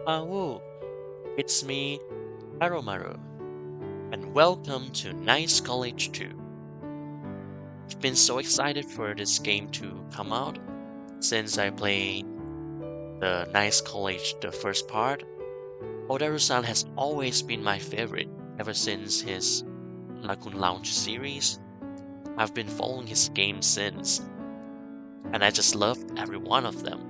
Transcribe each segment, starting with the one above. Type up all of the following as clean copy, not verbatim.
Woo! It's me, Taromaru, and welcome to Nice College 2. I've been so excited for this game to come out since I played the Nice College the first part. Odaru-san has always been my favorite ever since his Lagoon Lounge series. I've been following his games since, and I just loved every one of them.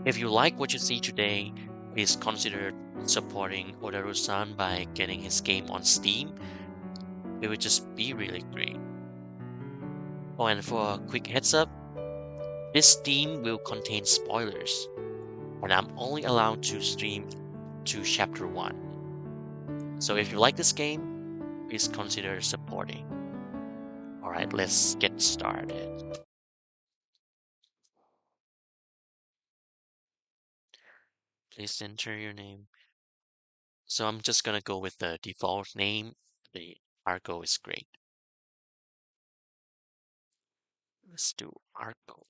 If you like what you see today, please consider supporting Odaru-san by getting his game on Steam. It would just be really great. Oh, and for a quick heads up, this Steam will contain spoilers, and I'm only allowed to stream to Chapter 1. So if you like this game, please consider supporting. Alright, let's get started. Please enter your name. So I'm just gonna go with the default name. The Argo is great. Let's do Argo.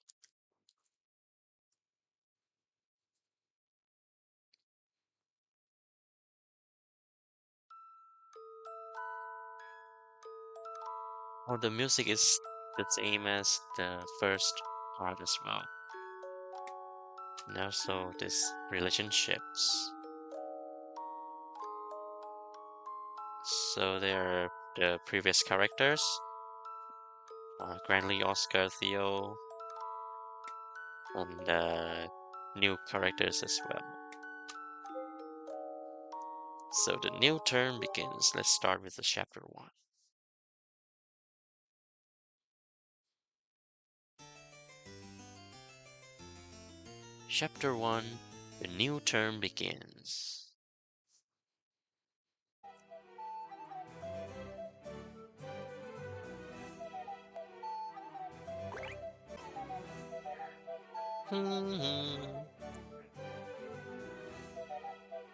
Oh, the music is the same as the first part as well. And also this relationships. So there are the previous characters, Granley, Oscar, Theo, and new characters as well. So the new term begins. Let's start with the chapter 1. Chapter 1, the new term begins.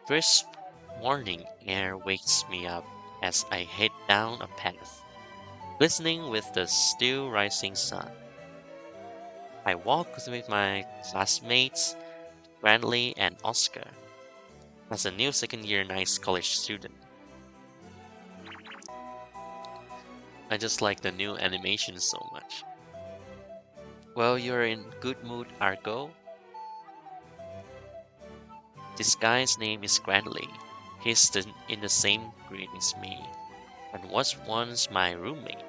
Crisp morning air wakes me up as I head down a path, glistening with the still rising sun. I walk with my classmates, Bradley and Oscar, as a new second year Nice College student. I just like the new animation so much. Well, you're in good mood, Argo. This guy's name is Bradley. In the same grade as me, and was once my roommate.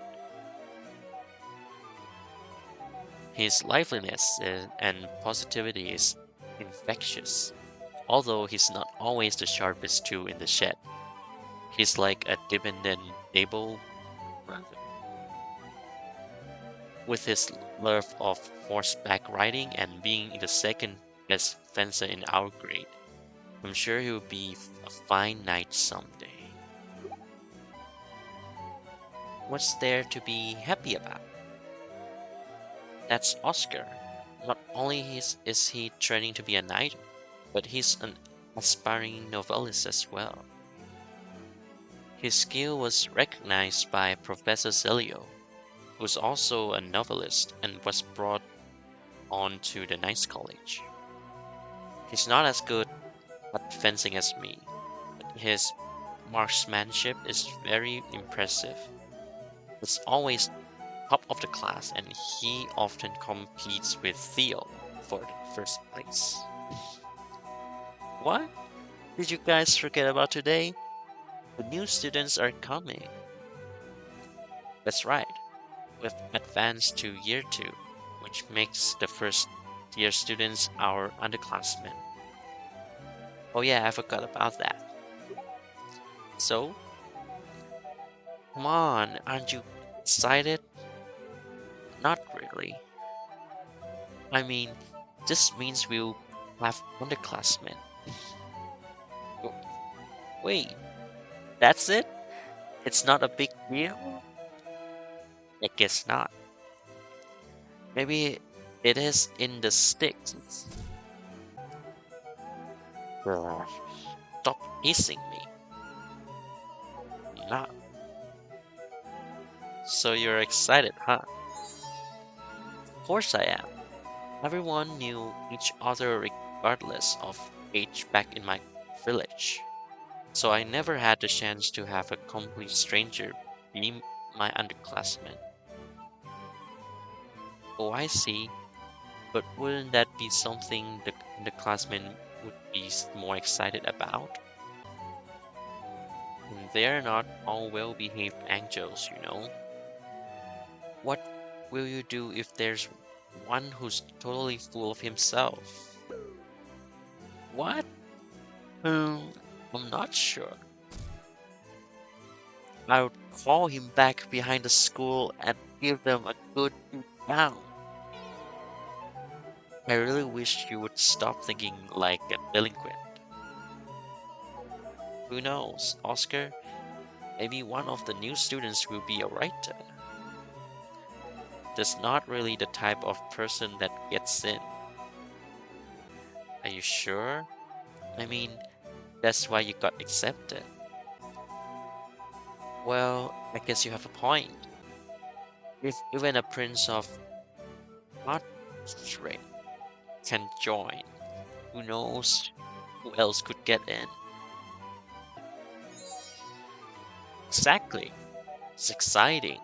His and positivity is infectious, although he's not always the sharpest tool in the shed. He's like a dependable brother. With his love of horseback riding and being the second best fencer in our grade, I'm sure he'll be a fine knight someday. What's there to be happy about? That's Oscar. Not only is he training to be a knight, but he's an aspiring novelist as well. His skill was recognized by Professor Celio, who's also a novelist and was brought on to the Knights College. He's not as good at fencing as me, but his marksmanship is very impressive. It's always top of the class, and he often competes with Theo for the first place. What? Did you guys forget about today? The new students are coming. That's right. We've advanced to year 2, which makes the first year students our underclassmen. Oh yeah, I forgot about that. So, come on, aren't you excited? Not really. I mean, this means we'll have underclassmen. W- Wait, that's it? It's not a big deal? I guess not. Maybe it is in the sticks. Ugh, stop hissing me. Not. So you're excited, huh? Of course I am. Everyone knew each other regardless of age back in my village. So I never had the chance to have a complete stranger be my underclassman. Oh, I see. But wouldn't that be something the classmen would be more excited about? They're not all well-behaved angels. What will you do if there's one who's totally full of himself? What? Hmm, I'm not sure. I would call him back behind the school and give them a good beat down. I really wish you would stop thinking like a delinquent. Who knows, Oscar? Maybe one of the new students will be a writer. That's not really the type of person that gets in. Are you sure? I mean, that's why you got accepted. Well, I guess you have a point. If even a prince of Artray can join, who knows who else could get in? Exactly. It's exciting.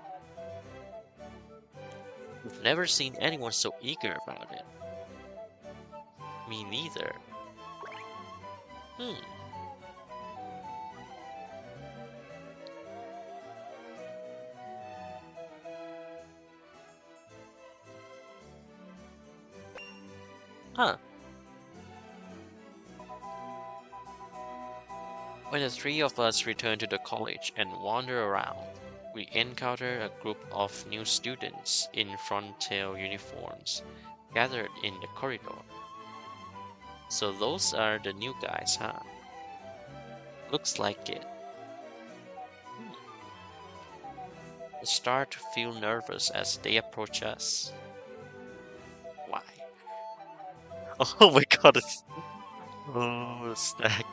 We've never seen anyone so eager about it. Me neither. Hmm. Huh. When the three of us return to the college and wander around, we encounter a group of new students in frontier uniforms gathered in the corridor. So those are the new guys, huh? Looks like it. Hmm. I start to feel nervous as they approach us. Why? Oh my god, it's... Oh, Stack.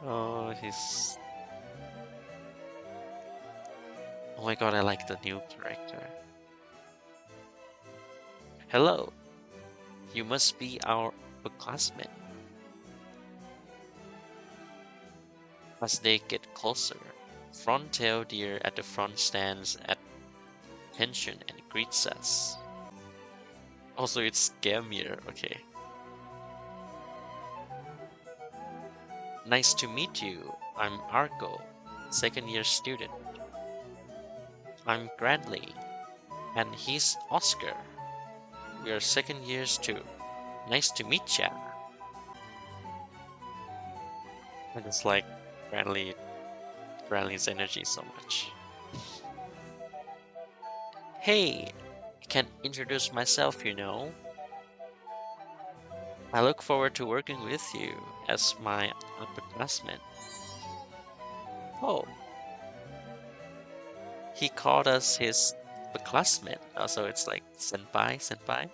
Oh, he's... Oh my god, I like the new character. Hello, you must be our classmate. As they get closer, Frontail Deer at the front stands at attention and greets us. Also, it's Gamir, okay. Nice to meet you. I'm Argo, second year student. I'm Gradley, and he's Oscar. We are second years too. Nice to meet ya. I just like Bradley's energy so much. Hey, I can introduce myself. I look forward to working with you as my upperclassman. Oh, he called us his upperclassman. So it's like senpai, senpai.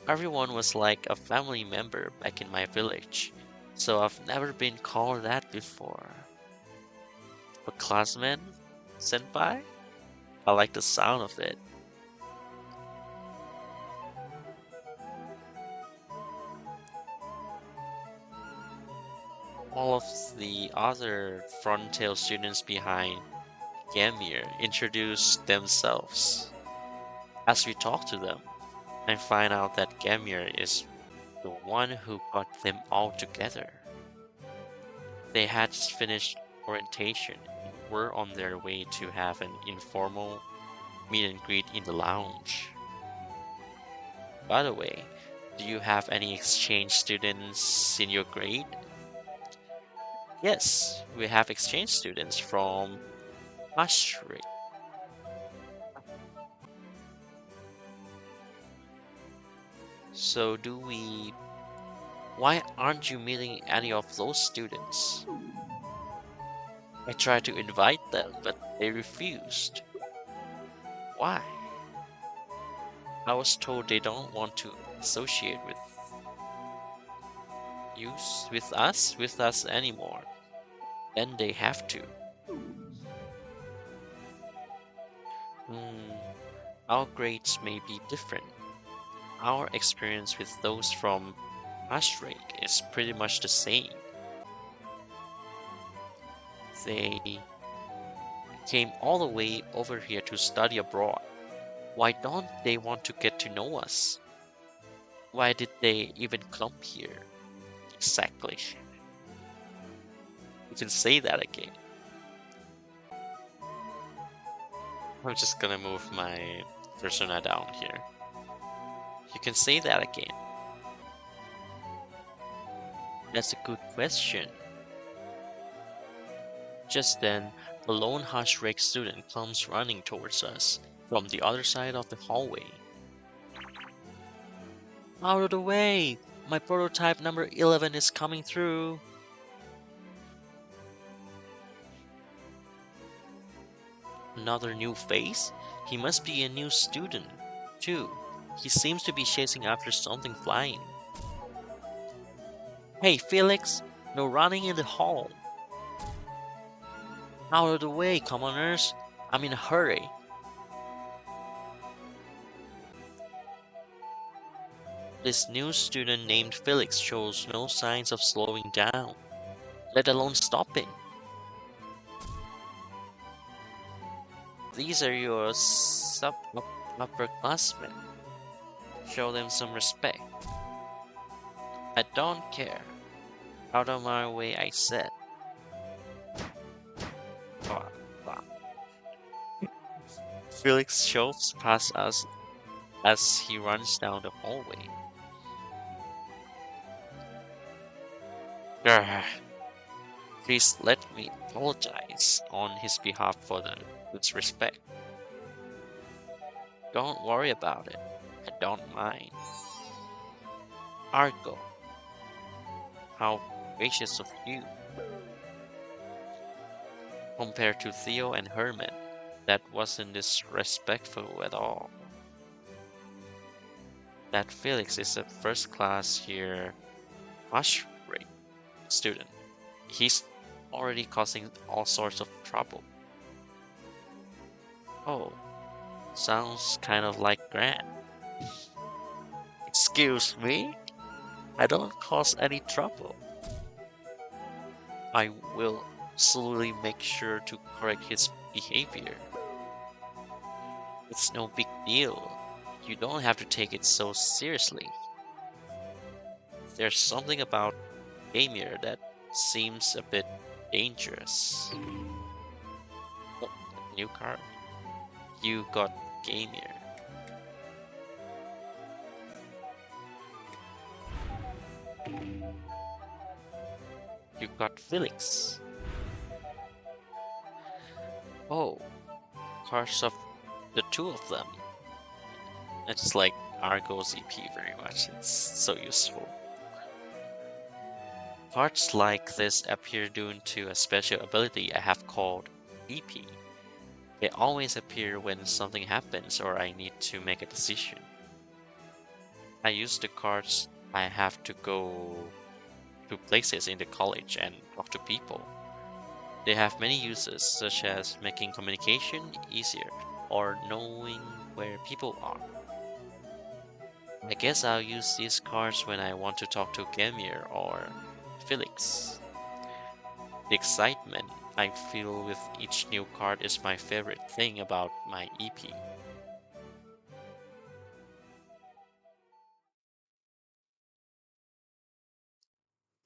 Everyone was like a family member back in my village, so I've never been called that before. Upperclassman? Senpai? I like the sound of it. All of the other Frontail students behind Gamir introduce themselves. As we talk to them, I find out that Gamir is the one who got them all together. They had just finished orientation and were on their way to have an informal meet and greet in the lounge. By the way, do you have any exchange students in your grade? Yes, we have exchange students from Ashri. So do we... Why aren't you meeting any of those students? I tried to invite them, but they refused. Why? I was told they don't want to associate with us anymore. Then they have to. Hmm, our grades may be different. our experience with those from Ashrake is pretty much the same. They came all the way over here to study abroad. Why don't they want to get to know us? Why did they even come here? Exactly. You can say that again. I'm just gonna move my persona down here. You can say that again. That's a good question. Just then, a lone Hashrek student comes running towards us from the other side of the hallway. Out of the way! My prototype number 11 is coming through! Another new face? He must be a new student, too. He seems to be chasing after something flying. Hey, Felix! No running in the hall! Out of the way, commoners! I'm in a hurry! This new student named Felix shows no signs of slowing down, let alone stopping. These are your upperclassmen. Show them some respect. I don't care. Out of my way, I said. Blah, blah. Felix shoves past us as he runs down the hallway. Grr. Please let me apologize on his behalf for the disrespect. Don't worry about it. I don't mind. Argo, how gracious of you. Compared to Theo and Herman, that wasn't disrespectful at all. That Felix is a first class here hush rate student. He's already causing all sorts of trouble. Oh, sounds kind of like Grant. Excuse me? I don't cause any trouble. I will slowly make sure to correct his behavior. It's no big deal. You don't have to take it so seriously. There's something about Gamir that seems a bit dangerous. Oh, new card. You got Gamir. You got Felix. Oh, cards of the two of them. It's like Argo's EP very much. It's so useful. Cards like this appear due to a special ability I have called EP. They always appear when something happens or I need to make a decision. I use the cards I have to go to places in the college and talk to people. They have many uses, such as making communication easier or knowing where people are. I guess I'll use these cards when I want to talk to Gamir or Felix. The excitement I feel with each new card is my favorite thing about my EP.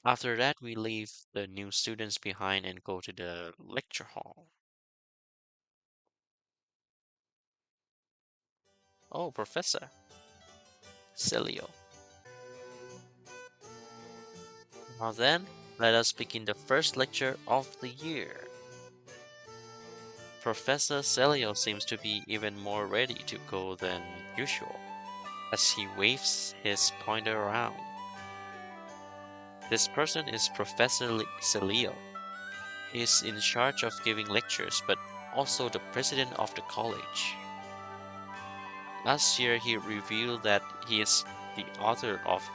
After that, we leave the new students behind and go to the lecture hall. Oh, Professor Celio. Now then, let us begin the first lecture of the year. Professor Celio seems to be even more ready to go than usual, as he waves his pointer around. This person is Professor Celio. He is in charge of giving lectures, but also the president of the college. Last year, he revealed that he is the author of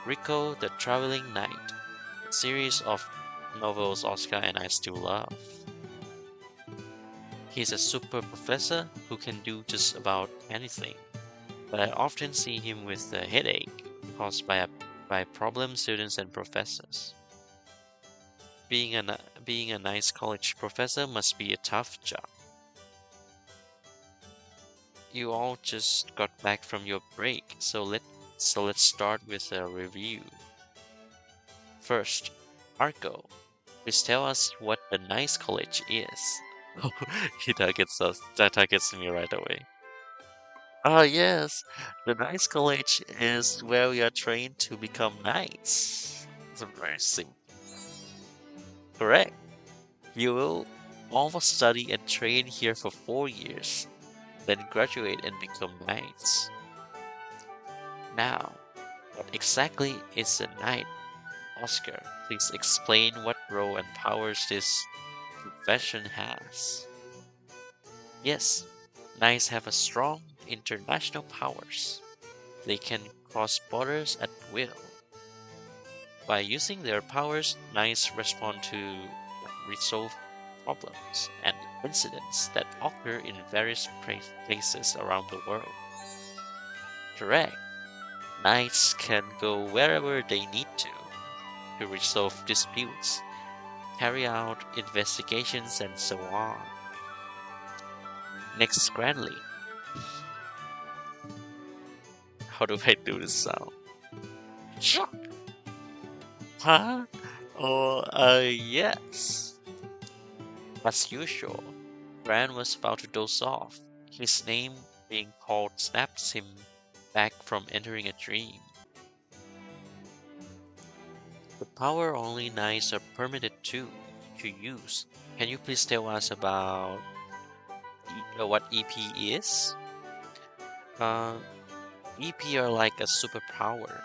Rico the Traveling Knight, a series of novels Oscar and I still love. He's a super professor who can do just about anything. but I often see him with a headache caused by problem students and professors. Being a nice college professor must be a tough job. You all just got back from your break, so let's start with a review. First, Marco, please tell us what the nice college is. He targets us. That targets me right away. Ah, yes, the nice college is where we are trained to become knights. It's very simple. Correct. You will all study and train here for 4 years, then graduate and become knights. Now, what exactly is a knight, Oscar? Please explain what role and powers this profession has. Yes, knights have a strong international powers. They can cross borders at will. By using their powers, knights respond to resolve problems and incidents that occur in various places around the world. Correct. Knights can go wherever they need to resolve disputes, carry out investigations, and so on. Next, Granley. How do I do this sound? Shock! Huh? Oh, yes. As usual, Gran was about to doze off. His name being called snaps him back from entering a dream. The power only knights are permitted to use. Can you please tell us about what EP is? Uh, EP are like a superpower.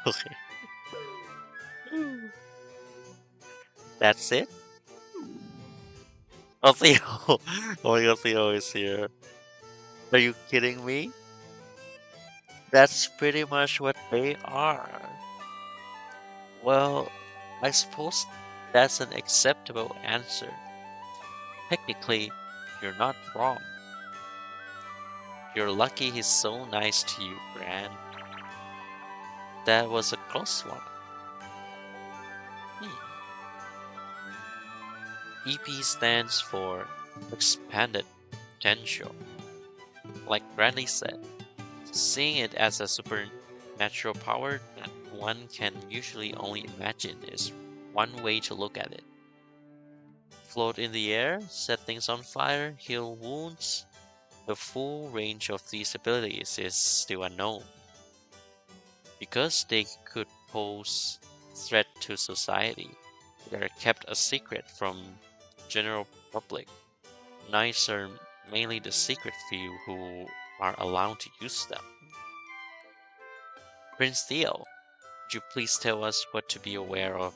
Okay. That's it? Oh, Theo. Oh my god, Theo is here. Are you kidding me? That's pretty much what they are. Well, I suppose that's an acceptable answer. Technically, you're not wrong. You're lucky he's so nice to you, Gran. That was a close one. Hmm. EP stands for Expanded Potential. Like Bradley said, seeing it as a supernatural power that one can usually only imagine is one way to look at it. Float in the air, set things on fire, heal wounds. The full range of these abilities is still unknown. Because they could pose threat to society, they are kept a secret from general public. Knights are mainly the secret few who are allowed to use them. Prince Theo, would you please tell us what to be aware of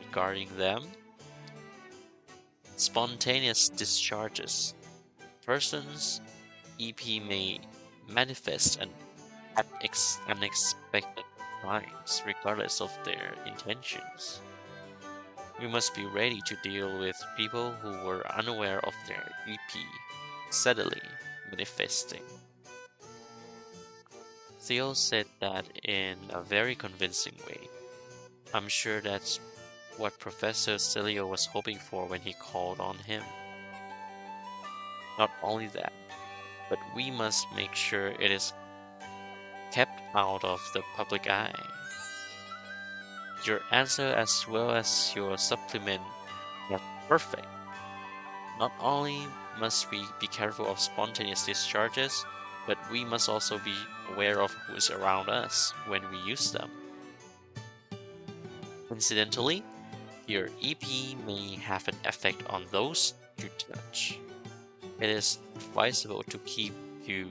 regarding them? Spontaneous discharges. Persons EP may manifest at unexpected times, regardless of their intentions. We must be ready to deal with people who were unaware of their EP steadily manifesting. Theo said that in a very convincing way. I'm sure that's what Professor Celio was hoping for when he called on him. Not only that, but we must make sure it is kept out of the public eye. Your answer as well as your supplement are perfect. Not only must we be careful of spontaneous discharges, but we must also be aware of who is around us when we use them. Incidentally, your EP may have an effect on those you touch. It is advisable to keep you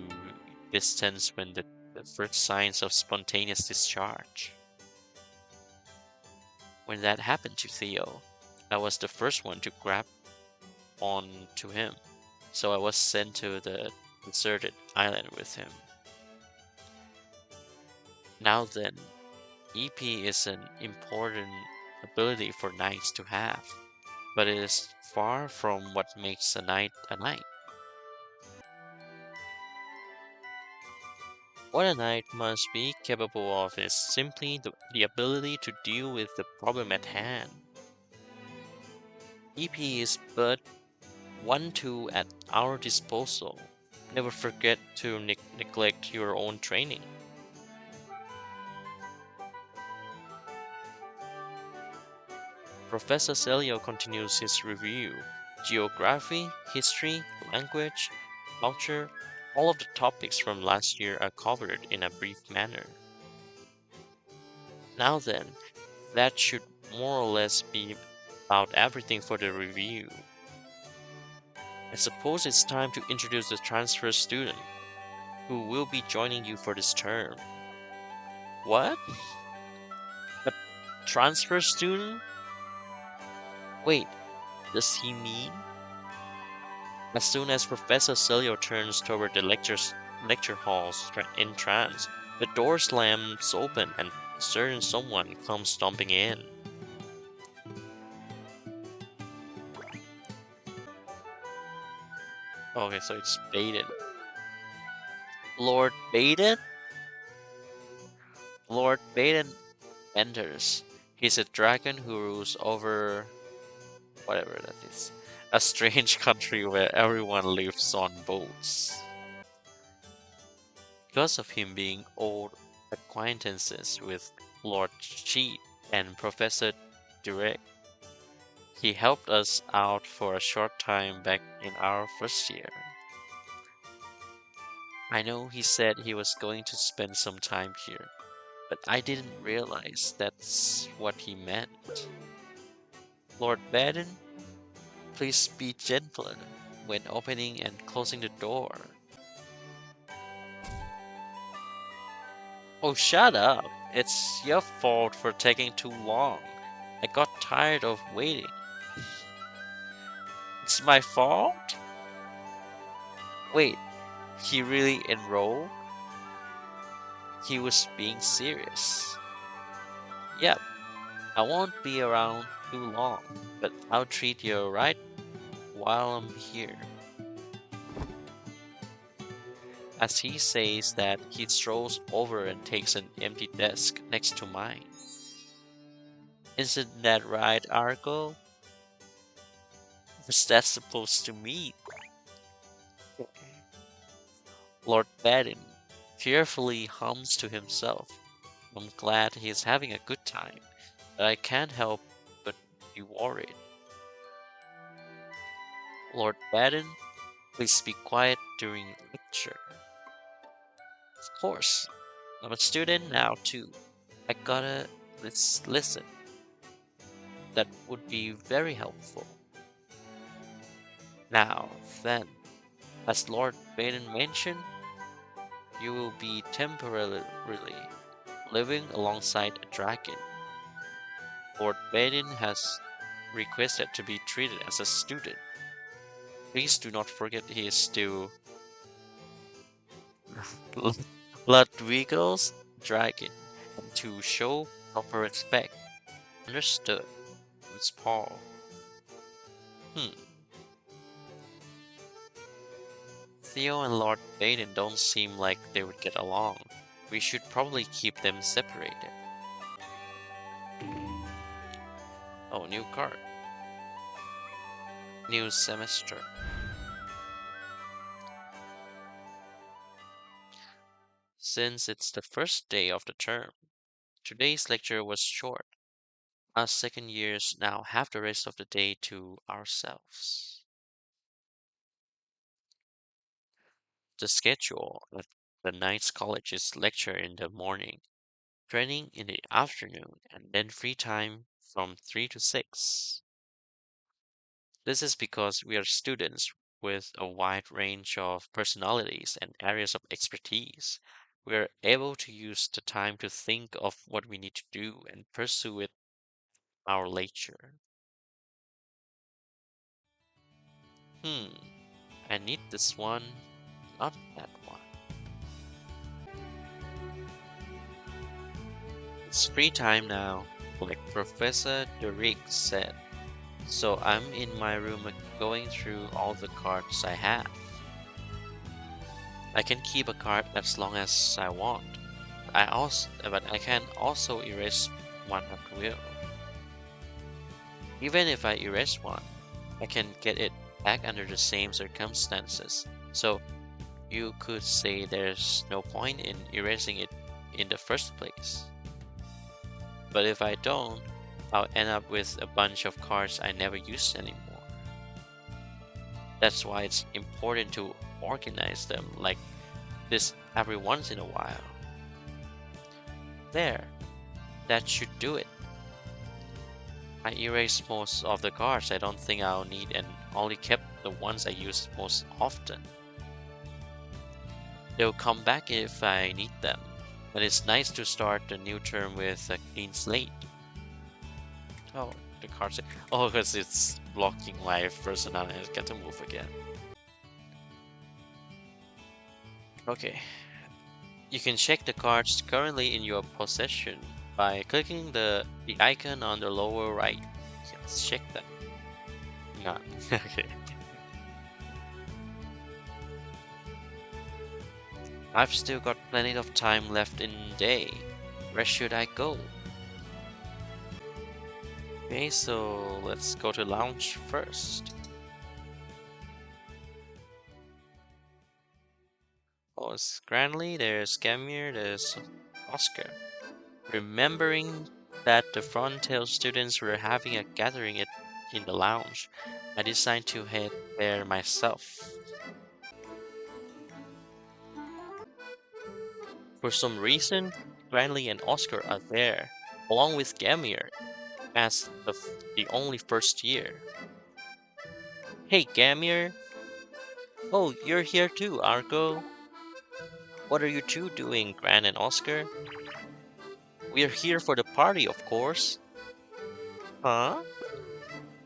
distance when the first signs of spontaneous discharge. When that happened to Theo, I was the first one to grab on to him, so I was sent to the deserted island with him. Now then, EP is an important ability for knights to have, but it is far from what makes a knight a knight. What a knight must be capable of is simply the ability to deal with the problem at hand. EP is but one tool at our disposal. Never forget to neglect your own training. Professor Celio continues his review. Geography, history, language, culture, all of the topics from last year are covered in a brief manner. Now then, that should more or less be about everything for the review. I suppose it's time to introduce the transfer student who will be joining you for this term. What? A transfer student? Wait, does he mean? As soon as Professor Celio turns toward the lecture hall's entrance, the door slams open and a certain someone comes stomping in. Okay, so it's Baden. Lord Baden? Lord Baden enters. He's a dragon who rules over whatever that is. A strange country where everyone lives on boats. Because of him being old acquaintances with Lord Cheat and Professor Direct, he helped us out for a short time back in our first year. I know he said he was going to spend some time here, but I didn't realize that's what he meant. Lord Baden, please be gentler when opening and closing the door. Oh, shut up. It's your fault for taking too long. I got tired of waiting. It's my fault? Wait, he really enrolled? He was being serious. Yep, I won't be around too long, but I'll treat you right while I'm here. As he says that, he strolls over and takes an empty desk next to mine. Isn't that right, Argo? What's that supposed to mean? Lord Baden fearfully hums to himself. I'm glad he's having a good time, but I can't help but be worried. Lord Baden, please be quiet during lecture. Of course, I'm a student now too. I gotta listen. That would be very helpful. Now then, as Lord Baden mentioned, you will be temporarily living alongside a dragon. Lord Baden has requested to be treated as a student. Please do not forget he is still Ludwig's dragon, and to show proper respect. Understood, Miss Paul. Hmm. Theo and Lord Baden don't seem like they would get along. We should probably keep them separated. Oh, new card. New semester. Since it's the first day of the term, today's lecture was short. Us second years now have the rest of the day to ourselves. The schedule at the night's college is lecture in the morning, training in the afternoon, and then free time from 3 to 6. This is because we are students with a wide range of personalities and areas of expertise. We are able to use the time to think of what we need to do and pursue it our leisure. Hmm, I need this one, not that one. It's free time now, like Professor Derrick said. So I'm in my room going through all the cards I have. I can keep a card as long as I want. But I can also erase one at will. Even if I erase one, I can get it back under the same circumstances. So you could say there's no point in erasing it in the first place. But if I don't, I'll end up with a bunch of cards I never use anymore. That's why it's important to organize them like this every once in a while. There, that should do it. I erased most of the cards I don't think I'll need and only kept the ones I use most often. They'll come back if I need them, but it's nice to start the new term with a clean slate. Oh, the cards. Oh, because it's blocking my personality. I get to move again. Okay. You can check the cards currently in your possession by clicking the icon on the lower right. Let's check that. None. Okay. I've still got plenty of time left in the day. Where should I go? Okay, so let's go to lounge first. Oh, it's Granley, there's Gamir, there's Oscar. Remembering that the Frontail students were having a gathering in the lounge, I decided to head there myself. For some reason, Granley and Oscar are there, along with Gamir, as the only first year. Hey, Gamir! Oh, you're here too, Argo. What are you two doing, Gran and Oscar? We're here for the party, of course. Huh?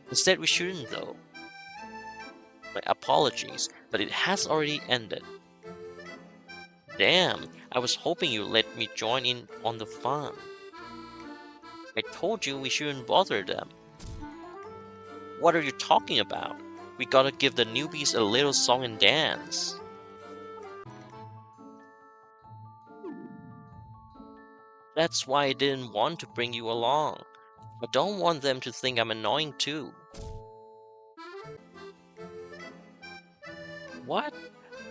Instead, we shouldn't, though. My apologies, but it has already ended. Damn, I was hoping you'd let me join in on the fun. I told you we shouldn't bother them. What are you talking about? We gotta give the newbies a little song and dance. That's why I didn't want to bring you along. I don't want them to think I'm annoying too. What?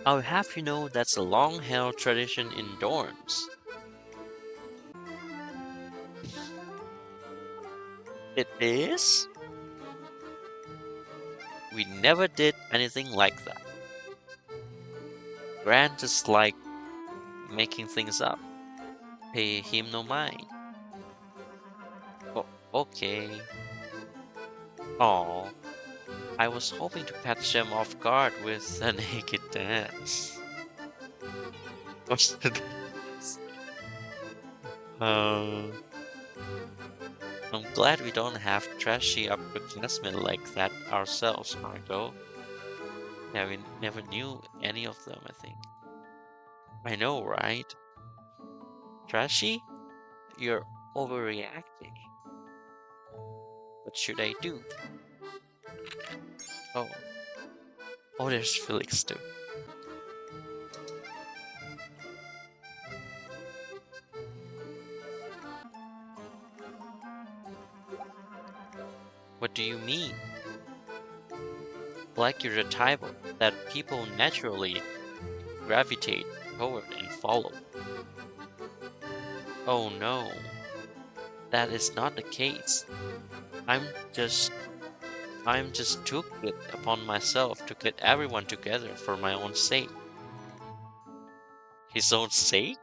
I'll have you know that's a long-held tradition in dorms. It is? We never did anything like that. Grant just like making things up. Pay him no mind. Oh, okay. Aw, I was hoping to catch them off guard with a naked dance. What's the dance? Uh, I'm glad we don't have trashy upperclassmen like that ourselves, Marco. Yeah, we never knew any of them, I think. I know, right? Trashy? You're overreacting. What should I do? Oh, oh, there's Felix too. What do you mean? Like you're the type that people naturally gravitate toward and follow. Oh no, that is not the case. I'm just I'm just took it upon myself to get everyone together for my own sake. His own sake?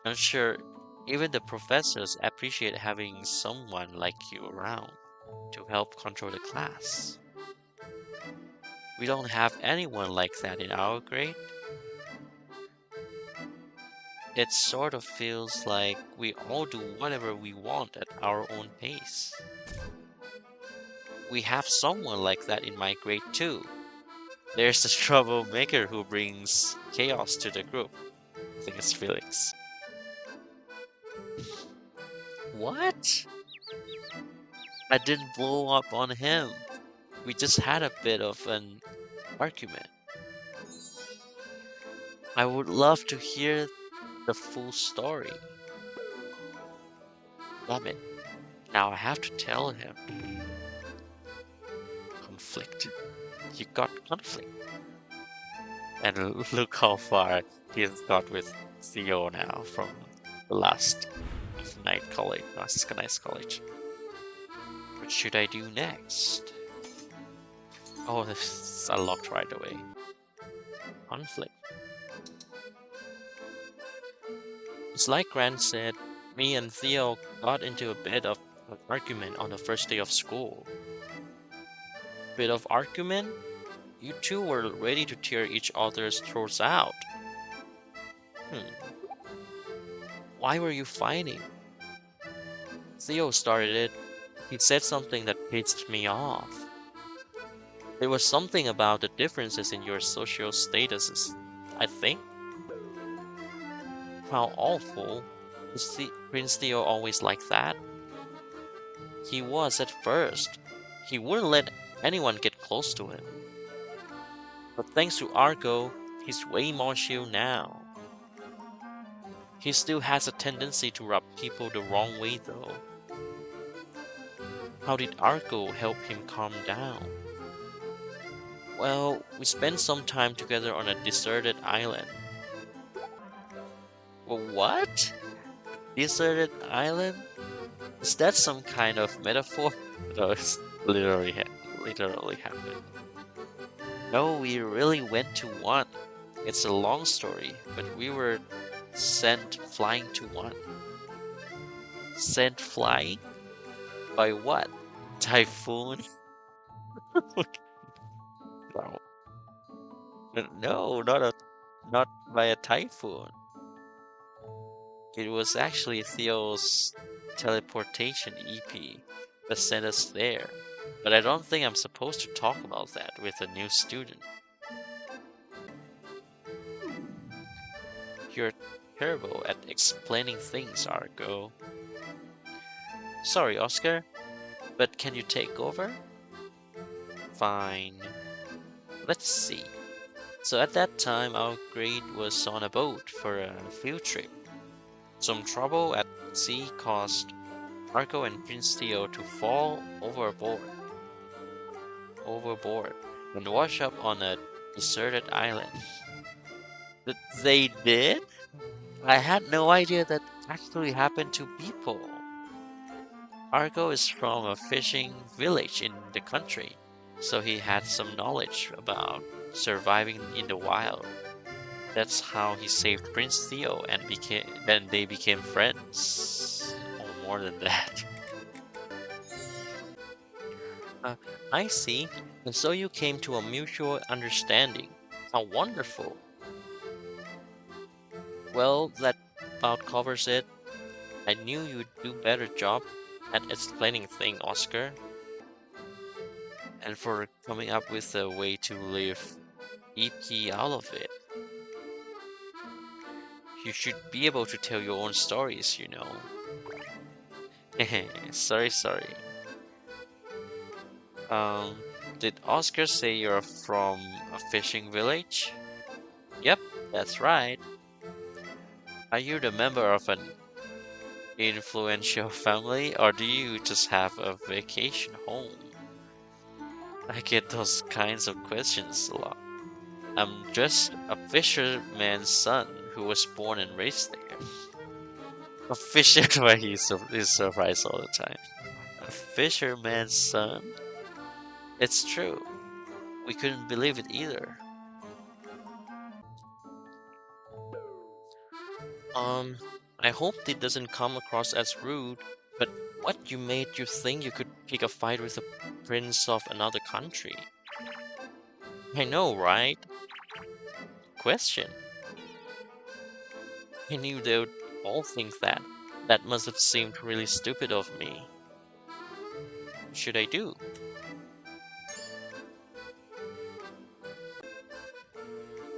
I'm sure even the professors appreciate having someone like you around to help control the class. We don't have anyone like that in our grade. It sort of feels like we all do whatever we want at our own pace. We have someone like that in my grade too. There's the troublemaker who brings chaos to the group. I think it's Felix. What? I didn't blow up on him. We just had a bit of an argument. I would love to hear the full story. Damn it. Now I have to tell him. Conflict. You got conflict. And look how far he's got with Theo now from the last night college, nice college. What should I do next? Oh, this is unlocked right away. Conflict. It's like Grant said, me and Theo got into a bit of an argument on the first day of school. Bit of argument? You two were ready to tear each other's throats out. Hmm. Why were you fighting? Theo started it. He said something that pissed me off. There was something about the differences in your social statuses, I think. How awful. Is Prince Theo always like that? He was at first. He wouldn't let anyone get close to him. But thanks to Argo, he's way more chill now. He still has a tendency to rub people the wrong way though. How did Argo help him calm down? Well, we spent some time together on a deserted island. Well, what? Deserted island? Is that some kind of metaphor? No, it's literally happened. No, we really went to one. It's a long story, but we were sent flying to one. Sent flying? By what? Typhoon? No, no, not by a typhoon. It was actually Theo's teleportation EP that sent us there. But I don't think I'm supposed to talk about that with a new student. You're terrible at explaining things, Argo. Sorry, Oscar, but can you take over? Fine. Let's see. So at that time, our grade was on a boat for a field trip. Some trouble at sea caused Argo and Prince Theo to fall overboard, and wash up on a deserted island. They did? I had no idea that actually happened to people. Argo is from a fishing village in the country, so he had some knowledge about surviving in the wild. That's how he saved Prince Theo and then they became friends. Or more than that. Uh, I see. And so you came to a mutual understanding. How wonderful. Well, that about covers it. I knew you'd do better job at explaining things, Oscar. And for coming up with a way to leave EP out of it. You should be able to tell your own stories, you know. Sorry. Um, did Oscar say you're from a fishing village? Yep, that's right. Are you the member of an influential family, or do you just have a vacation home? I get those kinds of questions a lot. I'm just a fisherman's son who was born and raised there. A fisher, why he's surprised all the time. A fisherman's son? It's true. We couldn't believe it either. I hope it doesn't come across as rude, but what you made you think you could pick a fight with a prince of another country? I know, right? Question. I knew they would all think that. That must have seemed really stupid of me. What should I do?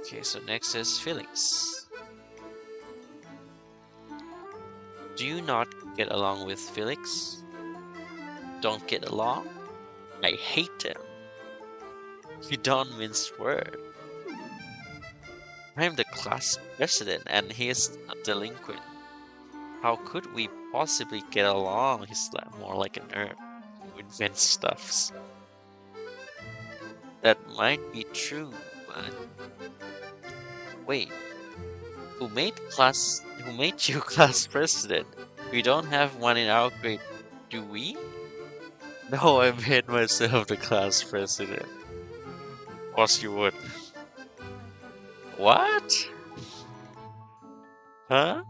Okay, so next is Felix. Do you not get along with Felix? Don't get along? I hate him. You don't mince word. I'm the class president and he's a delinquent. How could we possibly get along? He's like more like a nerd who invents stuffs. That might be true, but wait, who made you class president? We don't have one in our grade, do we? No, I made myself the class president. Of course you would. What? Huh?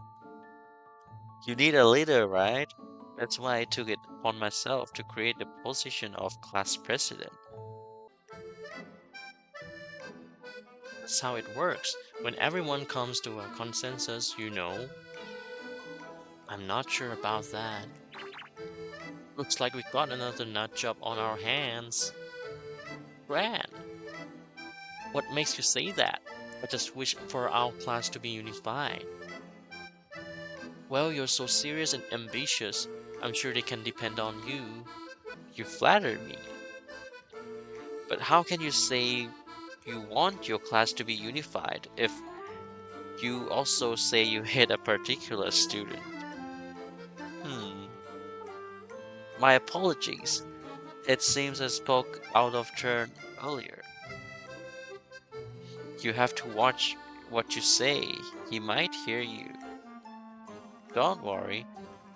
You need a leader, right? That's why I took it upon myself to create the position of class president. That's how it works. When everyone comes to a consensus, you know. I'm not sure about that. Looks like we got another nut job on our hands. Grand. What makes you say that? I just wish for our class to be unified. Well, you're so serious and ambitious. I'm sure they can depend on you. You flatter me. But how can you say you want your class to be unified if you also say you hate a particular student? Hmm. My apologies. It seems I spoke out of turn earlier. You have to watch what you say. He might hear you. Don't worry.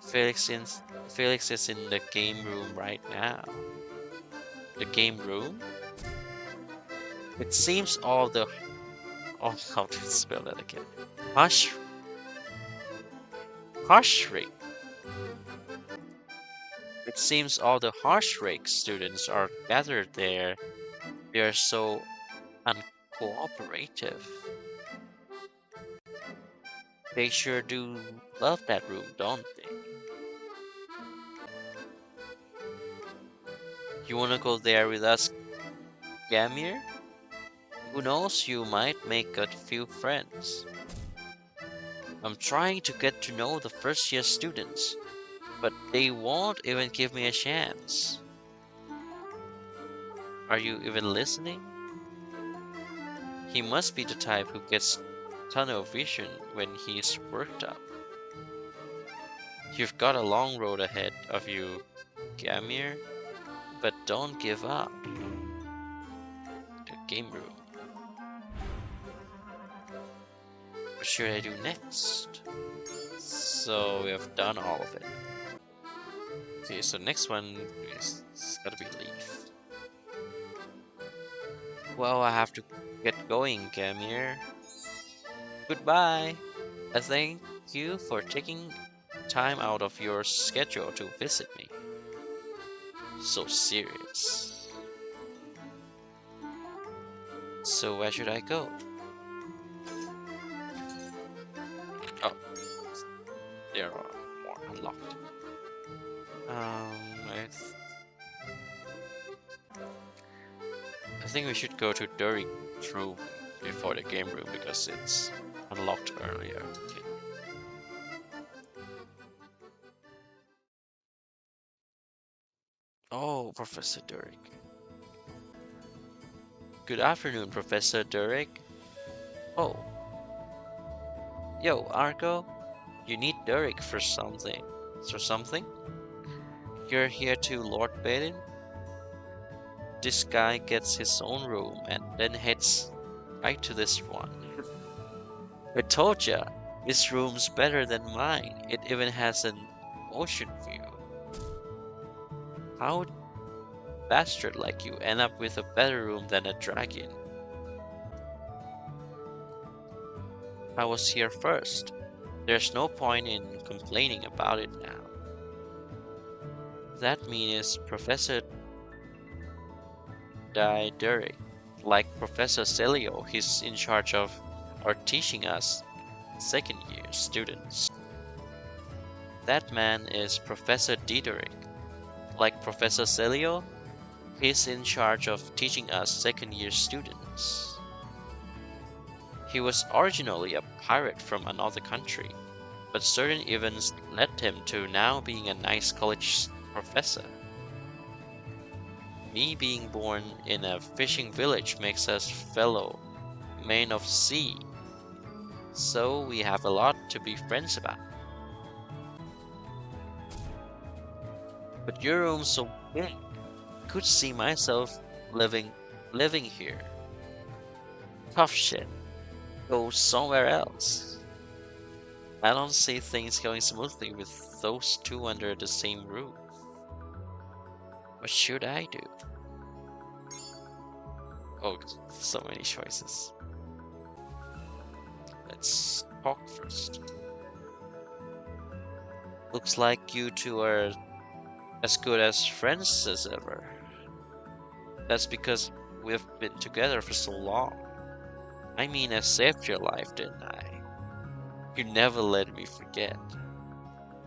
Felix is in the game room right now. The game room? It seems all the how to spell that again? Hush Hushrik. It seems all the Hushrik students are gathered there. They are so uncooperative. They sure do love that room, don't they? You wanna go there with us, Gamir? Who knows, you might make a few friends. I'm trying to get to know the first year students, but they won't even give me a chance. Are you even listening? He must be the type who gets tunnel vision when he's worked up. You've got a long road ahead of you, Gamir, but don't give up. The game room. What should I do next? So we have done all of it. Okay, so next one is it's gotta be Leaf. Well, I have to get going, Gamir. Goodbye. I thank you for taking time out of your schedule to visit me. So serious. So where should I go? Oh, there are more unlocked. I think we should go to Durik's room before the game room because it's unlocked earlier. Okay. Oh, Professor Durik. Good afternoon, Professor Durik. Oh. Yo, Argo. You need Durik for something. For something? You're here to Lord Baden? This guy gets his own room and then heads right to this one. I told ya, this room's better than mine. It even has an ocean view. How would a bastard like you end up with a better room than a dragon? I was here first. There's no point in complaining about it now. That means Professor Durik, like Professor Celio, he's in charge of or teaching us second year students. That man is Professor Diderik. Like Professor Celio, he's in charge of teaching us second year students. He was originally a pirate from another country, but certain events led him to now being a nice college professor. Me being born in a fishing village makes us fellow men of sea. So we have a lot to be friends about. But your room's so big. I could see myself living living here. Tough shit. Go somewhere else. I don't see things going smoothly with those two under the same roof. What should I do? Oh, so many choices. Let's talk first. Looks like you two are as good as friends as ever. That's because we've been together for so long. I mean, I saved your life, didn't I? You never let me forget.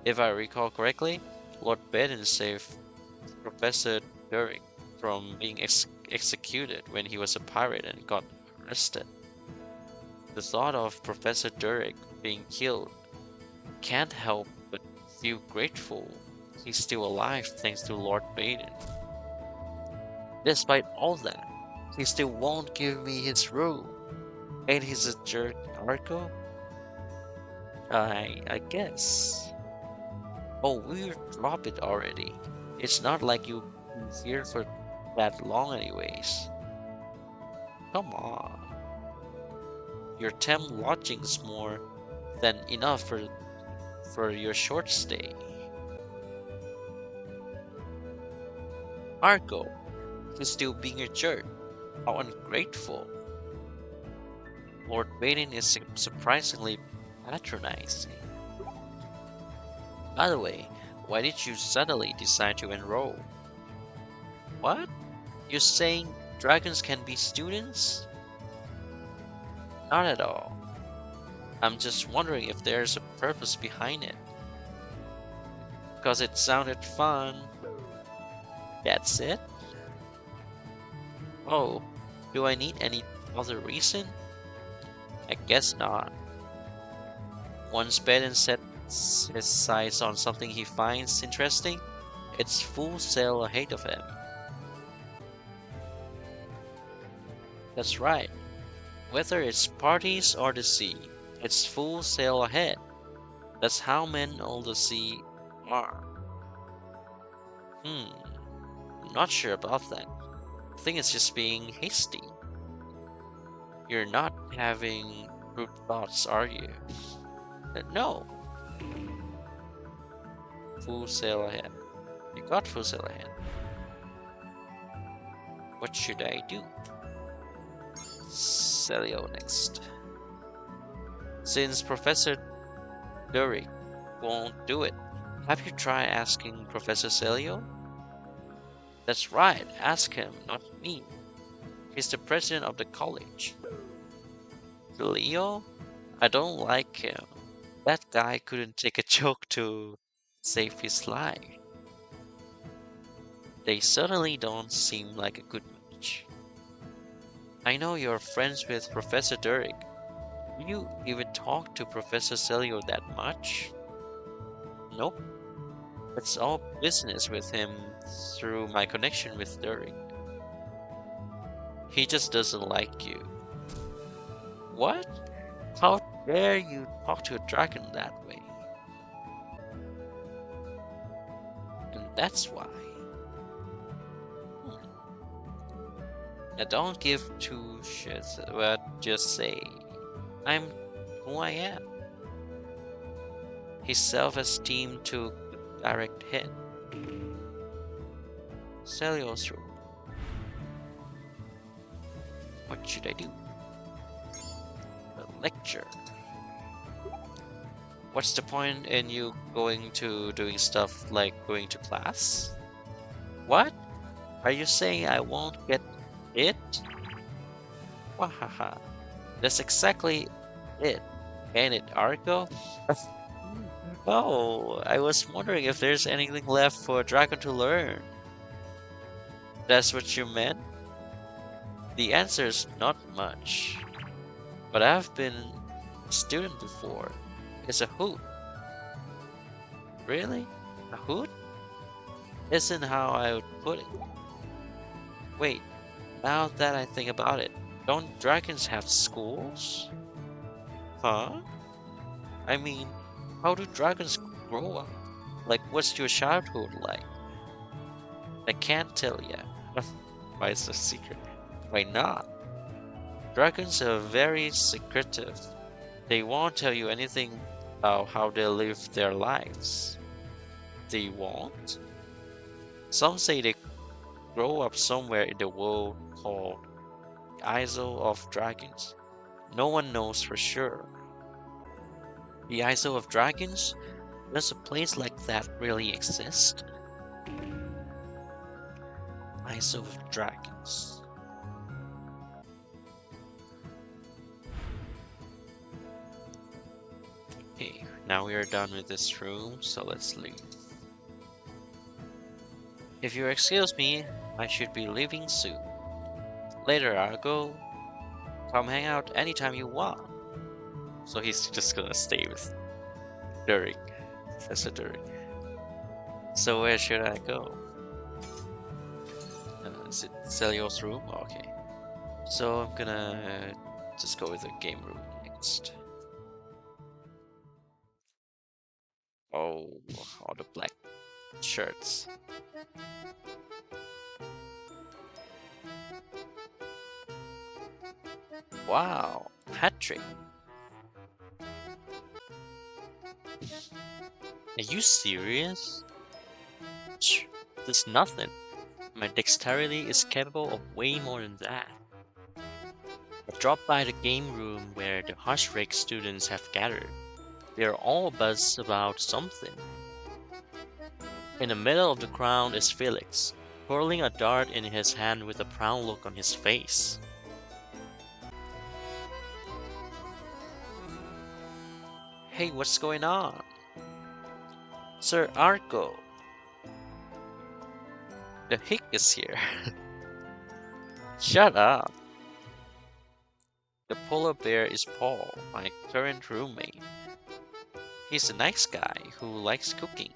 If I recall correctly, Lord Baden saved Professor During from being executed when he was a pirate and got arrested. The thought of Professor During being killed can't help but feel grateful he's still alive thanks to Lord Baden. Despite all that, he still won't give me his room. Ain't he a jerk, Arco? I guess. Oh, we'll drop it already. It's not like you've been here for that long anyways. Come on. Your temp lodging's more than enough for your short stay. Argo, he's still being a jerk. How ungrateful. Lord Baden is surprisingly patronizing. By the way, why did you suddenly decide to enroll? What? You're saying dragons can be students? Not at all. I'm just wondering if there's a purpose behind it. Because it sounded fun. That's it? Oh, do I need any other reason? I guess not. Once Baden sets his sights on something he finds interesting, it's full sail ahead of him. That's right. Whether it's parties or the sea, it's full sail ahead. That's how men on the sea are. Not sure about that. I think it's just being hasty. You're not having rude thoughts, are you? No. Full sail ahead. You got full sail ahead. What should I do? Celio next. Since Professor Durik won't do it, have you tried asking Professor Celio? That's right, ask him, not me. He's the president of the college. Leo? I don't like him. That guy couldn't take a joke to save his life. They certainly don't seem like a good match. I know you're friends with Professor Durik. Do you even talk to Professor Celio that much? Nope. It's all business with him through my connection with Durik. He just doesn't like you. What? How dare you talk to a dragon that way? And that's why. Now don't give two shits, but just say, I'm who I am. His self-esteem took a direct hit. Celio's room. What should I do? A lecture. What's the point in you going to doing stuff like going to class? What? Are you saying I won't get it? Wahaha. That's exactly it. Ain't it, Argo? Oh, I was wondering if there's anything left for a dragon to learn. That's what you meant? The answer is not much. But I've been a student before. It's a hoot. Really? A hoot? Isn't how I would put it. Wait, now that I think about it, don't dragons have schools? Huh? I mean, how do dragons grow up? Like, what's your childhood like? I can't tell yet. Why is it a secret? Why not? Dragons are very secretive. They won't tell you anything about how they live their lives. They won't? Some say they grow up somewhere in the world called the Isle of Dragons. No one knows for sure. The Isle of Dragons? Does a place like that really exist? Isle of Dragons. Okay, now we are done with this room, so let's leave. If you excuse me, I should be leaving soon. Later, I'll go. Come hang out anytime you want. So he's just gonna stay with During, Professor During. So where should I go? Is it Celio's room? Okay. So I'm gonna just go with the game room next. Oh, all the black shirts. Wow, hat trick. Are you serious? This is nothing. My dexterity is capable of way more than that. I dropped by the game room where the Hushrick students have gathered. They're all buzzed about something. In the middle of the crowd is Felix, twirling a dart in his hand with a proud look on his face. Hey, what's going on? Sir Arco. The hick is here. Shut up. The polar bear is Paul, my current roommate. He's a nice guy who likes cooking.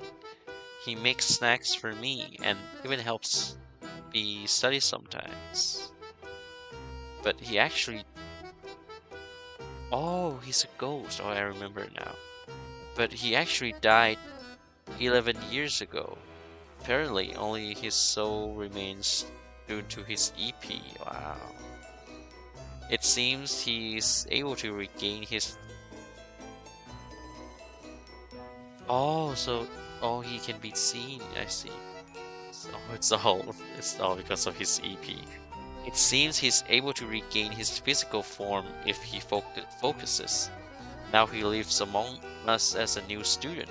He makes snacks for me and even helps me study sometimes. But he actually... Oh, he's a ghost. Oh, I remember now. But he actually died 11 years ago. Apparently, only his soul remains due to his EP. Wow. It seems he's able to regain his... Oh, so... Oh, he can be seen. I see. So it's all because of his EP. It seems he's able to regain his physical form if he focuses. Now he lives among us as a new student.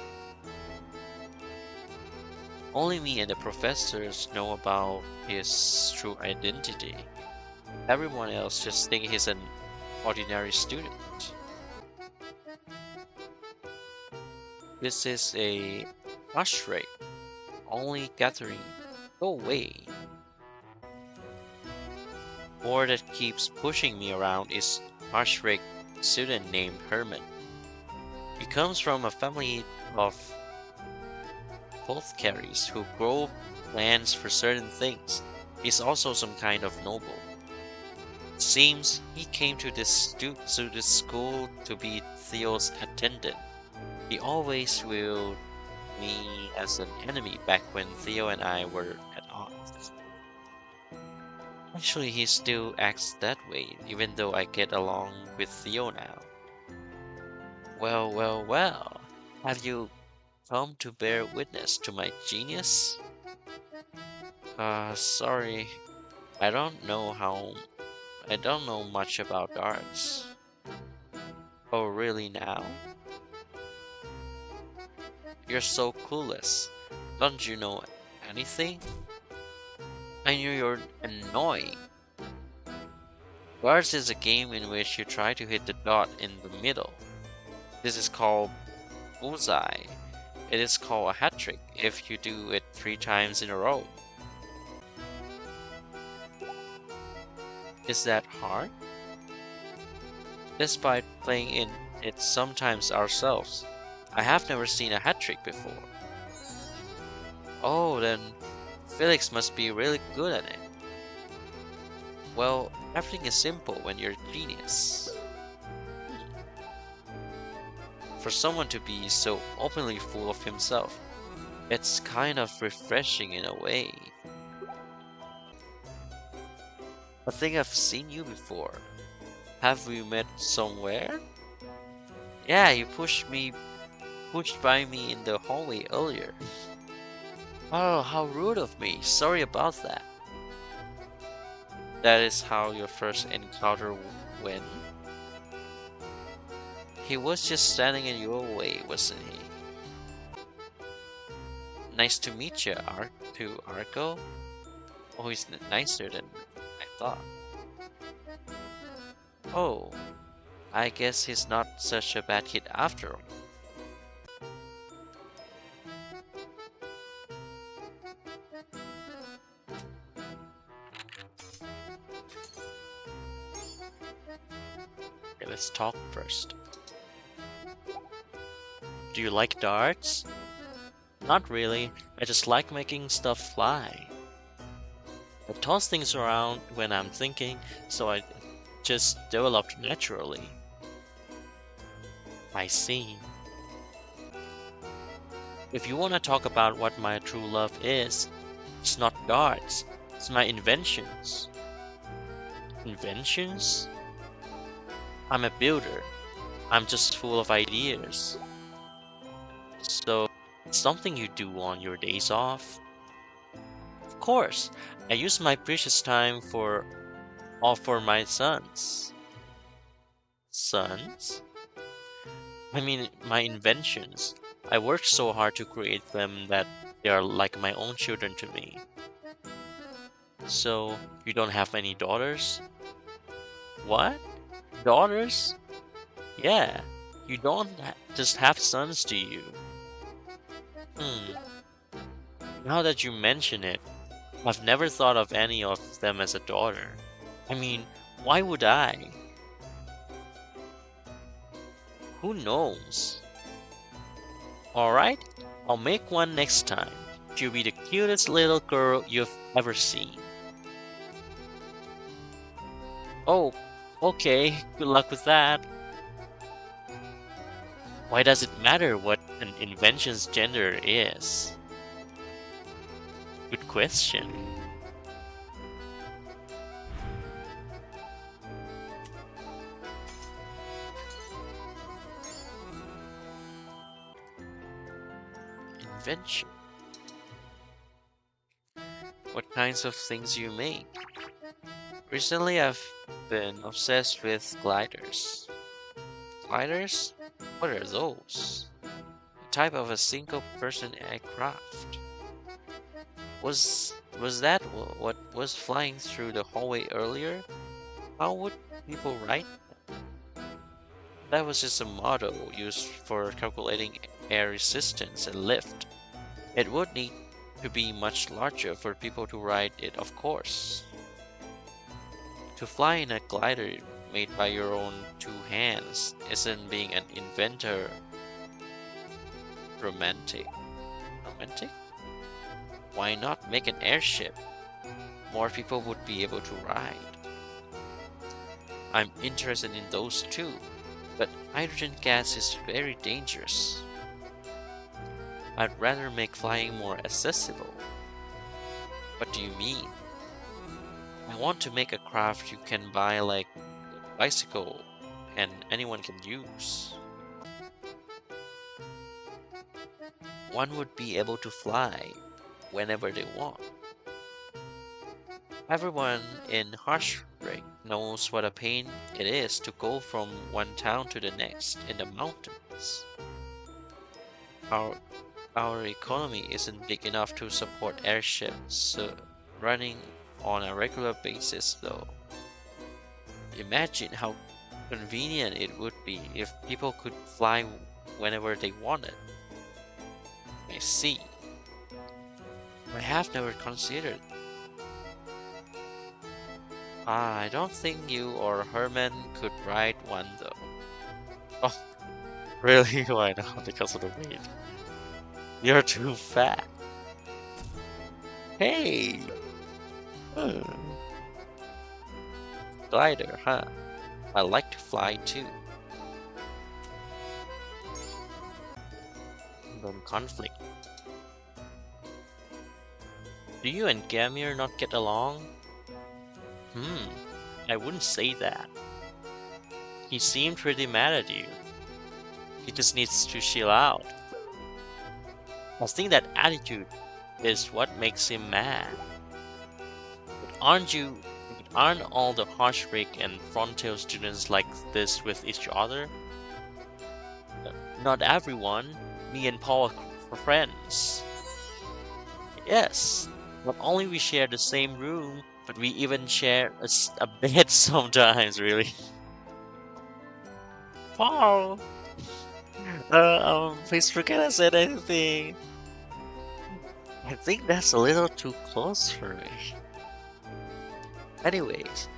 Only me and the professors know about his true identity. Everyone else just thinks he's an ordinary student. This is a rush rate. Only gathering. Go away. More that keeps pushing me around is Arshrick student named Herman. He comes from a family of apothecaries who grow plants for certain things. He's also some kind of noble. It seems he came to this school to be Theo's attendant. He always viewed me as an enemy back when Theo and I were at odds. Actually, he still acts that way, even though I get along with Theo now. Well, well, well. Have you come to bear witness to my genius? Sorry. I don't know much about darts. Oh, really now? You're so clueless. Don't you know anything? I knew you're annoying. Darts is a game in which you try to hit the dot in the middle. This is called bullseye. It is called a hat trick if you do it 3 times in a row. Is that hard? Despite playing it sometimes ourselves, I have never seen a hat trick before. Oh, then Felix must be really good at it. Well, everything is simple when you're a genius. for someone to be so openly full of himself. It's kind of refreshing in a way. I think I've seen you before. Have we met somewhere? Yeah, you pushed by me in the hallway earlier. Oh, how rude of me. Sorry about that. That is how your first encounter went. He was just standing in your way, wasn't he? Nice to meet you, Arco. Oh, he's nicer than I thought. Oh, I guess he's not such a bad kid after all. Okay, let's talk first. Do you like darts? Not really. I just like making stuff fly. I toss things around when I'm thinking, so I just developed naturally. I see. If you want to talk about what my true love is, it's not darts, it's my inventions. Inventions? I'm a builder. I'm just full of ideas. So, it's something you do on your days off? Of course, I use my precious time all for my sons. Sons? I mean, my inventions. I worked so hard to create them that they are like my own children to me. So, you don't have any daughters? What? Daughters? Yeah, you don't just have sons, do you? Hmm, now that you mention it, I've never thought of any of them as a daughter. I mean, why would I? Who knows? Alright, I'll make one next time. She'll be the cutest little girl you've ever seen. Oh, okay, good luck with that. Why does it matter what an invention's gender is? Good question. Invention. What kinds of things you make? Recently, I've been obsessed with gliders. Gliders? What are those? A type of a single-person aircraft. Was that what was flying through the hallway earlier? How would people write? That was just a model used for calculating air resistance and lift. It would need to be much larger for people to ride it, of course. To fly in a glider made by your own two hands isn't being an inventor romantic. Romantic? Why not make an airship? More people would be able to ride. I'm interested in those too, but hydrogen gas is very dangerous. I'd rather make flying more accessible. What do you mean? I want to make a craft you can buy like a bicycle and anyone can use. One would be able to fly whenever they want. Everyone in Harshbreak knows what a pain it is to go from one town to the next in the mountains. Our our economy isn't big enough to support airships running on a regular basis though. Imagine how convenient it would be if people could fly whenever they wanted. I see. I have never considered. I don't think you or Herman could ride one though. Oh, really? Why not? Because of the weight. You're too fat. Hey! Hmm. Glider, huh? I like to fly too. random conflict. Do you and Gamir not get along? Hmm, I wouldn't say that. He seemed pretty mad at you. He just needs to chill out. I think that attitude is what makes him mad. But aren't all the harsh break and frontal students like this with each other? Not everyone. Me and Paul are friends. Yes, not only we share the same room, but we even share a bed sometimes, really. Paul, please forget I said anything. I think that's a little too close for me. Anyways,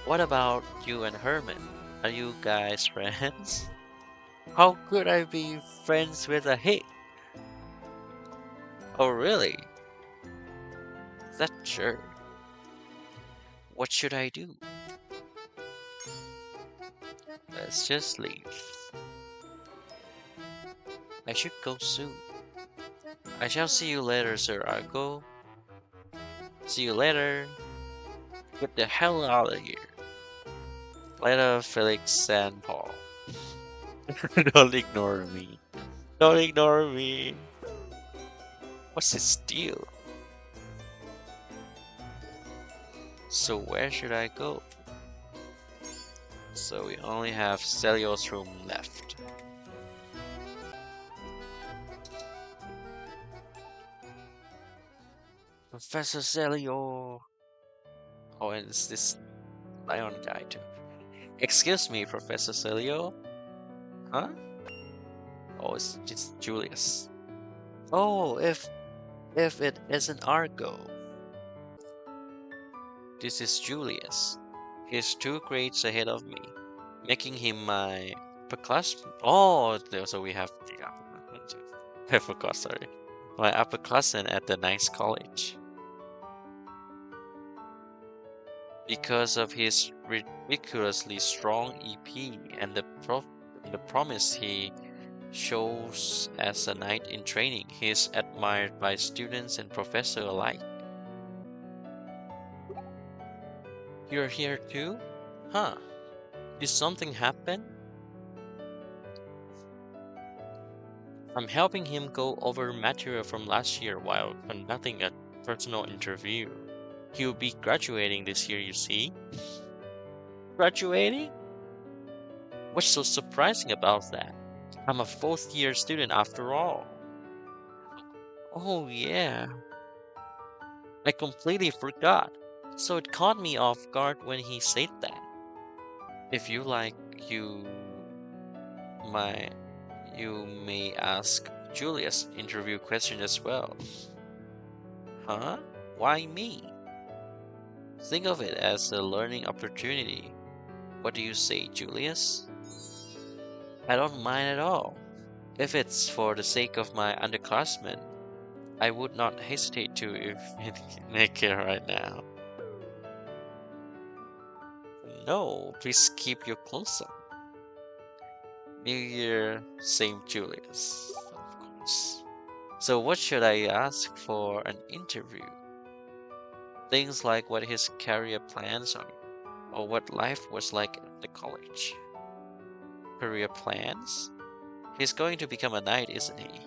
what about you and Herman? Are you guys friends? How could I be friends with a hick? Oh, really? That sure. What should I do? Let's just leave. I should go soon. I shall see you later, Sir Argo. See you later. Get the hell out of here. Later, Felix and Paul. Don't ignore me. Don't ignore me. What's this deal? So where should I go? So we only have Celio's room left. Professor Celio. Oh, and it's this lion guy too. Excuse me, Professor Celio. Huh? Oh, it's just Julius. Oh, if it isn't Argo. This is Julius. He's 2 grades ahead of me, making him my upper class. Oh, so we have the I forgot. Sorry, my upperclassman at the nice college. Because of his ridiculously strong EP and the promise he shows as a knight in training, he is admired by students and professors alike. You're here too? Huh? Did something happen? I'm helping him go over material from last year while conducting a personal interview. He'll be graduating this year, you see? Graduating? What's so surprising about that? I'm a 4th-year student after all. Oh, yeah. I completely forgot. So it caught me off guard when he said that. If you like, my you may ask Julius interview question as well. Huh? Why me? Think of it as a learning opportunity. What do you say, Julius? I don't mind at all. If it's for the sake of my underclassmen, I would not hesitate to if make it right now. No, please keep your clothes on. New Year, same Julius, of course. So what should I ask for an interview? Things like what his career plans are, or what life was like at the college. Career plans? He's going to become a knight, isn't he?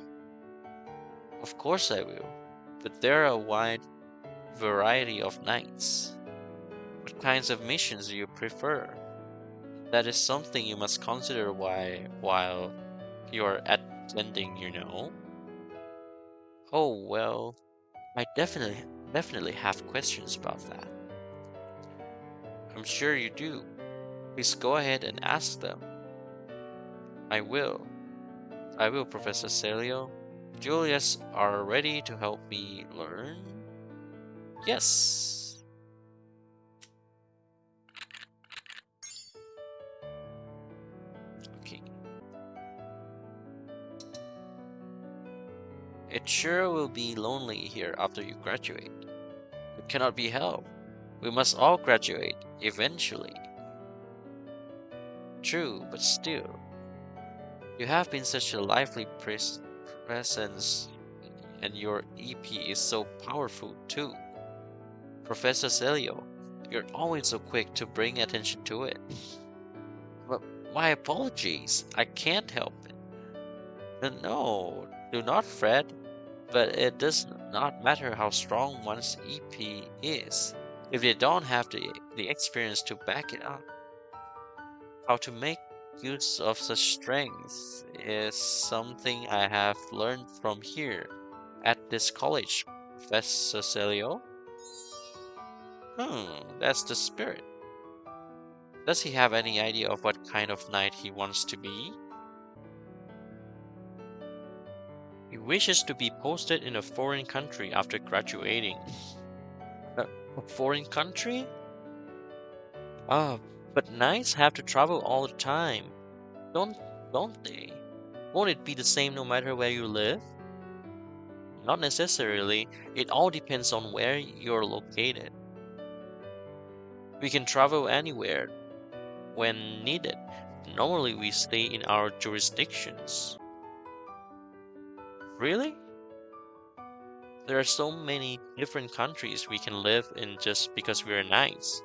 Of course I will, but there are a wide variety of knights. What kinds of missions do you prefer? That is something you must consider while you're attending, you know. Oh well, I definitely have questions about that. I'm sure you do. Please go ahead and ask them. I will. I will, Professor Celio. Julius are ready to help me learn? Yes. Okay. It sure will be lonely here after you graduate. It cannot be helped. We must all graduate, eventually. True, but still. You have been such a lively presence and your EP is so powerful too. Professor Celio, you're always so quick to bring attention to it. But my apologies, I can't help it. No, do not fret, but it does not matter how strong one's EP is. If they don't have the experience to back it up, how to make use of such strength is something I have learned from here at this college, Professor Celio. That's the spirit. Does he have any idea of what kind of knight he wants to be? He wishes to be posted in a foreign country after graduating. A, a foreign country? Ah, but knights have to travel all the time, don't don't they? Won't it be the same no matter where you live? Not necessarily. It all depends on where you're located. We can travel anywhere when needed. Normally, we stay in our jurisdictions. Really? There are so many different countries we can live in just because we're nice.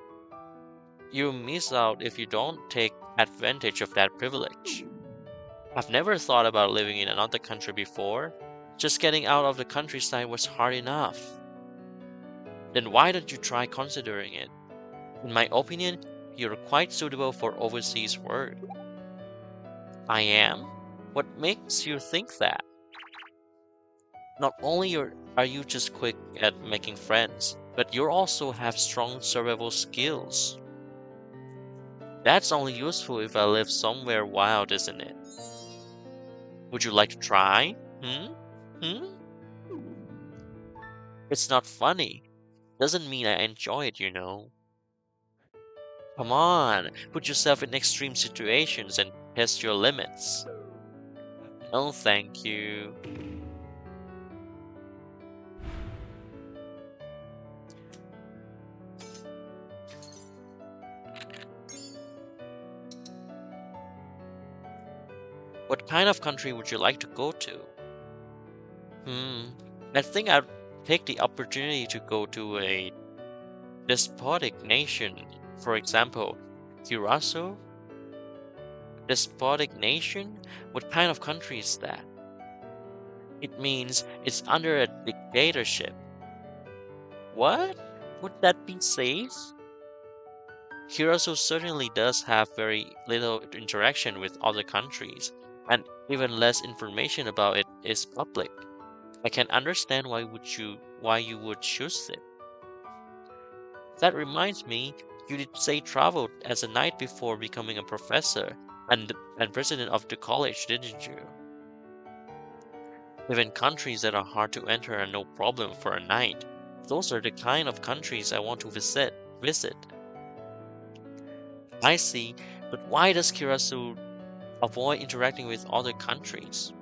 You miss out if you don't take advantage of that privilege. I've never thought about living in another country before. Just getting out of the countryside was hard enough. Then why don't you try considering it? In my opinion, you're quite suitable for overseas work. I am? What makes you think that? Not only are you just quick at making friends, but you also have strong survival skills. That's only useful if I live somewhere wild, isn't it? Would you like to try? Hmm? Hmm? It's not funny. Doesn't mean I enjoy it. Come on, put yourself in extreme situations and test your limits. No, thank you. What kind of country would you like to go to? Hmm, I think I'd take the opportunity to go to a despotic nation. For example, Curacao? Despotic nation? What kind of country is that? It means it's under a dictatorship. What? Would that be safe? Curacao certainly does have very little interaction with other countries, and even less information about it is public. I can understand why you would choose it. That reminds me, you did say traveled as a knight before becoming a professor and president of the college, didn't you? Even countries that are hard to enter are no problem for a knight. Those are the kind of countries I want to visit. I see, but why does Curacao avoid interacting with other countries?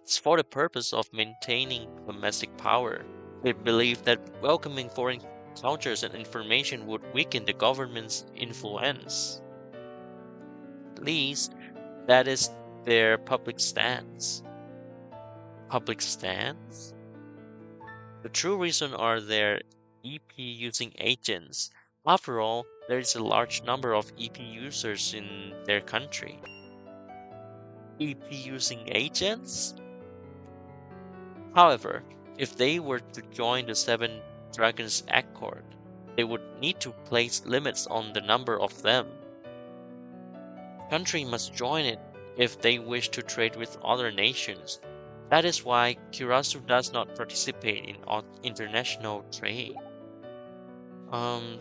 It's for the purpose of maintaining domestic power. They believe that welcoming foreign cultures and information would weaken the government's influence. At least that is their public stance. Public stance? The true reason are their EP using agents. After all, there is a large number of EP users in their country. EP using agents? However, if they were to join the Seven Dragons Accord, they would need to place limits on the number of them. Country must join it if they wish to trade with other nations. That is why Curacao does not participate in international trade.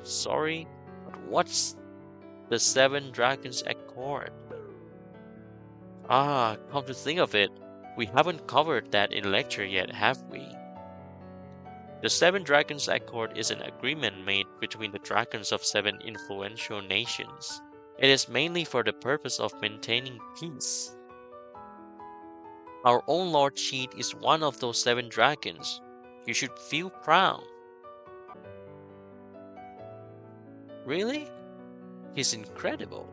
Sorry, but what's the Seven Dragons Accord? Ah, come to think of it, we haven't covered that in lecture yet, have we? The Seven Dragons Accord is an agreement made between the dragons of seven influential nations. It is mainly for the purpose of maintaining peace. Our own Lord Cheat is one of those seven dragons. You should feel proud. Really? He's incredible.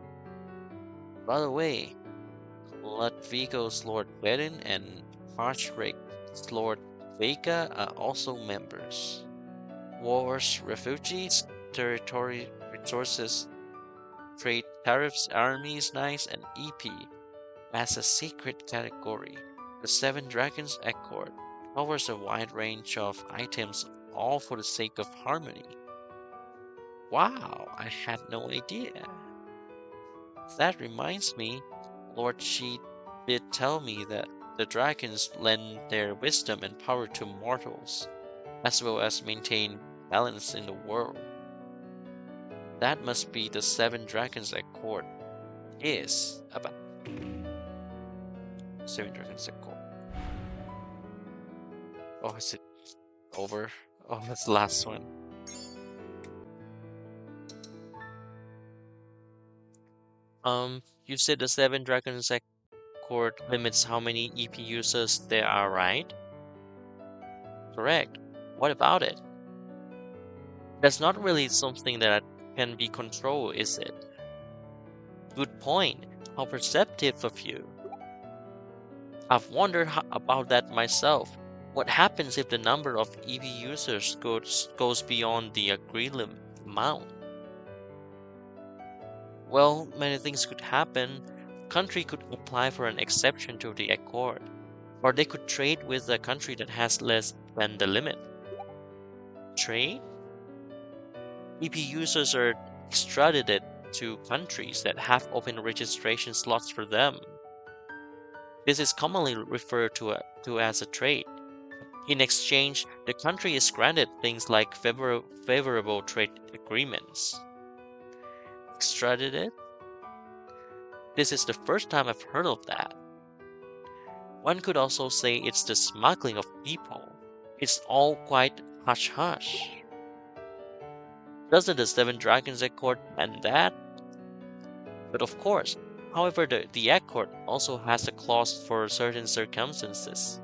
By the way, Ludvigo's Lord Bedin and Marchrick's Lord Vega are also members. Wars, refugees, territory resources, trade tariffs, armies, knights, and EP as a secret category. The Seven Dragons Accord covers a wide range of items, all for the sake of harmony. Wow, I had no idea. That reminds me, Lord She did tell me that the dragons lend their wisdom and power to mortals, as well as maintain balance in the world. That must be the Seven Dragons Accord is about. Seven Dragons Accord. Oh, is it over? Oh, that's the last one. You said the Seven Dragons Accord limits how many EP users there are, right? Correct. What about it? That's not really something that can be controlled, is it? Good point. How perceptive of you. I've wondered about that myself. What happens if the number of EV users goes beyond the agreed amount? Well, many things could happen. Country could apply for an exception to the accord, or they could trade with a country that has less than the limit. Trade? EP users are extradited to countries that have open registration slots for them. This is commonly referred to as a trade. In exchange, the country is granted things like favorable trade agreements. Extradited? This is the first time I've heard of that. One could also say it's the smuggling of people. It's all quite hush-hush. Doesn't the Seven Dragons Accord ban that? But of course, however, the Accord also has a clause for certain circumstances.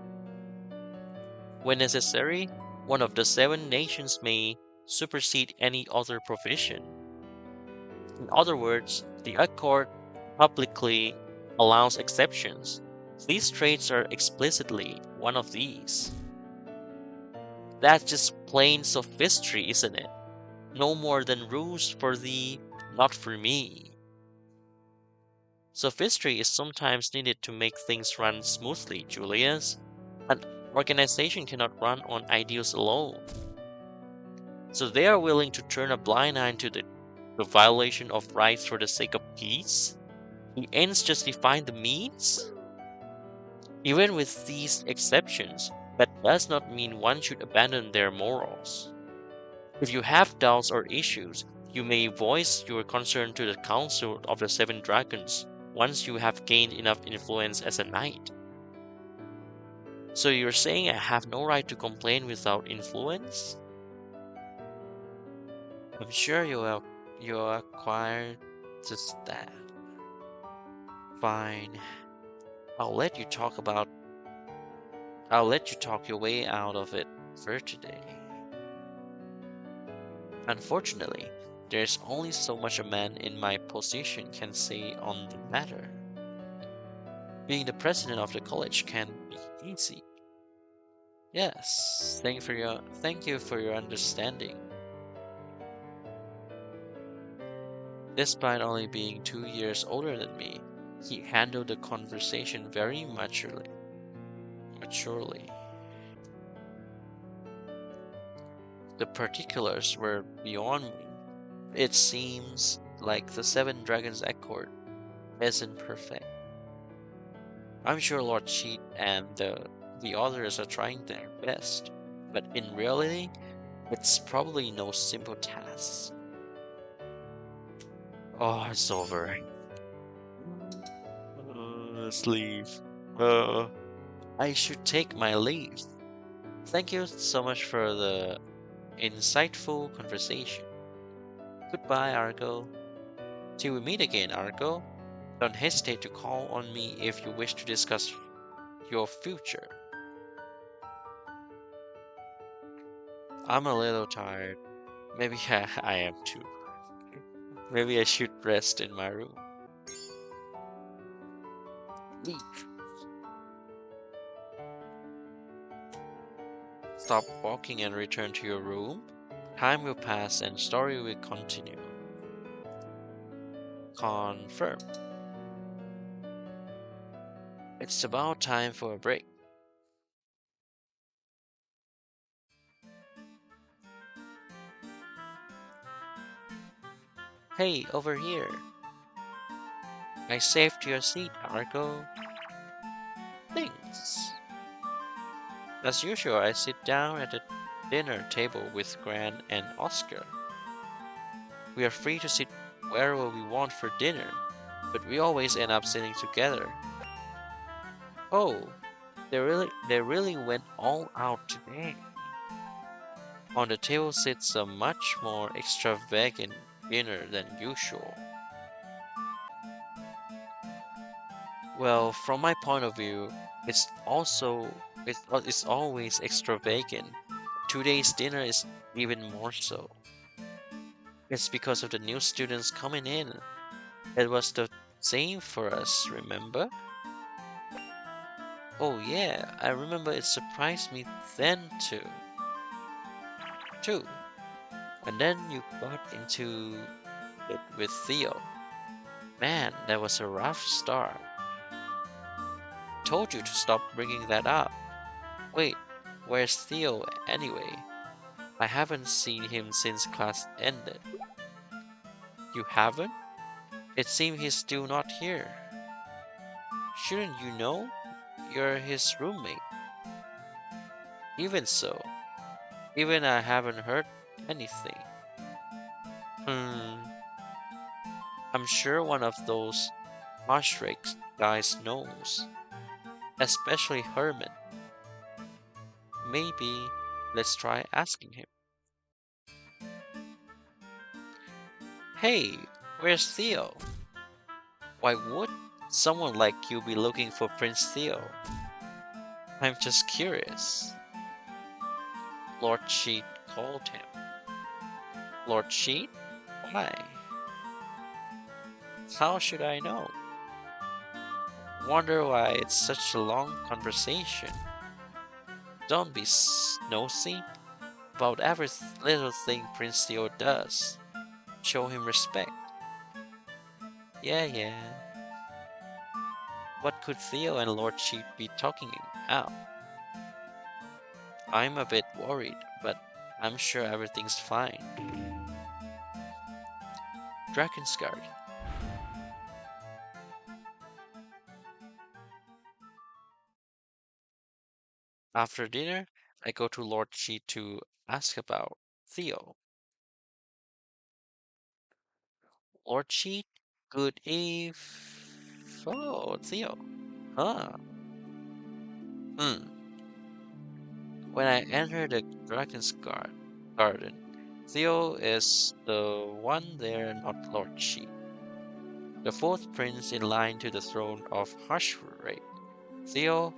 When necessary, one of the seven nations may supersede any other provision. In other words, the Accord publicly allows exceptions. These trades are explicitly one of these. That's just plain sophistry, isn't it? No more than rules for thee, not for me. Sophistry is sometimes needed to make things run smoothly, Julius. An organization cannot run on ideals alone. So they are willing to turn a blind eye to the violation of rights for the sake of peace? The ends justify the means? Even with these exceptions, that does not mean one should abandon their morals. If you have doubts or issues, you may voice your concern to the Council of the Seven Dragons once you have gained enough influence as a knight. So you're saying I have no right to complain without influence? I'm sure you acquired just that. Fine. I'll let you talk your way out of it for today. Unfortunately, there's only so much a man in my position can say on the matter. Being the president of the college can be easy. Yes, thank you for your understanding. Despite only being 2 years older than me, he handled the conversation very maturely. The particulars were beyond me. It seems like the Seven Dragons Accord isn't perfect. I'm sure Lord Cheat and the others are trying their best, but in reality, it's probably no simple task. Oh, it's over. Let's leave. I should take my leave. Thank you so much for the insightful conversation. Goodbye, Argo. Till we meet again, Argo. Don't hesitate to call on me if you wish to discuss your future. I'm a little tired. Maybe I am too. Maybe I should rest in my room. Leave. Stop walking and return to your room. Time will pass and story will continue. Confirm. It's about time for a break. Hey, over here. I saved your seat, Argo. Thanks. As usual, I sit down at the dinner table with Gran and Oscar. We are free to sit wherever we want for dinner, but we always end up sitting together. Oh, they really went all out today. On the table sits a much more extravagant dinner than usual. Well, from my point of view, it's always extravagant. Today's dinner is even more so. It's because of the new students coming in. It was the same for us, remember? Oh yeah, I remember it surprised me then too. Too. And then you got into it with Theo. Man, that was a rough start. Told you to stop bringing that up. Wait, where's Theo anyway? I haven't seen him since class ended. You haven't? It seems he's still not here. Shouldn't you know? You're his roommate. Even so, even I haven't heard anything. Hmm, I'm sure one of those Ashrakes guys knows. Especially Herman. Maybe let's try asking him. Hey, where's Theo? Why would someone like you be looking for Prince Theo? I'm just curious. Lord Sheet called him. Lord Sheet? Why? How should I know? Wonder why it's such a long conversation. Don't be nosy about every little thing Prince Theo does. Show him respect. Yeah, yeah. What could Theo and Lord Sheep be talking about? I'm a bit worried, but I'm sure everything's fine. Dragon's Guard. After dinner, I go to Lord Sheep to ask about Theo. Lord Sheep, good eve. Oh, Theo. Huh. Hmm. When I enter the Garden, Theo is the one there, not Lord Sheep. The fourth prince in line to the throne of Hushray. Theo,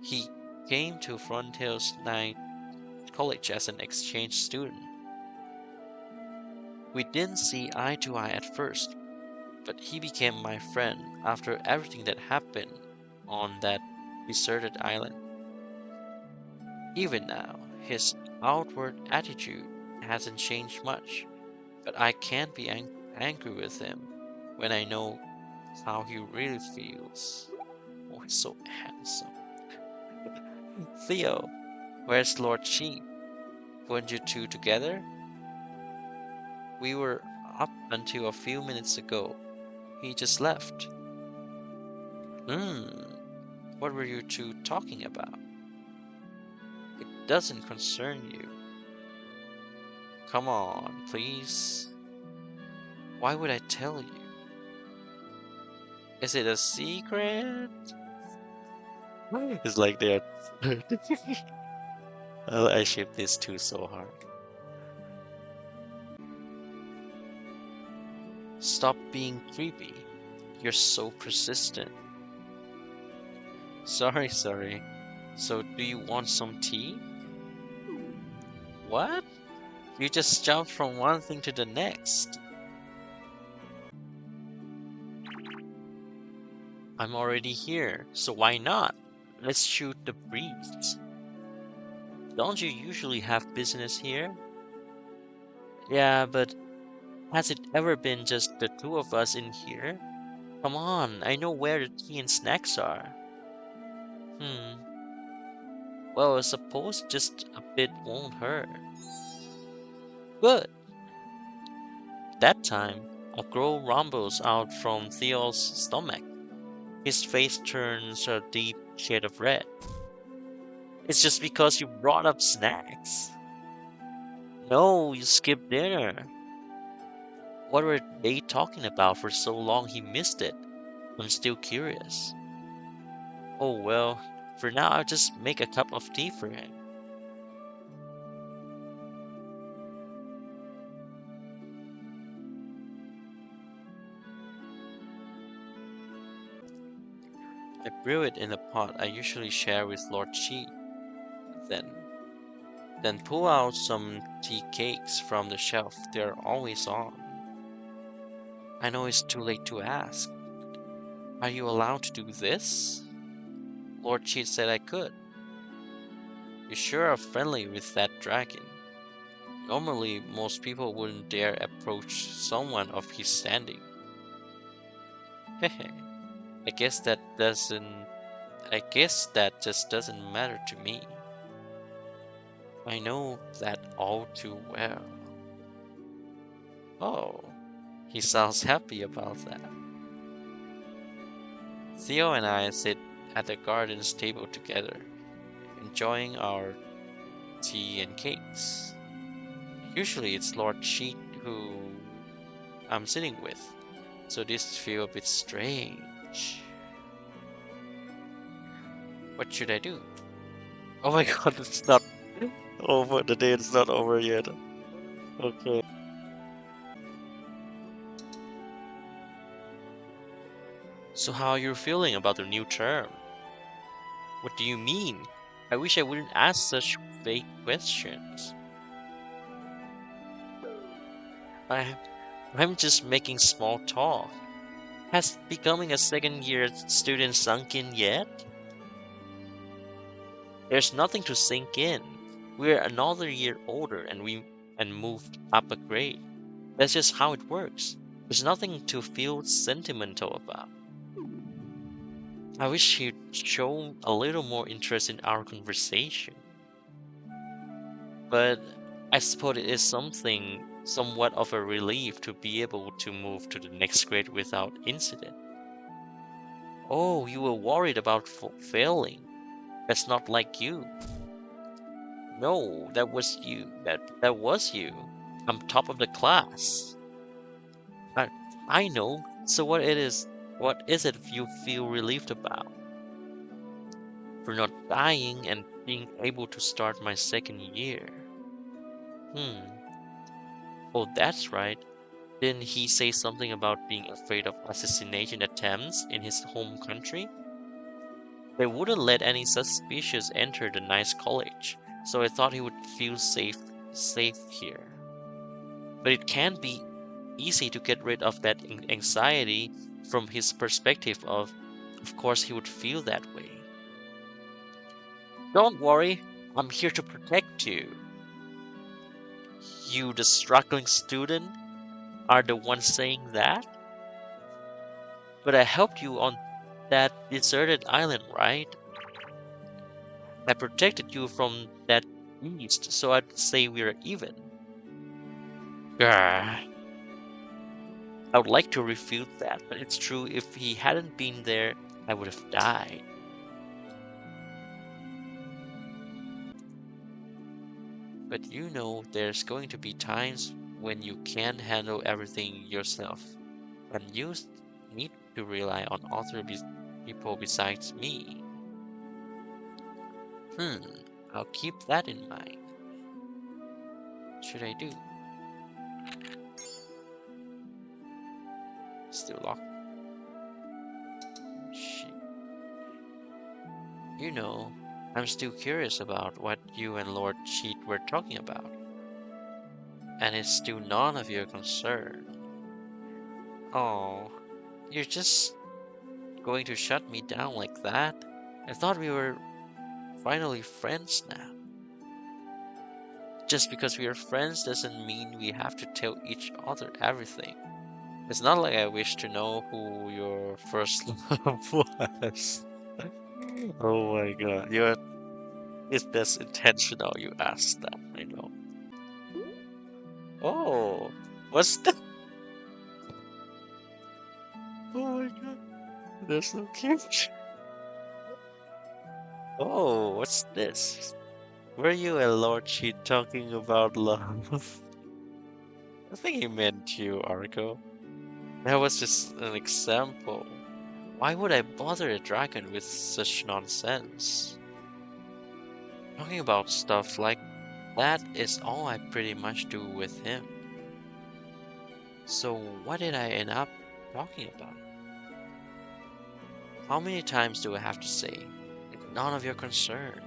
he came to Frontiers Night College as an exchange student. We didn't see eye to eye at first, but he became my friend after everything that happened on that deserted island. Even now, his outward attitude hasn't changed much, but I can't be angry with him when I know how he really feels. Oh, he's so handsome. Theo, where's Lord Sheep? Weren't you two together? We were up until a few minutes ago. He just left. Hmm, what were you two talking about? It doesn't concern you. Come on, please. Why would I tell you? Is it a secret? It's like they're. I ship these two so hard. Stop being creepy. You're so persistent. Sorry, sorry. So, do you want some tea? What? You just jumped from one thing to the next. I'm already here, so why not? Let's shoot the breeze. Don't you usually have business here? Yeah, but has it ever been just the two of us in here? Come on, I know where the tea and snacks are. Hmm, well, I suppose just a bit won't hurt. Good. That time, a crow rumbles out from Theo's stomach. His face turns a deep shade of red. It's just because you brought up snacks. No, you skipped dinner. What were they talking about for so long he missed it? I'm still curious. Oh well, for now I'll just make a cup of tea for him. I brew it in a pot I usually share with Lord Chi. Then, then pull out some tea cakes from the shelf. They're always on. I know it's too late to ask. Are you allowed to do this? Lord Chi said I could. You sure are friendly with that dragon. Normally, most people wouldn't dare approach someone of his standing. Hehe. I guess that doesn't. I guess that just doesn't matter to me. I know that all too well. Oh, he sounds happy about that. Theo and I sit at the garden's table together, enjoying our tea and cakes. Usually it's Lord Sheet who I'm sitting with, so this feels a bit strange. What should I do? Oh my god, it's not over. The day is not over yet. Okay. So how are you feeling about the new term? What do you mean? I wish I wouldn't ask such vague questions. I, I'm just making small talk. Has becoming a second year student sunk in yet? There's nothing to sink in. We're another year older and moved up a grade. That's just how it works. There's nothing to feel sentimental about. I wish he'd show a little more interest in our conversation. But I suppose it is something somewhat of a relief to be able to move to the next grade without incident. Oh, you were worried about failing. That's not like you. No, that was you. That was you. I'm top of the class. I I know. So what is it you feel relieved about? For not dying and being able to start my second year. Hmm. Oh, that's right. Didn't he say something about being afraid of assassination attempts in his home country? They wouldn't let any suspicious enter the nice college, so I thought he would feel safe here. But it can be easy to get rid of that anxiety from his perspective of course he would feel that way. Don't worry, I'm here to protect you. You, the struggling student, are the one saying that? But I helped you on that deserted island, right? I protected you from that beast, so I'd say we're even. Grr. I would like to refute that, but it's true. If he hadn't been there, I would have died. But you know, there's going to be times when you can't handle everything yourself, and need to rely on other people besides me. Hmm, I'll keep that in mind. What should I do? Still locked? Shit. You know, I'm still curious about what you and Lord Cheat were talking about, and it's still none of your concern. Oh, you're just going to shut me down like that? I thought we were finally friends now. Just because we are friends doesn't mean we have to tell each other everything. It's not like I wish to know who your first love was. Oh my god, it's best intentional you asked that, I know. Oh, what's that? Oh my god, that's so cute. Oh, what's this? Were you and Lord Cheat talking about love? I think he meant you, Arco. That was just an example. Why would I bother a dragon with such nonsense? Talking about stuff like that is all I pretty much do with him. So what did I end up talking about? How many times do I have to say? It's none of your concern.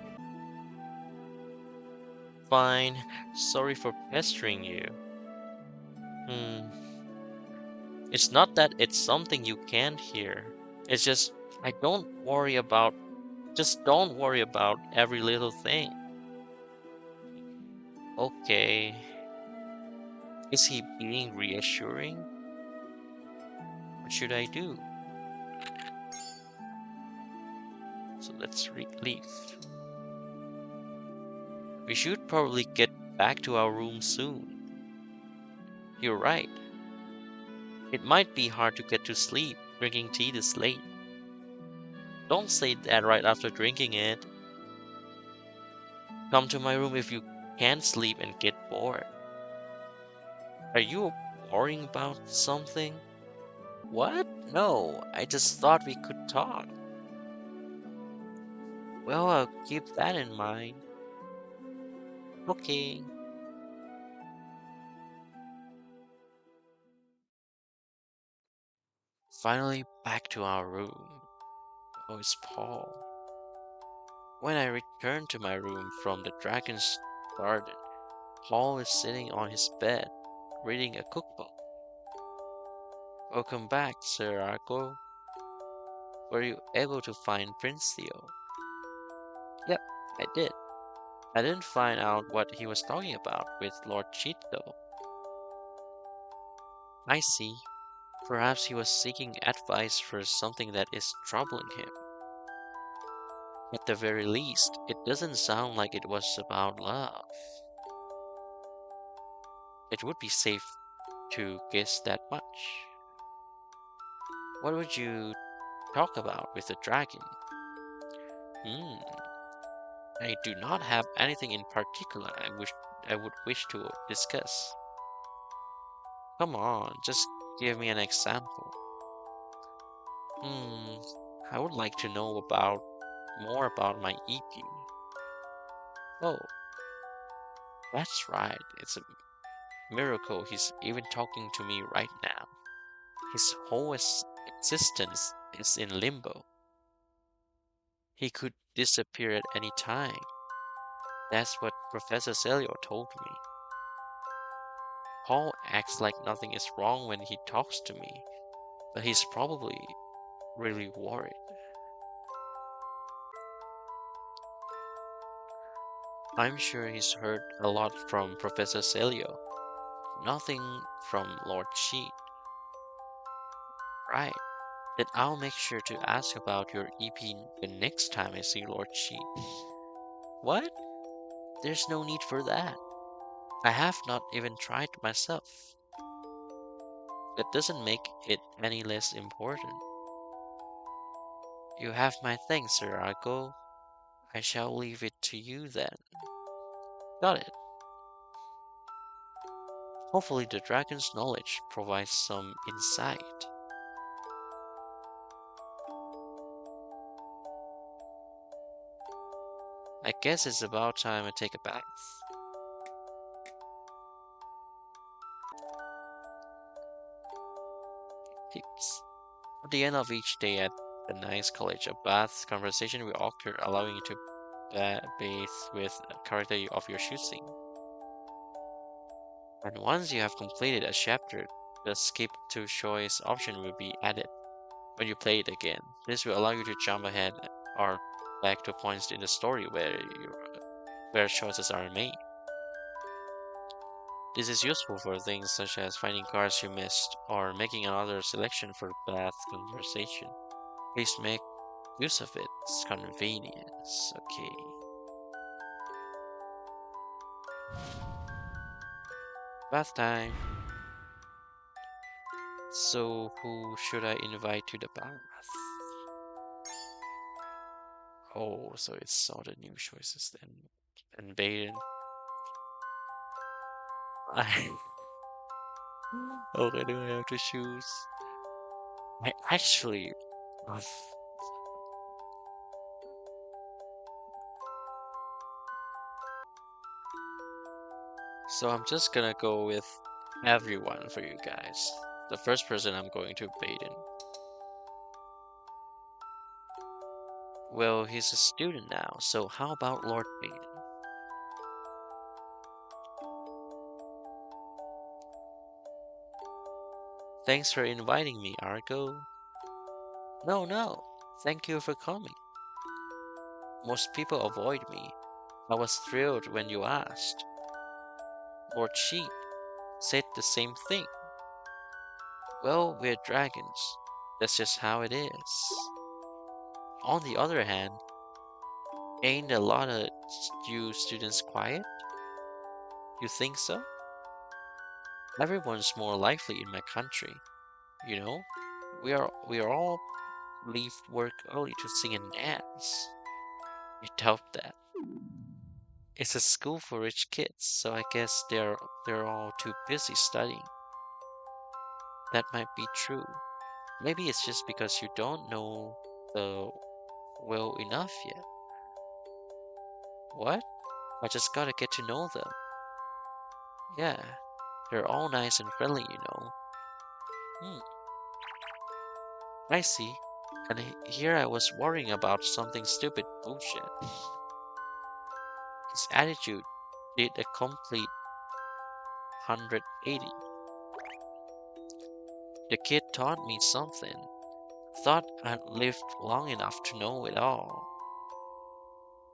Fine, sorry for pestering you. Hmm, it's not that it's something you can't hear. It's just I don't worry about just don't worry about every little thing. Okay. Is he being reassuring? What should I do? So let's leave. We should probably get back to our room soon. You're right. It might be hard to get to sleep drinking tea this late. Don't say that right after drinking it. Come to my room if you can't sleep and get bored. Are you worrying about something? What? No, I just thought we could talk. Well, I'll keep that in mind. Okay. Finally back to our room. Oh, it's Paul. When I returned to my room from the dragon's garden, Paul is sitting on his bed, reading a cookbook. Welcome back, Sir Argo. Were you able to find Prince Theo? Yep, I did. I didn't find out what he was talking about with Lord Cheat though. I see. Perhaps he was seeking advice for something that is troubling him. At the very least, it doesn't sound like it was about love. It would be safe to guess that much. What would you talk about with the dragon? Hmm, I do not have anything in particular I would wish to discuss. Come on, just give me an example. Hmm, I would like to know about more about my EP. Oh, that's right. It's a miracle he's even talking to me right now. His whole existence is in limbo. He could disappear at any time. That's what Professor Celio told me. Paul acts like nothing is wrong when he talks to me, but he's probably really worried. I'm sure he's heard a lot from Professor Celio. Nothing from Lord Cheat. Right. Then I'll make sure to ask about your EP the next time I see Lord Cheat. What? There's no need for that. I have not even tried myself. That doesn't make it any less important. You have my thanks, Sir Argo. I shall leave it to you then. Got it. Hopefully the dragon's knowledge provides some insight. I guess it's about time I take a bath. Tips. At the end of each day at the nice college, a bath conversation will occur, allowing you to bathe with a character of your choosing. And once you have completed a chapter, the skip to choice option will be added. when you play it again. This will allow you to jump ahead or back to points in the story where choices are made. This is useful for things such as finding cards you missed or making another selection for path conversation. Please make use of its convenience. Okay. Bath time. So who should I invite to the bath? Oh, so it's all the new choices then. And Baden. I okay, do I have to choose? I actually love. So I'm just gonna go with everyone for you guys. The first person I'm going to Baden. Well, he's a student now, so how about Lord Baden? Thanks for inviting me, Argo. No, no, thank you for coming. Most people avoid me. I was thrilled when you asked. Lord Sheep said the same thing. Well, we're dragons. That's just how it is. On the other hand, ain't a lot of you students quiet? You think so? Everyone's more lively in my country. You know, we are all leave work early to sing and dance. You doubt that. It's a school for rich kids, so I guess they're all too busy studying. That might be true. Maybe it's just because you don't know the well enough yet. What? I just gotta get to know them. Yeah, they're all nice and friendly, you know. Hmm, I see. And here I was worrying about something stupid bullshit. His attitude did a complete 180. The kid taught me something. Thought I'd lived long enough to know it all.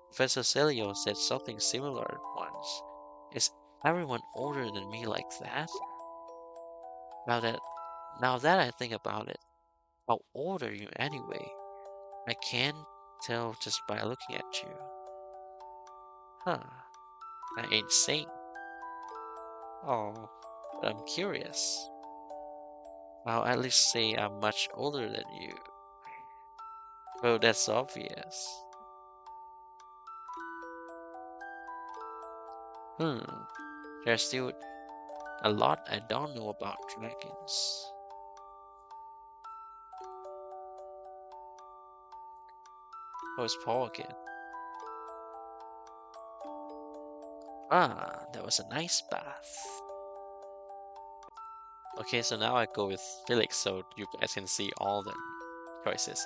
Professor Celio said something similar once. Is everyone older than me like that? Now that now that I think about it, how old are you anyway? I can't tell just by looking at you. Huh, I ain't saying. Oh, but I'm curious. I'll at least say I'm much older than you. Well, that's obvious. Hmm, there's still a lot I don't know about dragons. Oh, it's Paul again. Ah, that was a nice bath. Okay, so now I go with Felix, so you guys can see all the choices.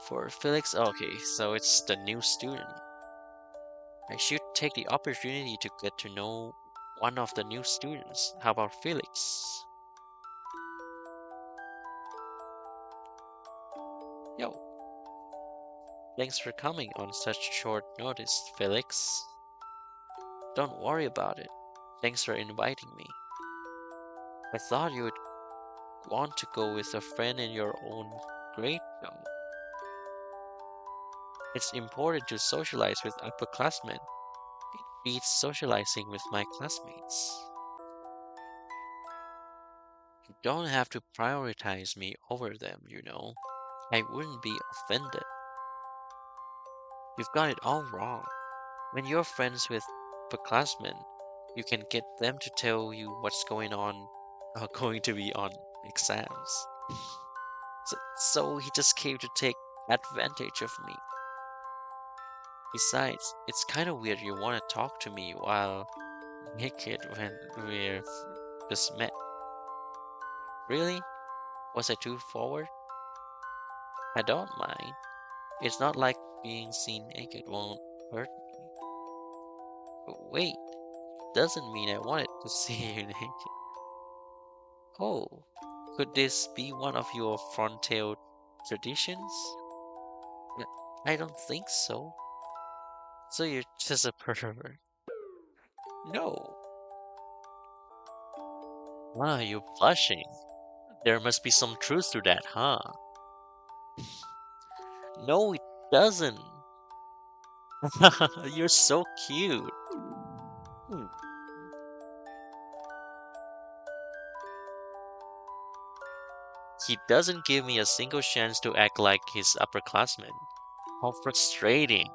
For Felix, okay, so it's the new student. I should take the opportunity to get to know one of the new students. How about Felix? Yo, thanks for coming on such short notice, Felix. Don't worry about it. Thanks for inviting me. I thought you would want to go with a friend in your own grade, though. It's important to socialize with upperclassmen. It beats socializing with my classmates. You don't have to prioritize me over them, you know. I wouldn't be offended. You've got it all wrong. When you're friends with upperclassmen, you can get them to tell you what's going to be on exams. So he just came to take advantage of me. Besides, it's kind of weird you want to talk to me while naked when we're just met. Really? Was I too forward? I don't mind. It's not like being seen naked won't hurt me. But wait, doesn't mean I wanted to see you naked. Oh, Could this be one of your frontier traditions? Yeah, I don't think so. So you're just a pervert. No. Ah, you're blushing. There must be some truth to that, huh? No, it doesn't. You're so cute. Hmm. He doesn't give me a single chance to act like his upperclassman. How frustrating.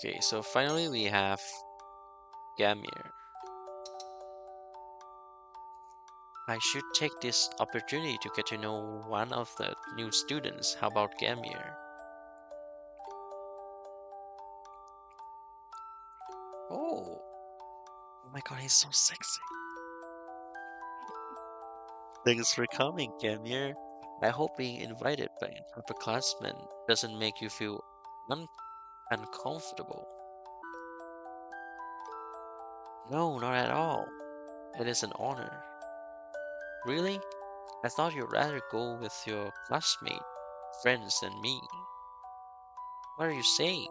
Okay, so finally we have Gamir. I should take this opportunity to get to know one of the new students. How about Gamir? Oh, oh my god, he's so sexy. Thanks for coming, Gamir. I hope being invited by an upperclassman doesn't make you feel un uncomfortable. No, not at all. It is an honor. Really? I thought you'd rather go with your classmate, friends than me. What are you saying?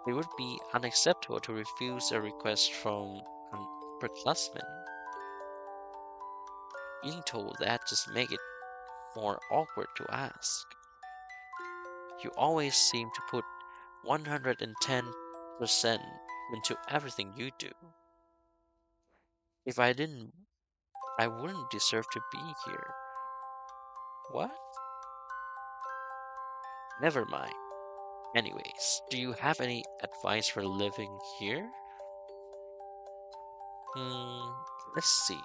It would be unacceptable to refuse a request from an upperclassman. Being told that just make it more awkward to ask. You always seem to put 110% into everything you do. If I didn't, I wouldn't deserve to be here. What? Never mind. Anyways, do you have any advice for living here? Hmm, let's see.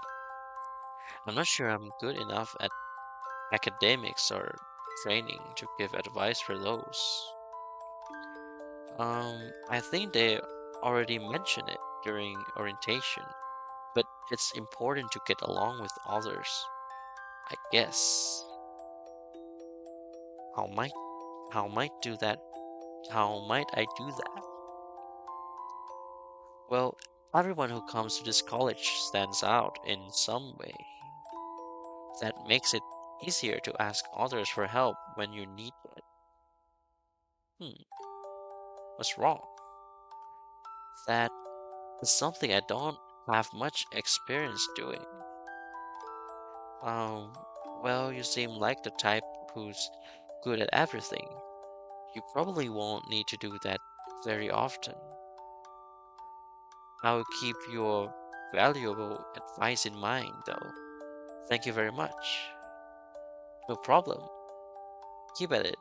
I'm not sure I'm good enough at academics or training to give advice for those. I think they already mentioned it during orientation, but it's important to get along with others, I guess. How might how might do that? How might I do that? Well, everyone who comes to this college stands out in some way. That makes it easier to ask others for help when you need it. Hmm, what's wrong? That is something I don't have much experience doing. Um, well, you seem like the type who's good at everything. You probably won't need to do that very often. I'll keep your valuable advice in mind, though. Thank you very much. No problem. Keep at it,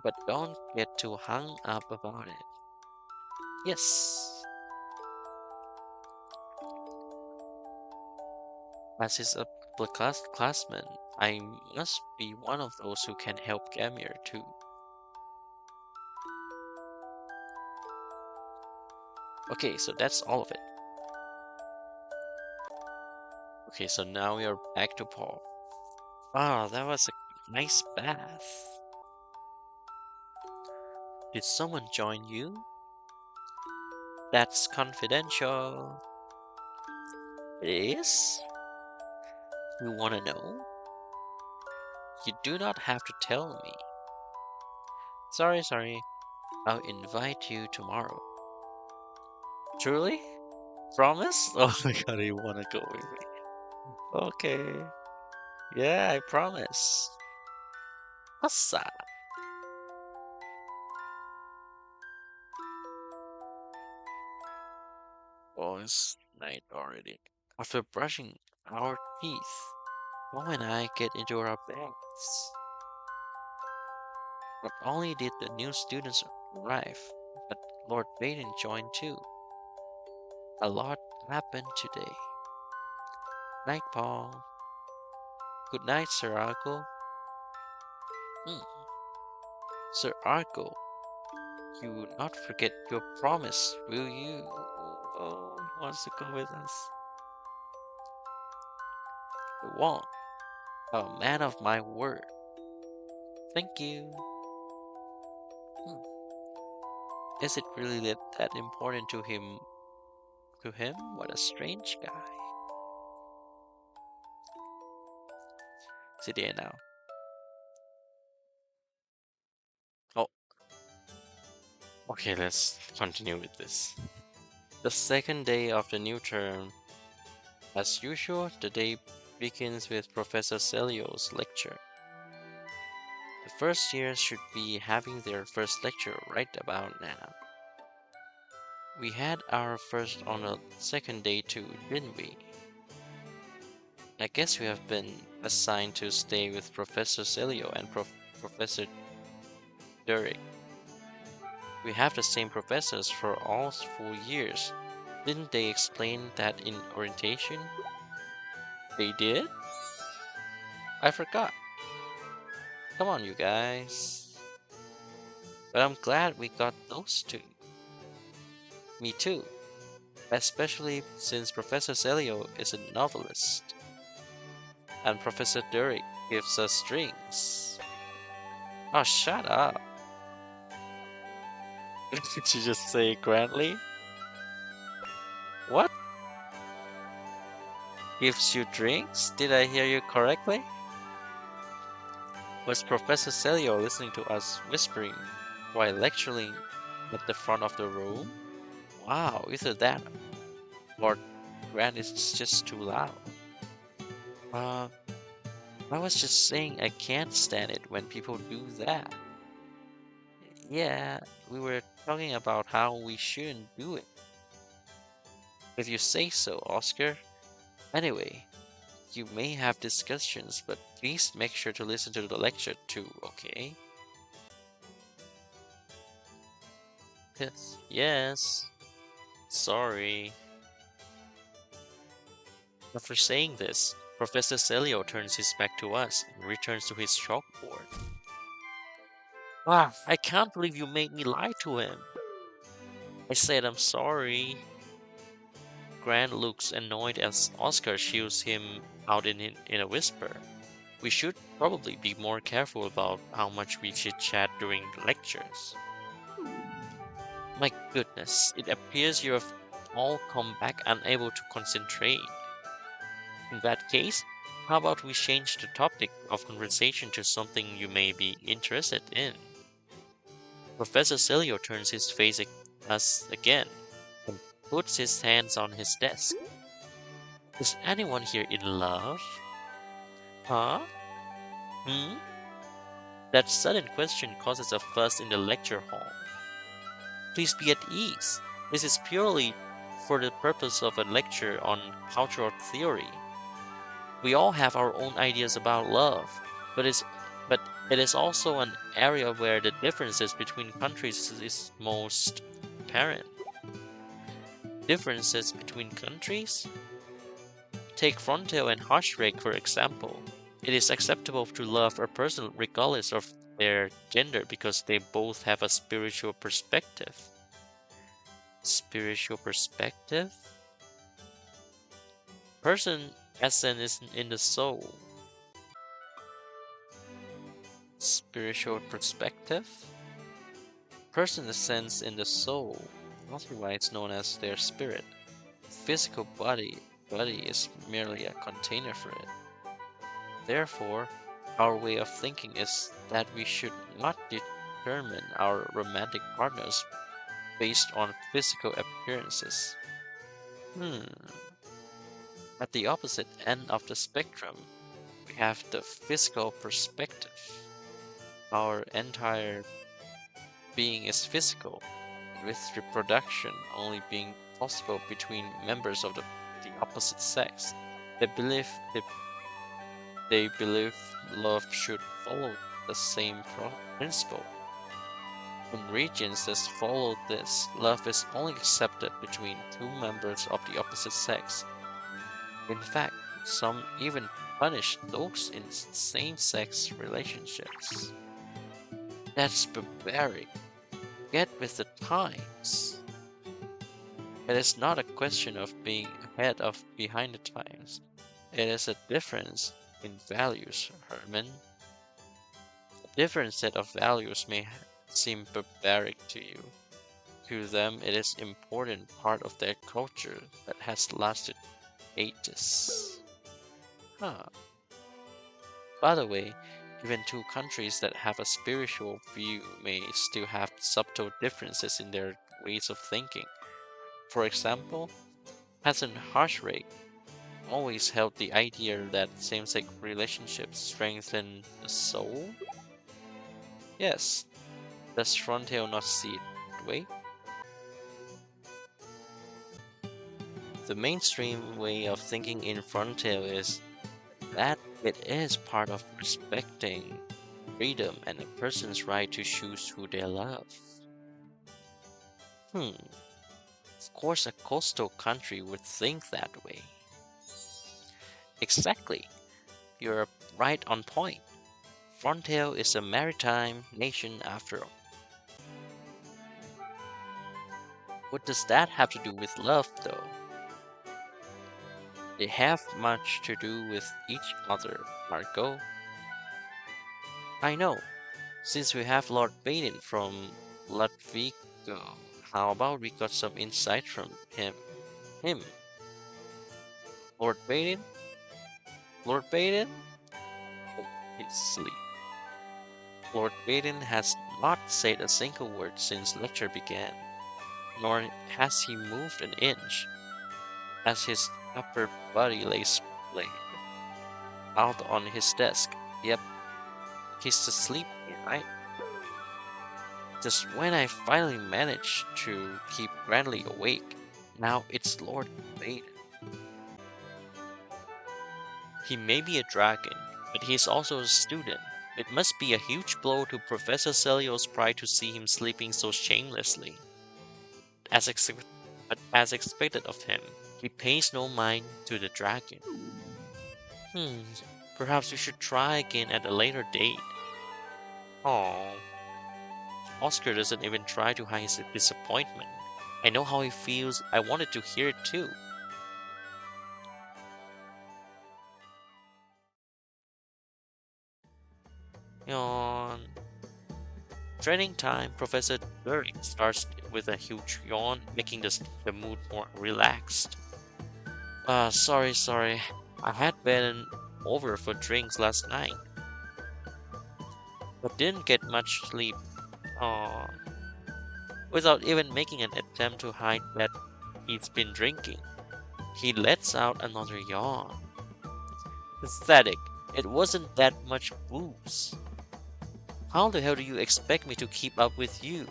but don't get too hung up about it. Yes, as his classman, I must be one of those who can help Gamir too. Okay, so that's all of it. Okay, so now we are back to Paul. Ah, that was a nice bath. Did someone join you? That's confidential. It is? You wanna know? You do not have to tell me. Sorry, sorry. I'll invite you tomorrow. Truly? Promise? Oh my god, you wanna go with me? Okay. Yeah, I promise. Assa. Oh, it's night already. After brushing our teeth, Mom and I get into our beds. Not only did the new students arrive, but Lord Baden joined too. A lot happened today. Night, Paul. Good night, Sir Argo. Hmm. Sir Argo, you will not forget your promise, will you? Oh, he wants to go with us. You won't. A man of my word. Thank you. Hmm. Is it really that important to him? To him? What a strange guy. See there now. Oh, okay, let's continue with this. The second day of the new term. As usual, the day begins with Professor Celio's lecture. The first years should be having their first lecture right about now. We had our first on the second day too, didn't we? I guess we have been assigned to stay with Professor Celio and Professor Derek. We have the same professors for all 4 years. Didn't they explain that in orientation? They did? I forgot. Come on, you guys. But I'm glad we got those two. Me too, especially since Professor Celio is a novelist and Professor Derek gives us strings. Oh, shut up. Did you just say grandly? What? Gives you drinks? Did I hear you correctly? Was Professor Celio listening to us whispering while lecturing at the front of the room? Wow, either that or Grant is just too loud. Uh, I was just saying I can't stand it when people do that. Yeah, we were talking about how we shouldn't do it. If you say so, Oscar. Anyway, you may have discussions, but please make sure to listen to the lecture too, okay? Yes. Yes. Sorry. After saying this, Professor Celio turns his back to us and returns to his chalkboard. Ah, I can't believe you made me lie to him. I said I'm sorry. Grant looks annoyed as Oscar shoots him out in a whisper. We should probably be more careful about how much we chit-chat during the lectures. My goodness, it appears you have all come back unable to concentrate. In that case, how about we change the topic of conversation to something you may be interested in? Professor Celio turns his face at us again and puts his hands on his desk. Is anyone here in love? Huh? Hmm? That sudden question causes a fuss in the lecture hall. Please be at ease. This is purely for the purpose of a lecture on cultural theory. We all have our own ideas about love, but but it is also an area where the differences between countries is most apparent. Differences between countries? Take Frontier and Hoshrake for example. It is acceptable to love a person regardless of their gender because they both have a spiritual perspective. Spiritual perspective? Person essence is in the soul. Spiritual perspective? Person essence in the soul, otherwise known as their spirit. Physical body is merely a container for it. Therefore, our way of thinking is that we should not determine our romantic partners based on physical appearances. Hmm. At the opposite end of the spectrum, we have the physical perspective. Our entire being is physical, with reproduction only being possible between members of the opposite sex. They believe they, they believe love should follow the same principle. In regions that follow this, love is only accepted between two members of the opposite sex. In fact, some even punish those in same-sex relationships. That's barbaric. Get with the times. It is not a question of being ahead of behind the times. It is a difference in values, Herman. A different set of values may seem barbaric to you. To them, it is important part of their culture that has lasted ages. Huh. By the way, even two countries that have a spiritual view may still have subtle differences in their ways of thinking. For example, peasant Harshrake always held the idea that same-sex relationships strengthen the soul. Yes, does Frontier not see it that way? The mainstream way of thinking in Frontier is that it is part of respecting freedom and a person's right to choose who they love. Of course, a coastal country would think that way. Exactly, you're right on point. Frontier is a maritime nation after all. What does that have to do with love, though? They have much to do with each other, Marco. I know. Since we have Lord Baden from Ludwig, how about we got some insight from him? Him, Lord Baden? Lord Baden? Oh, he's asleep. Lord Baden has not said a single word since lecture began, nor has he moved an inch, as his upper body lays splayed out on his desk. Yep, he's asleep, right? Just when I finally managed to keep grandly awake, now it's Lord Baden. He may be a dragon, but he's also a student. It must be a huge blow to Professor Celio's pride to see him sleeping so shamelessly. But as expected of him, he pays no mind to the dragon. Hmm, perhaps we should try again at a later date. Oh, Oscar doesn't even try to hide his disappointment. I know how he feels. I wanted to hear it too. Yawn. Training time, Professor During starts with a huge yawn, making the mood more relaxed. Sorry. I had been over for drinks last night, but didn't get much sleep. Aw. Without even making an attempt to hide that he's been drinking, he lets out another yawn. Pathetic. It wasn't that much booze. How the hell do you expect me to keep up with you?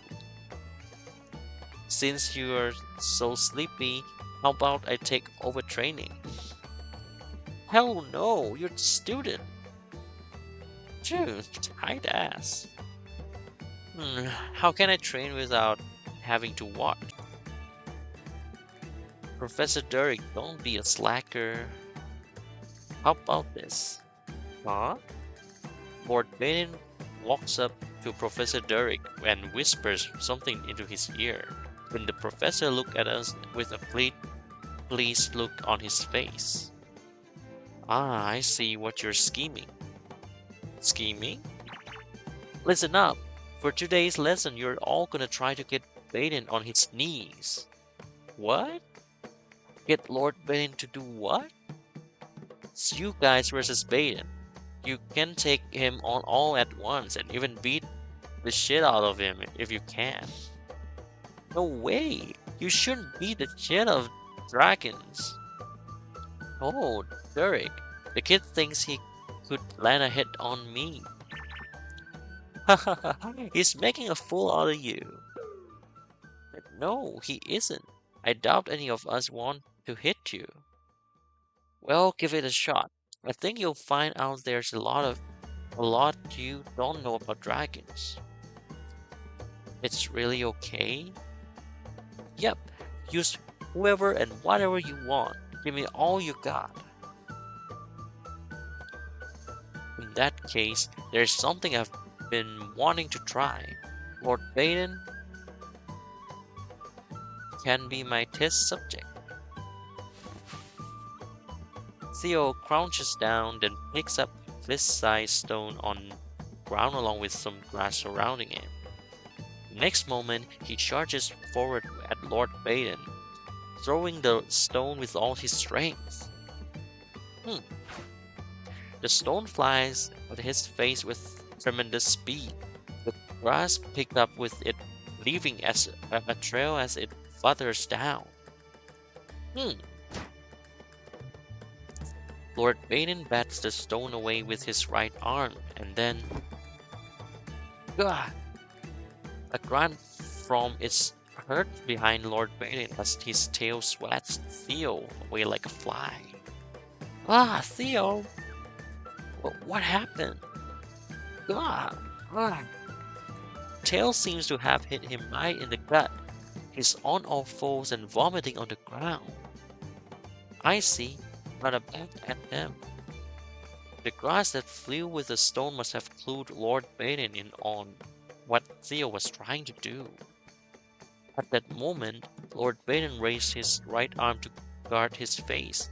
Since you're so sleepy, how about I take over training? Hell no, you're the student. Dude, tight ass. How can I train without having to watch? Professor Derek, don't be a slacker. How about this? Huh? Lord Baden walks up to Professor Derek and whispers something into his ear. When the professor looks at us with a pleased look on his face. Ah, I see what you're scheming. Scheming? Listen up. For today's lesson, you're all gonna try to get Baden on his knees. What? Get Lord Baden to do what? It's you guys versus Baden. You can take him on all at once and even beat the shit out of him if you can. No way! You shouldn't beat the shit out of dragons. Oh, Derek, the kid thinks he could land a hit on me. He's making a fool out of you. No, he isn't. I doubt any of us want to hit you. Well, give it a shot. I think you'll find out there's a lot you don't know about dragons. It's really okay? Yep, use whoever and whatever you want. Give me all you got. In that case, there's something I've been wanting to try. Lord Baden can be my test subject. Theo crouches down, then picks up a fist-sized stone on ground along with some grass surrounding it. Next moment, he charges forward at Lord Baden, throwing the stone with all his strength. Hmm. The stone flies at his face with tremendous speed. The grass picked up with it, leaving as a trail as it flutters down. Hmm. Lord Baden bats the stone away with his right arm, and then, gah! A grunt from its hurt behind Lord Baden as his tail swats Theo away like a fly. Ah, Theo! What happened? Ah, ah. Tail seems to have hit him right in the gut. He's on all fours and vomiting on the ground. I see, not a back at him. The grass that flew with the stone must have clued Lord Baden in on what Theo was trying to do. At that moment, Lord Baden raised his right arm to guard his face.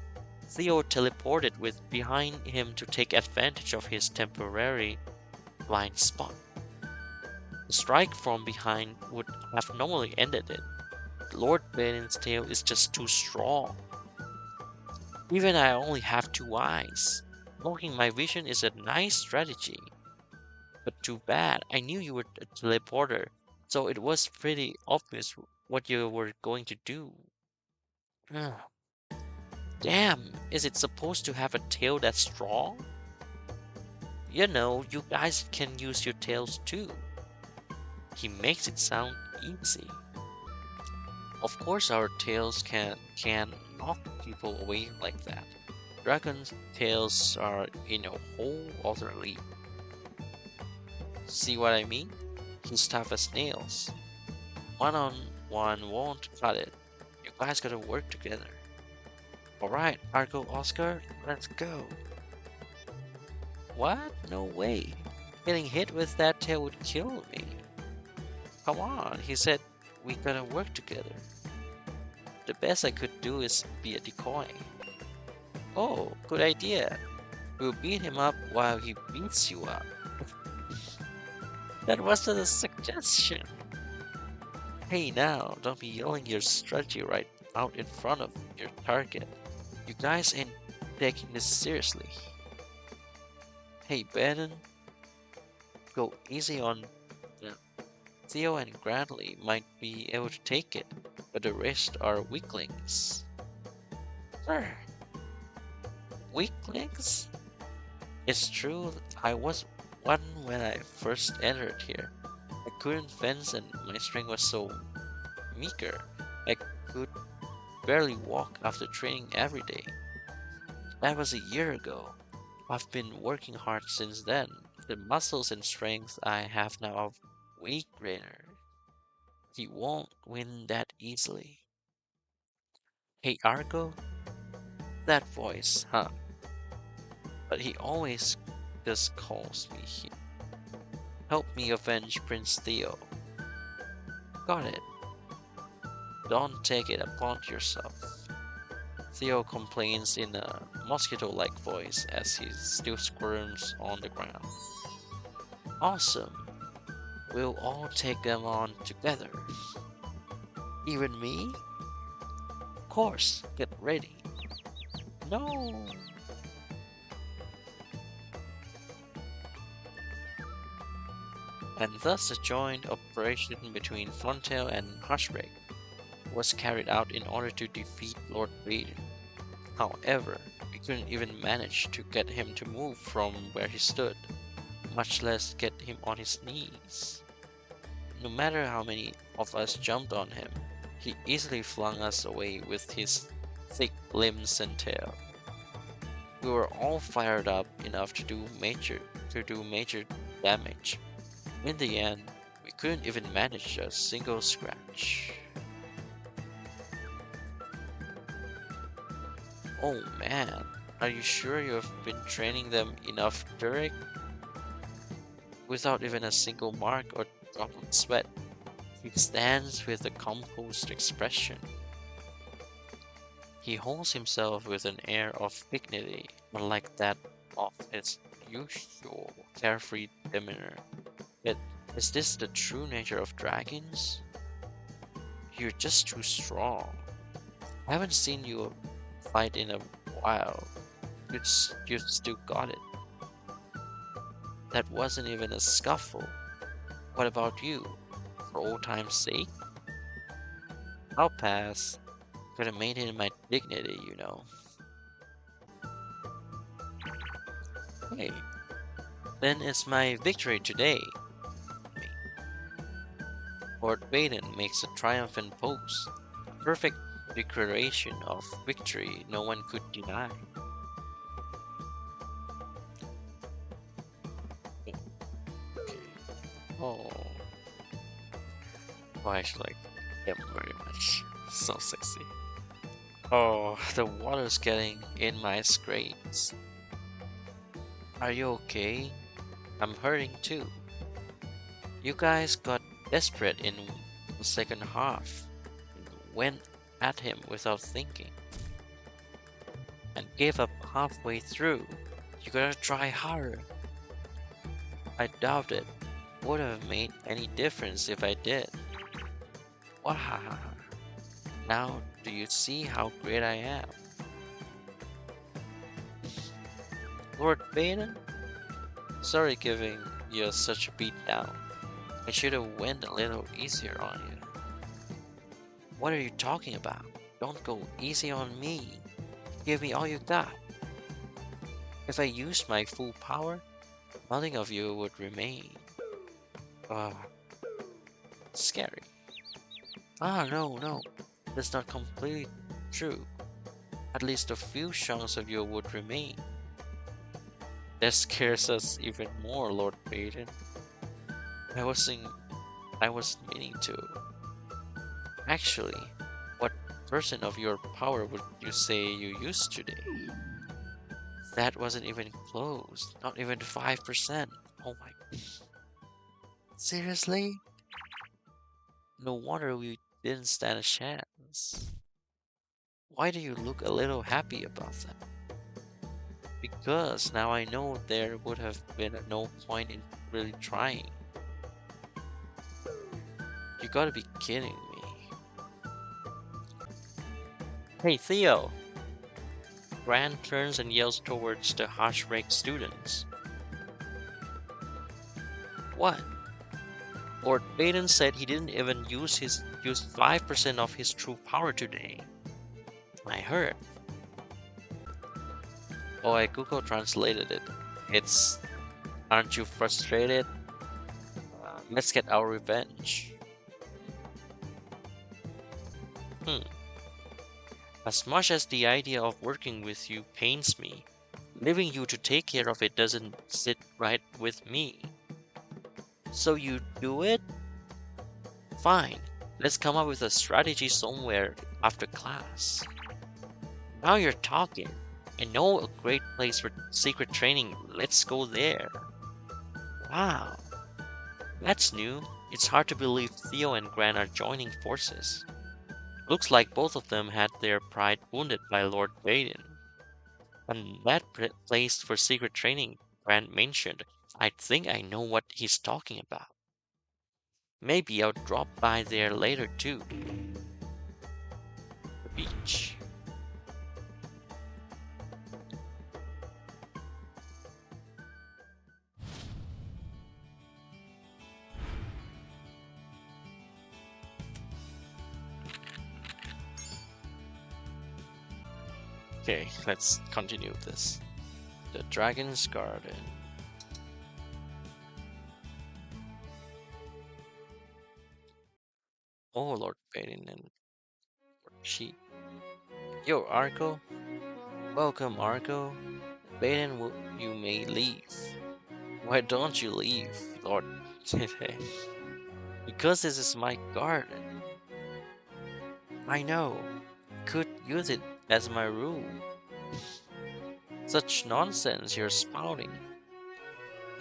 Theo teleported with behind him to take advantage of his temporary blind spot. The strike from behind would have normally ended it. Lord Baden's tail is just too strong. Even I only have two eyes. Blocking my vision is a nice strategy. But too bad, I knew you were a teleporter, so it was pretty obvious what you were going to do. Ugh. Damn, is it supposed to have a tail that's strong? You know, you guys can use your tails too. He makes it sound easy. Of course our tails can knock people away like that. Dragons' tails are in a whole other league. See what I mean? He's tough as nails. One on one won't cut it. You guys gotta work together. Alright, Argo Oscar, let's go. What? No way. Getting hit with that tail would kill me. Come on, he said we gotta work together. The best I could do is be a decoy. Oh, good idea. We'll beat him up while he beats you up. That wasn't a suggestion. Hey now, don't be yelling your strategy right out in front of your target. You guys ain't taking this seriously. Hey Bannon, go easy on them. Theo and Grantley might be able to take it, but the rest are weaklings. Sir, weaklings? It's true that I was one when I first entered here. I couldn't fence and my strength was so meager. I could barely walk after training every day. That was a year ago. I've been working hard since then. The muscles and strength I have now are way greater. He won't win that easily. Hey Argo? That voice, huh? But he always just calls me here. Help me avenge Prince Theo. Got it. Don't take it upon yourself. Theo complains in a mosquito-like voice as he still squirms on the ground. Awesome. We'll all take them on together. Even me? Of course, get ready. No! And thus a joint operation between Frontail and Hushbreak was carried out in order to defeat Lord Baden. However, we couldn't even manage to get him to move from where he stood, much less get him on his knees. No matter how many of us jumped on him, he easily flung us away with his thick limbs and tail. We were all fired up enough to do major damage. In the end, we couldn't even manage a single scratch. Oh man, are you sure you have been training them enough, Derek? Without even a single mark or drop of sweat, he stands with a composed expression. He holds himself with an air of dignity, unlike that of his usual carefree demeanor. Yet Is this the true nature of dragons? You're just too strong. I haven't seen you fight in a while. You still got it. That wasn't even a scuffle. What about you? For old time's sake? I'll pass. Could have maintained my dignity, you know. Hey, then it's my victory today. Lord Baden makes a triumphant pose. A perfect declaration of victory no one could deny. Oh, oh, I actually like him very much. So sexy. Oh, the water's getting in my scrapes. Are you okay? I'm hurting too. You guys got desperate in the second half and went at him without thinking and gave up halfway through. You gotta try harder. I doubt it would have made any difference if I did. Wahaha. Now do you see how great I am? Lord Baden? Sorry giving you such a beat down. I should have went a little easier on you. What are you talking about? Don't go easy on me. Give me all you got. If I used my full power, nothing of you would remain. Ah, scary. No. That's not completely true. At least a few chunks of you would remain. That scares us even more, Lord Baden. I wasn't meaning to. Actually, what percent of your power would you say you used today? That wasn't even close. Not even 5%. Oh my. Seriously? No wonder we didn't stand a chance. Why do you look a little happy about that? Because now I know there would have been no point in really trying. You gotta be kidding me. Hey Theo! Grant turns and yells towards the Hashrak students. What? Lord Baden said he didn't even use 5% of his true power today. I heard. Oh, I Google translated it. It's, aren't you frustrated? Let's get our revenge. As much as the idea of working with you pains me, leaving you to take care of it doesn't sit right with me. So you do it? Fine, let's come up with a strategy somewhere after class. Now you're talking. I know a great place for secret training. Let's go there. Wow, that's new. It's hard to believe Theo and Gran are joining forces. Looks like both of them had their pride wounded by Lord Baden. And that place for secret training Grant mentioned, I think I know what he's talking about. Maybe I'll drop by there later too. The beach. Okay, let's continue this. The Dragon's Garden. Oh, Lord Baden and she. Yo, Arco. Welcome, Arco. Baden, you may leave. Why don't you leave, Lord? Because this is my garden. I know. Could use it as my room. Such nonsense you're spouting.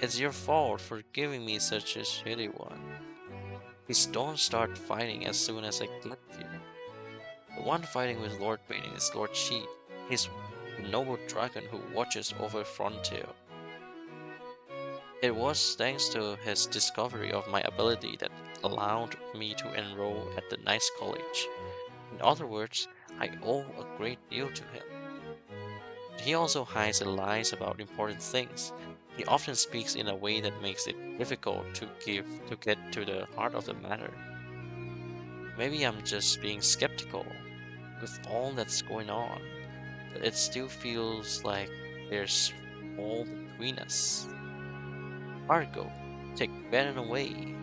It's your fault for giving me such a shitty one. Please don't start fighting as soon as I get here. The one fighting with Lord Baden is Lord Shi. He's the noble dragon who watches over Frontier. It was thanks to his discovery of my ability that allowed me to enroll at the nice college. In other words, I owe a great deal to him. He also hides and lies about important things. He often speaks in a way that makes it difficult to get to the heart of the matter. Maybe I'm just being skeptical with all that's going on, but it still feels like there's all between us. Argo, take Ben away.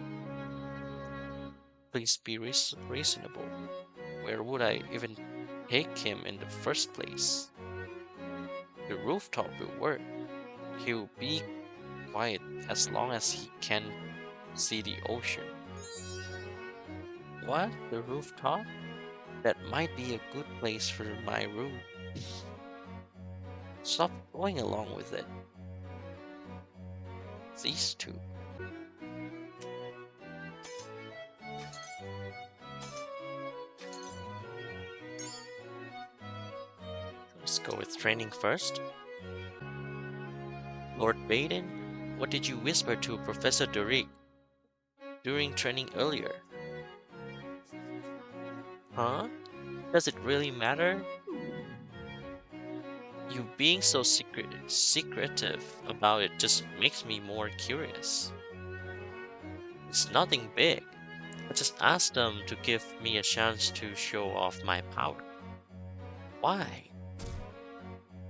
Please be reasonable. Where would I even take him in the first place? The rooftop will work. He'll be quiet as long as he can see the ocean. What? The rooftop? That might be a good place for my room. Stop going along with it. These two. Let's go with training first. Lord Baden, what did you whisper to Professor Doric during training earlier? Huh? Does it really matter? You being so secretive about it just makes me more curious. It's nothing big. I just asked them to give me a chance to show off my power. Why?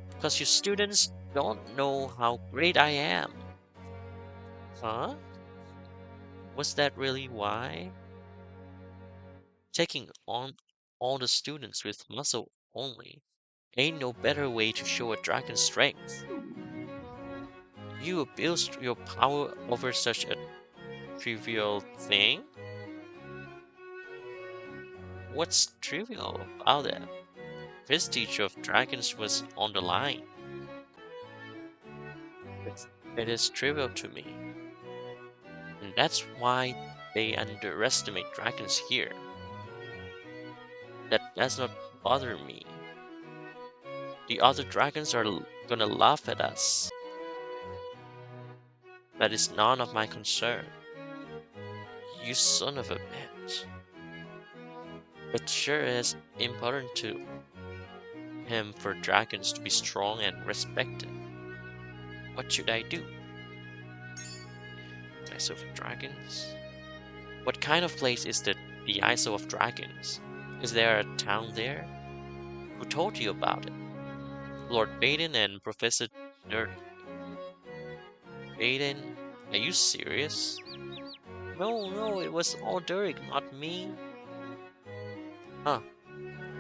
Because you students don't know how great I am. Huh? Was that really why? Taking on all the students with muscle only ain't no better way to show a dragon's strength. You abused your power over such a trivial thing? What's trivial about it? Prestige of dragons was on the line. It's, it is trivial to me, and that's why they underestimate dragons here. That does not bother me. The other dragons are gonna laugh at us. That is none of my concern. You son of a bitch. It sure is important to him for dragons to be strong and respected. What should I do? Ice of Dragons? What kind of place is the Isle of Dragons? Is there a town there? Who told you about it? Lord Baden and Professor Nerd. Baden, are you serious? No, no, it was all Derek, not me. Huh.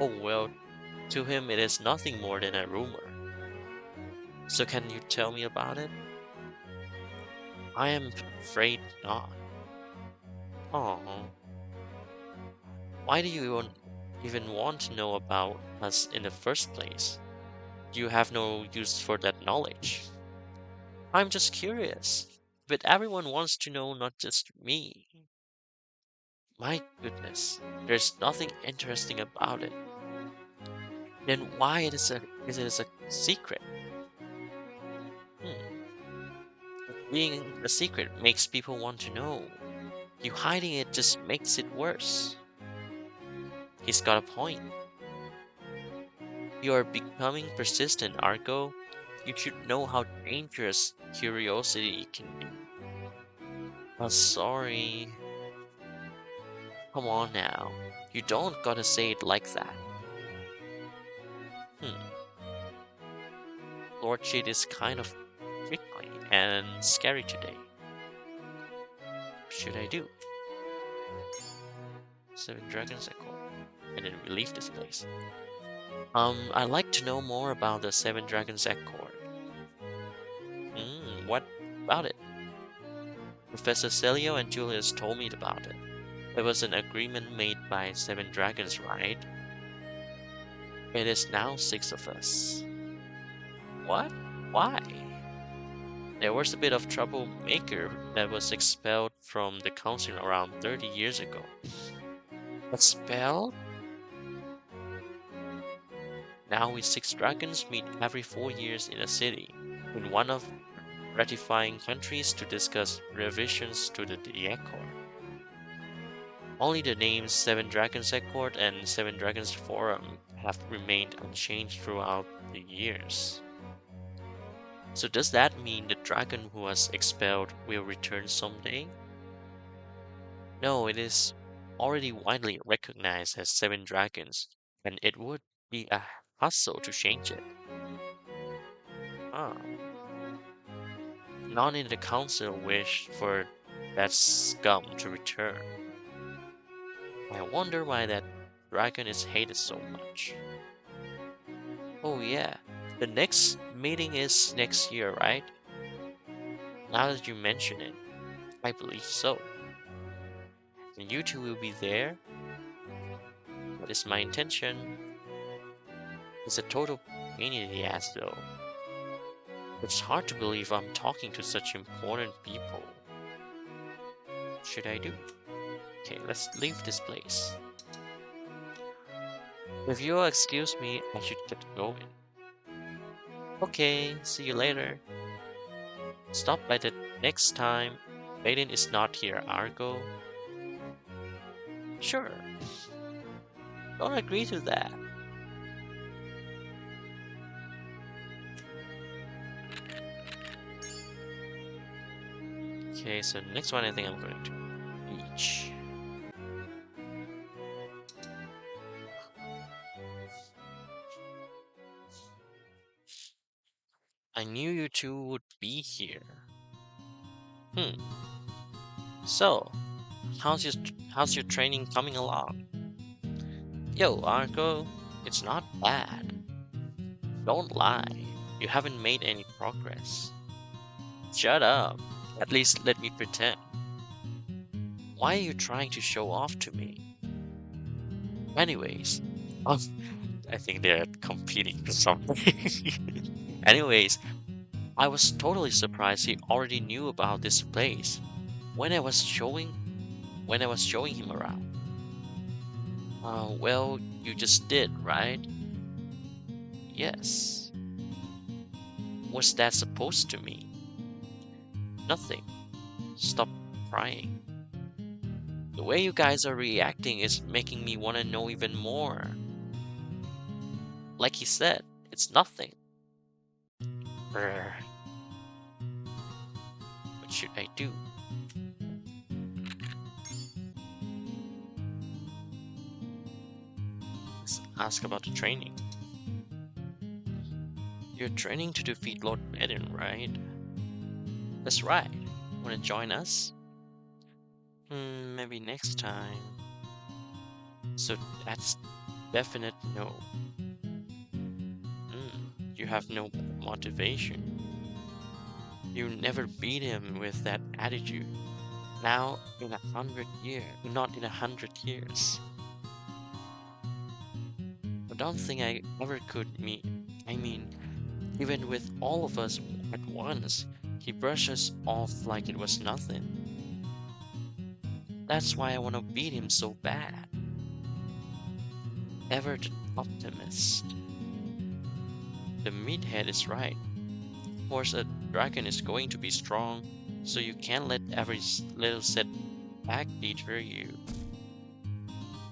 Oh well, to him it is nothing more than a rumor. So can you tell me about it? I am afraid not. Oh, why do you even want to know about us in the first place? You have no use for that knowledge. I'm just curious. But everyone wants to know, not just me. My goodness, there's nothing interesting about it. Then why is it a secret? Hmm. Being a secret makes people want to know. You hiding it just makes it worse. He's got a point. You are becoming persistent, Argo. You should know how dangerous curiosity can be. Oh, sorry. Come on now. You don't gotta say it like that. Hmm. Lord Shade is kind of prickly and scary today. What should I do? 7 dragons echo. And then we leave this place. I'd like to know more about the 7 dragons echo. What about it? Professor Celio and Julius told me about it. It was an agreement made by 7 dragons, right? It is now 6 of us. What? Why? There was a bit of troublemaker that was expelled from the council around 30 years ago. Expelled? Now we 6 dragons meet every 4 years in a city. In one of ratifying countries to discuss revisions to the Accord. Only the names Seven Dragons Accord and Seven Dragons Forum have remained unchanged throughout the years. So does that mean the dragon who was expelled will return someday? No, it is already widely recognized as Seven Dragons, and it would be a hassle to change it. Ah, none in the council wish for that scum to return. I wonder why that dragon is hated so much. Oh yeah, the next meeting is next year, right? Now that you mention it, I believe so. And you two will be there. That is my intention. It's a total pain in the ass though. It's hard to believe I'm talking to such important people. What should I do? Okay, let's leave this place. If you'll excuse me, I should get going. Okay, see you later. Stop by the next time. Baden is not here, Argo. Sure. Don't agree to that. Okay, so next one I think I'm going to beach. I knew you two would be here. Hmm. So, how's your training coming along? Yo, Argo, it's not bad. Don't lie. You haven't made any progress. Shut up. At least let me pretend. Why are you trying to show off to me? Anyways, um, I think they're competing for something. Anyways, I was totally surprised he already knew about this place when I was showing him around. Well, you just did, right? Yes. What's that supposed to mean? Nothing. Stop crying. The way you guys are reacting is making me want to know even more. Like he said, it's nothing. Brr. What should I do? Let's ask about the training. You're training to defeat Lord Eden, right? That's right. Wanna join us? Maybe next time. So that's definite no. You have no motivation. You never beat him with that attitude. Now in 100 years, not in 100 years. I don't think I ever could meet. I mean, even with all of us at once, he brushes off like it was nothing. That's why I want to beat him so bad. Ever the optimist. The meathead is right. Of course, a dragon is going to be strong, so you can't let every little setback deter you.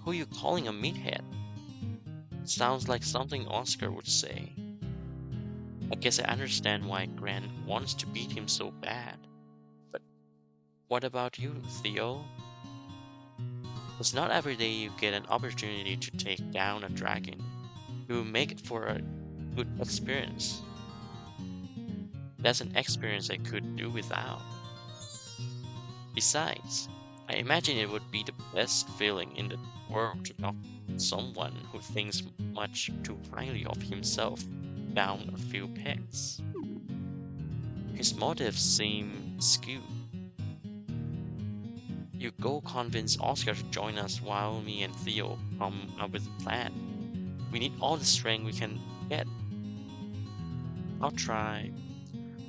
Who you calling a meathead? Sounds like something Oscar would say. I guess I understand why Grant wants to beat him so bad. But what about you, Theo? It's not every day you get an opportunity to take down a dragon. You will make it for a good experience. That's an experience I could do without. Besides, I imagine it would be the best feeling in the world to knock someone who thinks much too highly of himself down a few pegs. His motives seem skewed. You go convince Oscar to join us while me and Theo come up with a plan. We need all the strength we can get. I'll try.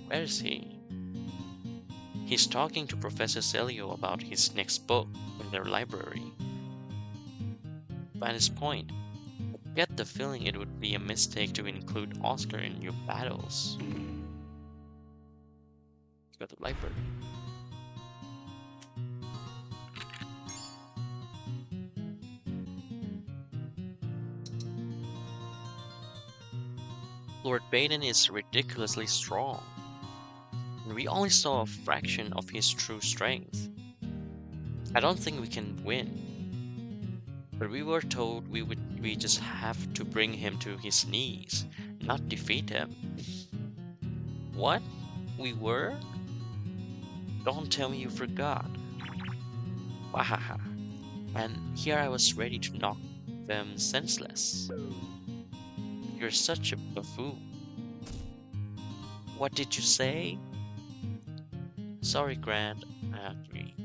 Where is he? He's talking to Professor Celio about his next book in their library. By this point, I get the feeling it would be a mistake to include Oscar in your battles. Go to the library. Lord Baden is ridiculously strong, and we only saw a fraction of his true strength. I don't think we can win, but we were told we just have to bring him to his knees, not defeat him. What? We were? Don't tell me you forgot. Wahaha. And here I was ready to knock them senseless. You're such a buffoon. What did you say? Sorry, Grant. I agree.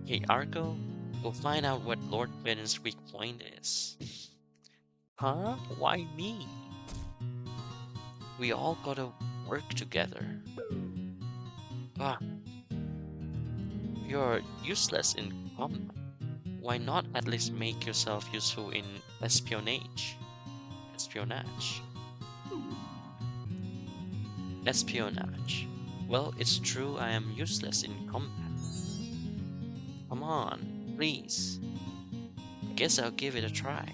Hey, Argo, go find out what Lord Bennett's weak point is. Huh? Why me? We all gotta work together. Ah, you're useless in combat. Why not at least make yourself useful in espionage? Espionage. Espionage. Well, it's true I am useless in combat. Come on, please. I guess I'll give it a try.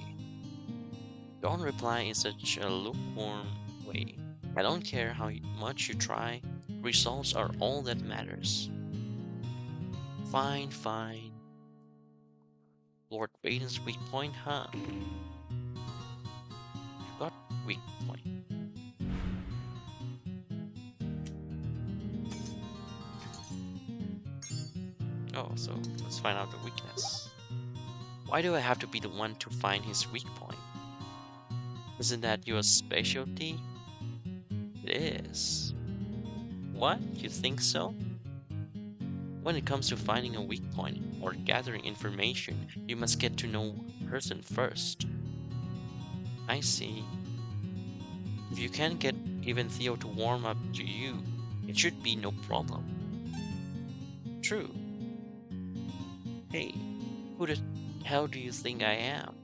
Don't reply in such a lukewarm way. I don't care how much you try, results are all that matters. Fine, fine. Lord Baden's weak point, huh? You got weak point. Oh, so let's find out the weakness. Why do I have to be the one to find his weak point? Isn't that your specialty? It is. What? You think so? When it comes to finding a weak point or gathering information, you must get to know a person first. I see. If you can get even Theo to warm up to you, it should be no problem. True. Hey, who the hell do you think I am?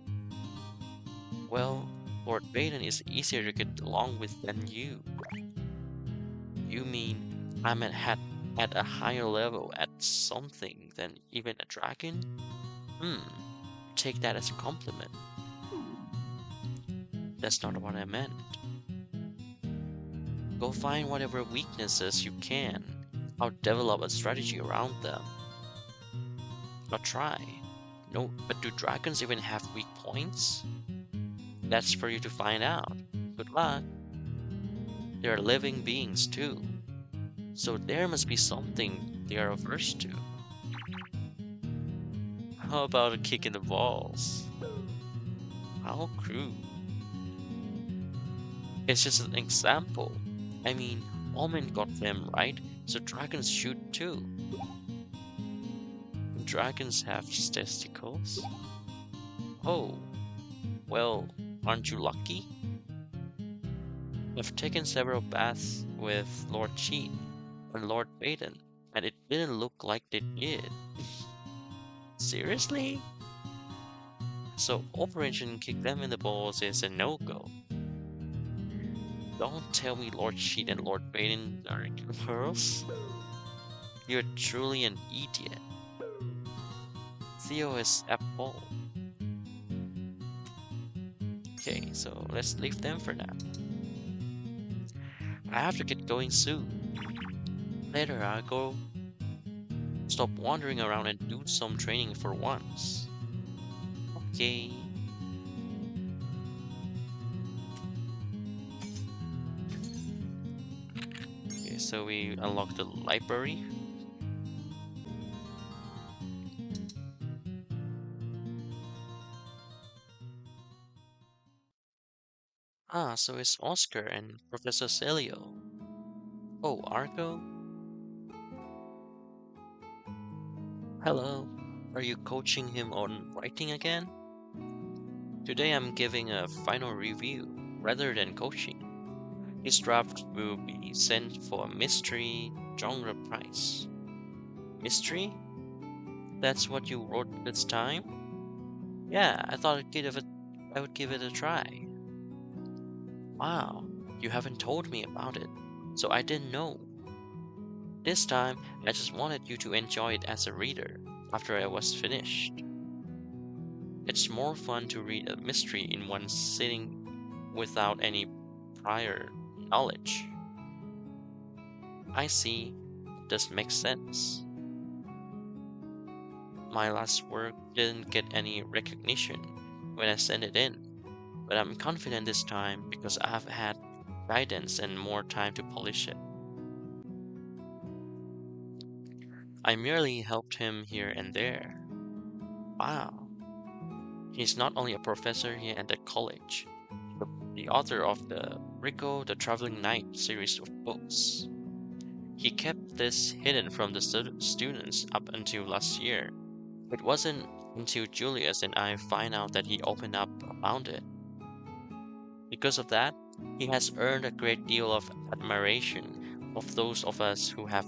Well, Lord Baden is easier to get along with than you. You mean I'm at a higher level at something than even a dragon? Take that as a compliment. That's not what I meant. Go find whatever weaknesses you can. I'll develop a strategy around them. I'll try. No, but do dragons even have weak points? That's for you to find out. Good luck. They're living beings too, so there must be something they are averse to. How about a kick in the balls? How crude. It's just an example. I mean, all men got them right, so dragons should too. Dragons have testicles? Oh, well, aren't you lucky? I've taken several baths with Lord Cheat and Lord Baden, and it didn't look like they did. Seriously? So Operation Kick Them in the Balls is a no-go. Don't tell me Lord Cheat and Lord Baden are girls. You're truly an idiot. Theo is appalled. Okay, so let's leave them for now. I have to get going soon. Later, I'll go stop wandering around and do some training for once. Okay. Okay, so we unlock the library. Ah, so it's Oscar and Professor Celio. Oh, Argo? Hello. Are you coaching him on writing again? Today I'm giving a final review rather than coaching. His draft will be sent for a mystery genre prize. Mystery? That's what you wrote this time? Yeah, I thought I would give it a try. Wow, you haven't told me about it, so I didn't know. This time, I just wanted you to enjoy it as a reader after I was finished. It's more fun to read a mystery in one sitting without any prior knowledge. I see. Does make sense. My last work didn't get any recognition when I sent it in, but I'm confident this time because I've had guidance and more time to polish it. I merely helped him here and there. Wow. He's not only a professor here at the college, but the author of the Rico the Traveling Knight series of books. He kept this hidden from the students up until last year. It wasn't until Julius and I find out that he opened up about it. Because of that, he has earned a great deal of admiration of those of us who have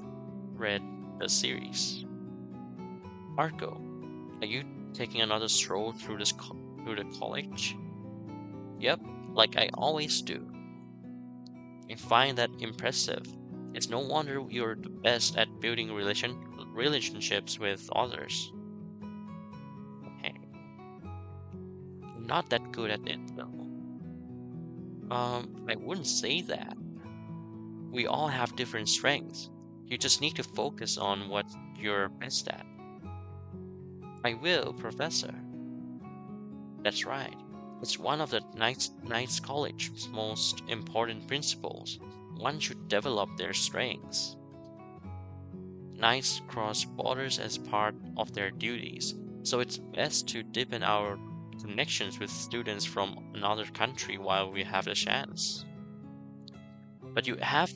read the series. Marco, are you taking another stroll through through the college? Yep, like I always do. I find that impressive. It's no wonder you're the best at building relationships with others. Hey, I'm not that good at it though. I wouldn't say that. We all have different strengths. You just need to focus on what you're best at. I will, Professor. That's right. It's one of the Knights College's most important principles. One should develop their strengths. Knights cross borders as part of their duties, so it's best to deepen our connections with students from another country while we have the chance. But you have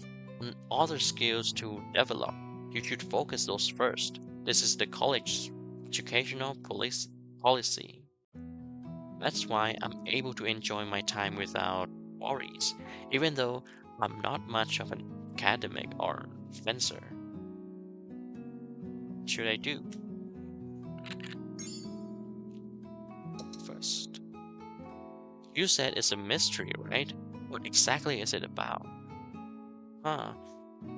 other skills to develop. You should focus those first. This is the college's educational policy. That's why I'm able to enjoy my time without worries, even though I'm not much of an academic or fencer. What should I do? First, you said it's a mystery, right? What exactly is it about? Huh,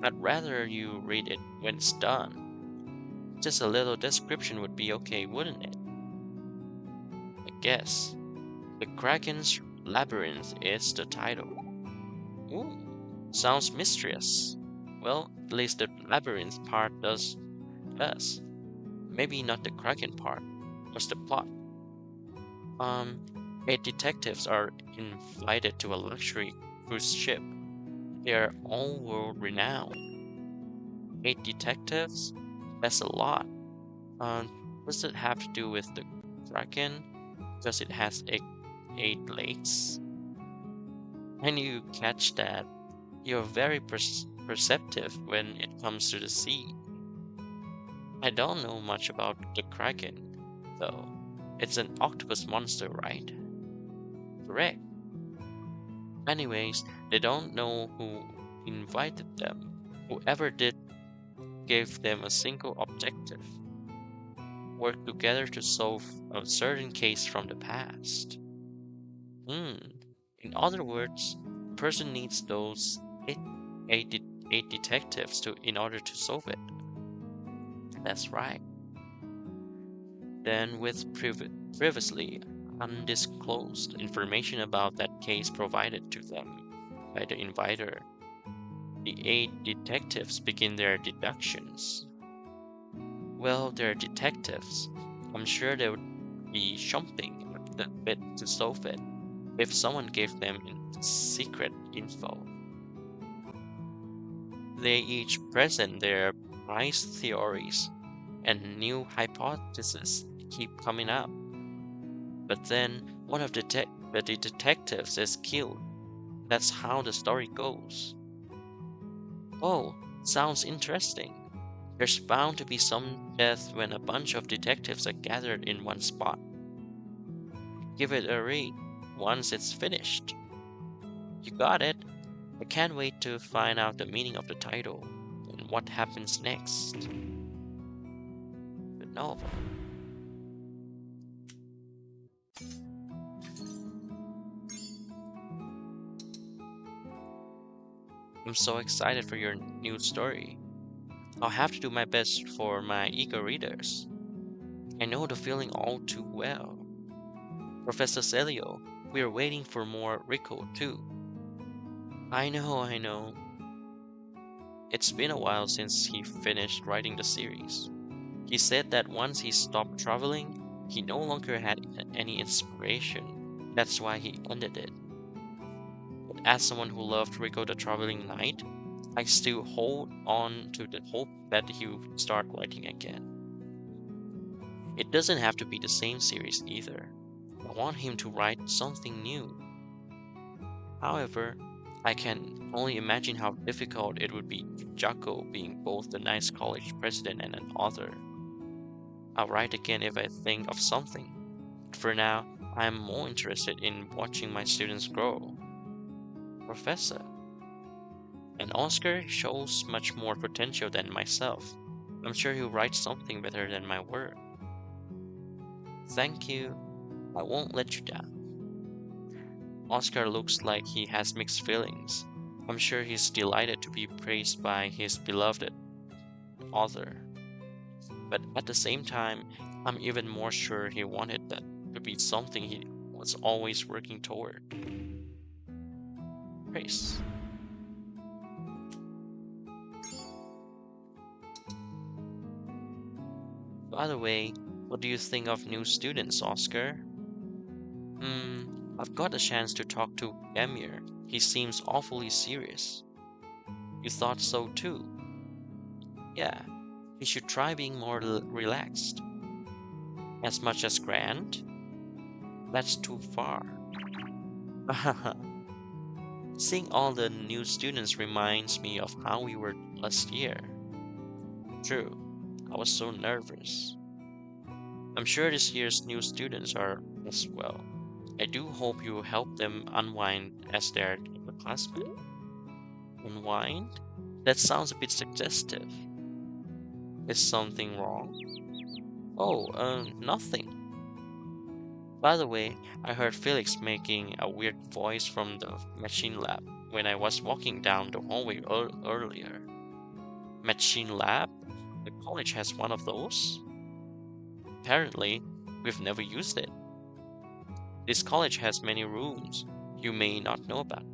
I'd rather you read it when it's done. Just a little description would be okay, wouldn't it? I guess. The Kraken's Labyrinth is the title. Ooh, sounds mysterious. Well, at least the labyrinth part does. Maybe not the Kraken part. What's the plot? Um, 8 detectives are invited to a luxury cruise ship. They are all world renowned. 8 detectives? That's a lot. What does it have to do with the Kraken? Because it has eight legs? And you catch that? You're very perceptive when it comes to the sea. I don't know much about the Kraken, though. It's an octopus monster, right? Correct. Anyways, they don't know who invited them. Whoever did gave them a single objective: work together to solve a certain case from the past. In other words, the person needs those eight, eight detectives in order to solve it. That's right. Then, with previously undisclosed information about that case provided to them by the inviter, the 8 detectives begin their deductions. Well, they're detectives. I'm sure they would be chomping at the bit to solve it if someone gave them secret info. They each present their nice theories, and new hypotheses keep coming up. But then one of the detectives is killed. That's how the story goes. Oh, sounds interesting. There's bound to be some death when a bunch of detectives are gathered in one spot. Give it a read once it's finished. You got it. I can't wait to find out the meaning of the title and what happens next. The novel. I'm so excited for your new story. I'll have to do my best for my eager readers. I know the feeling all too well. Professor Celio, we're waiting for more Rico too. I know. It's been a while since he finished writing the series. He said that once he stopped traveling, he no longer had any inspiration. That's why he ended it. But as someone who loved Rico the Traveling Knight, I still hold on to the hope that he will start writing again. It doesn't have to be the same series either. I want him to write something new. However, I can only imagine how difficult it would be for Jocko being both the nice college president and an author. I'll write again if I think of something. But for now, I am more interested in watching my students grow. Professor. And Oscar shows much more potential than myself. I'm sure he'll write something better than my work. Thank you. I won't let you down. Oscar looks like he has mixed feelings. I'm sure he's delighted to be praised by his beloved author. But at the same time, I'm even more sure he wanted that to be something he was always working toward. Praise. By the way, what do you think of new students, Oscar? I've got a chance to talk to Emir. He seems awfully serious. You thought so too? Yeah, he should try being more relaxed. As much as Grant? That's too far. Seeing all the new students reminds me of how we were last year. True, I was so nervous. I'm sure this year's new students are as well. I do hope you help them unwind as their classmate. Unwind? That sounds a bit suggestive. Is something wrong? Oh, nothing. By the way, I heard Felix making a weird voice from the machine lab when I was walking down the hallway earlier. Machine lab? The college has one of those? Apparently, we've never used it. This college has many rooms you may not know about.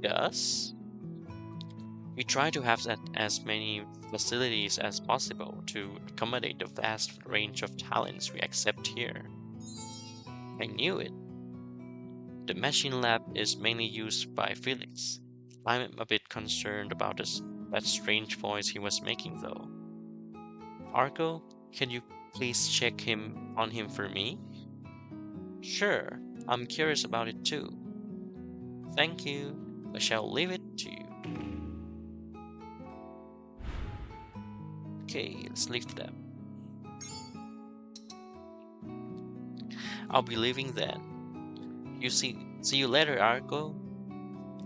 Yes? We try to have as many facilities as possible to accommodate the vast range of talents we accept here. I knew it. The machine lab is mainly used by Felix. I'm a bit concerned about that strange voice he was making though. Argo, can you please check on him for me? Sure, I'm curious about it too. Thank you. I shall leave it to you. Okay, let's leave them. I'll be leaving then. See you later, Argo.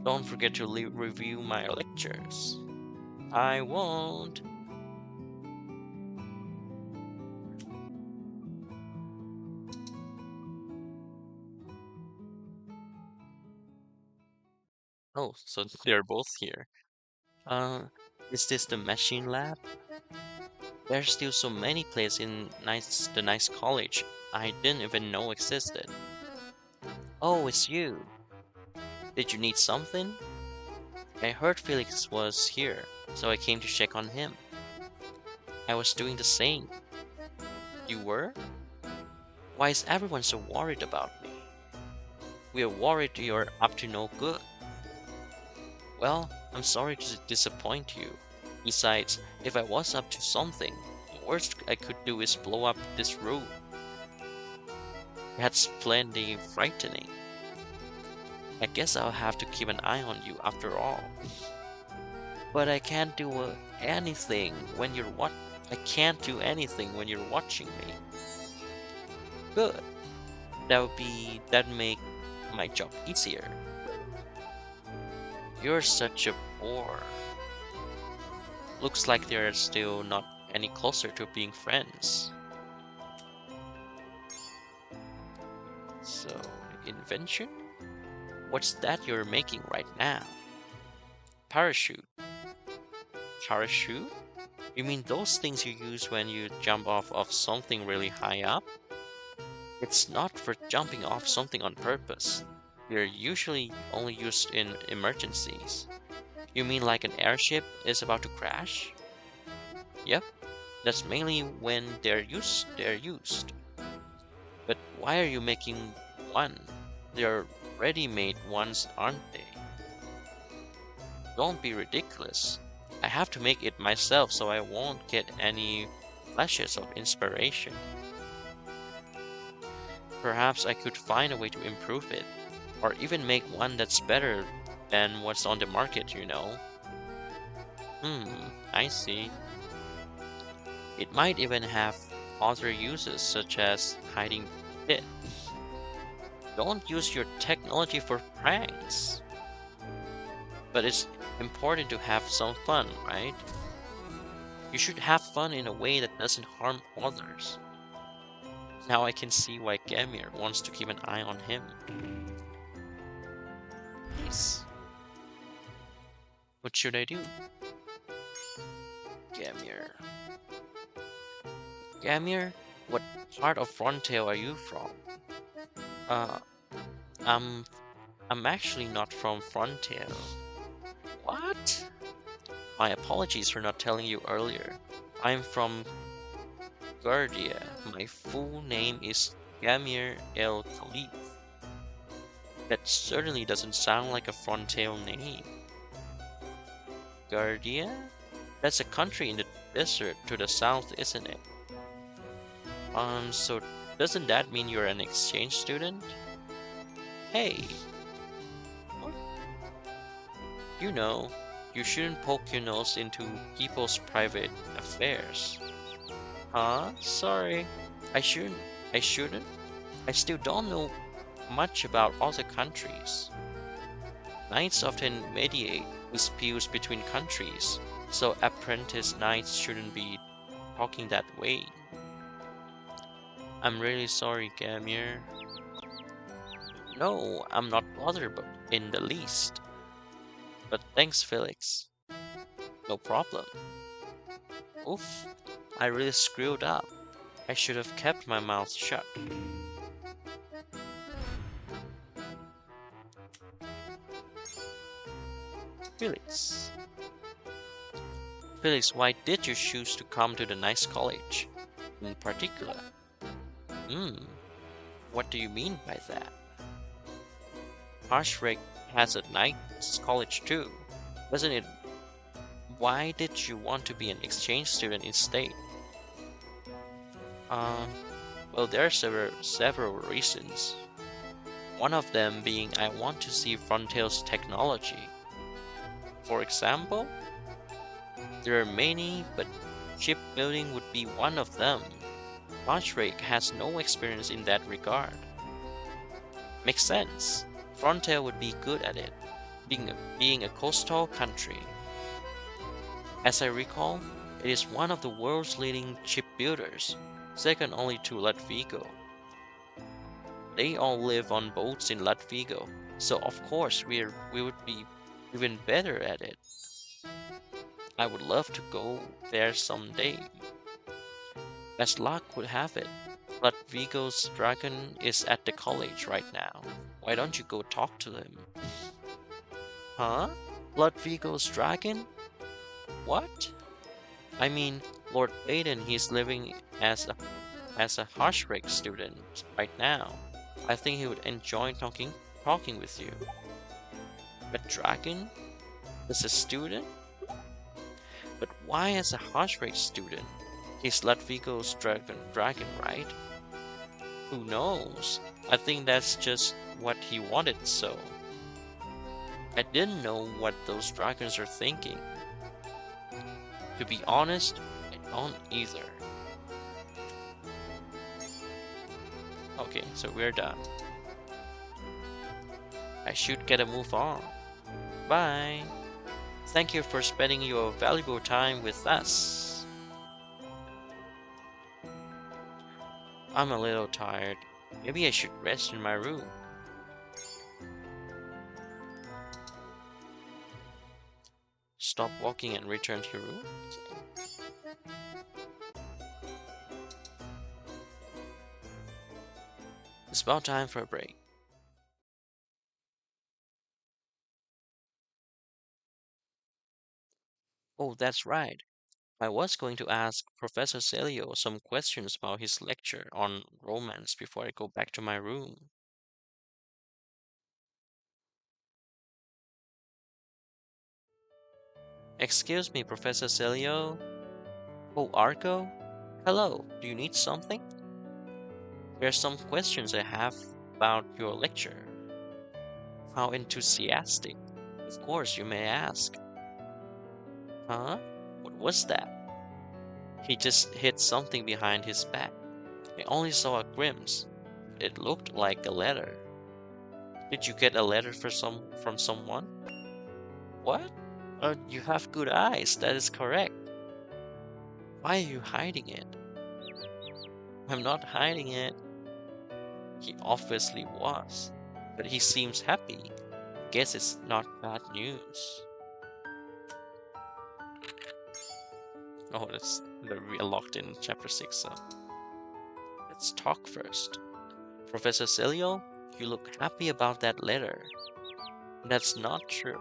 Don't forget to review my lectures. I won't. Oh, so they're both here. Uh, is this the machine lab? There's still so many places in the nice college I didn't even know existed. Oh, it's you. Did you need something? I heard Felix was here, so I came to check on him. I was doing the same. You were? Why is everyone so worried about me? We are worried you're up to no good. Well, I'm sorry to disappoint you. Besides, if I was up to something, the worst I could do is blow up this room. That's plenty frightening. I guess I'll have to keep an eye on you after all. But I can't do anything when I can't do anything when you're watching me. Good. That'd make my job easier. You're such a bore. Looks like they're still not any closer to being friends. So, invention? What's that you're making right now? Parachute. Parachute? You mean those things you use when you jump off of something really high up? It's not for jumping off something on purpose. They're usually only used in emergencies. You mean like an airship is about to crash? Yep, that's mainly when they're used. But why are you making one? They're ready-made ones, aren't they? Don't be ridiculous. I have to make it myself so I won't get any flashes of inspiration. Perhaps I could find a way to improve it, or even make one that's better than what's on the market. I see. It might even have other uses, such as hiding it. Don't use your technology for pranks. But it's important to have some fun, right? You should have fun in a way that doesn't harm others. Now I can see why Gamir wants to keep an eye on him. Nice. What should I do? Gamir. Gamir, what part of Frontail are you from? Uh, I'm I'm actually not from Frontail. What? My apologies for not telling you earlier. I'm from Guardia. My full name is Gamir El Khalif. That certainly doesn't sound like a Frontail name. Guardia? That's a country in the desert to the south, isn't it? So doesn't that mean you're an exchange student? Hey, what? You know, you shouldn't poke your nose into people's private affairs. Huh? Sorry. I shouldn't. I shouldn't. I still don't know much about other countries. Knights often mediate disputes between countries, so apprentice knights shouldn't be talking that way. I'm really sorry, Gamir. No, I'm not bothered in the least. But thanks, Felix. No problem. Oof, I really screwed up. I should have kept my mouth shut. Felix. Felix, why did you choose to come to the nice college in particular? Hmm, what do you mean by that? Harshrek has a nice college too, doesn't it? Why did you want to be an exchange student instead? Um, well, there are several reasons. One of them being I want to see Frontiers technology. For example, there are many, but shipbuilding would be one of them. Harshrek has no experience in that regard. Makes sense. Frontier would be good at it, being a coastal country. As I recall, it is one of the world's leading shipbuilders, second only to Latvigo. They all live on boats in Latvigo, so of course we would be even better at it. I would love to go there someday. As luck would have it, Latvigo's dragon is at the college right now. Why don't you go talk to him? Huh? Latvigo's dragon? What? I mean, Lord Baden, he's living as a Harshrek student right now. I think he would enjoy talking with you. A dragon? As a student? But why as a Harshrek student? He's Latvigo's dragon, right? Who knows? I think that's just what he wanted, so. I didn't know what those dragons are thinking. To be honest, I don't either. Okay, so we're done. I should get a move on. Bye. Thank you for spending your valuable time with us. I'm a little tired. Maybe I should rest in my room. Stop. stop walking and return to your room? It's about time for a break. Oh, that's right. I was going to ask Professor Celio some questions about his lecture on romance before I go back to my room. Excuse me, Professor Celio. Oh, Arco? Hello, do you need something? There are some questions I have about your lecture. How enthusiastic. Of course, you may ask. Huh? What was that? He just hit something behind his back. I only saw a glimpse. It looked like a letter. Did you get a letter from someone? What? You have good eyes. That is correct. Why are you hiding it? I'm not hiding it. He obviously was. But he seems happy. Guess it's not bad news. Oh, we are locked in chapter 6, so let's talk first. Professor Celio, you look happy about that letter. That's not true.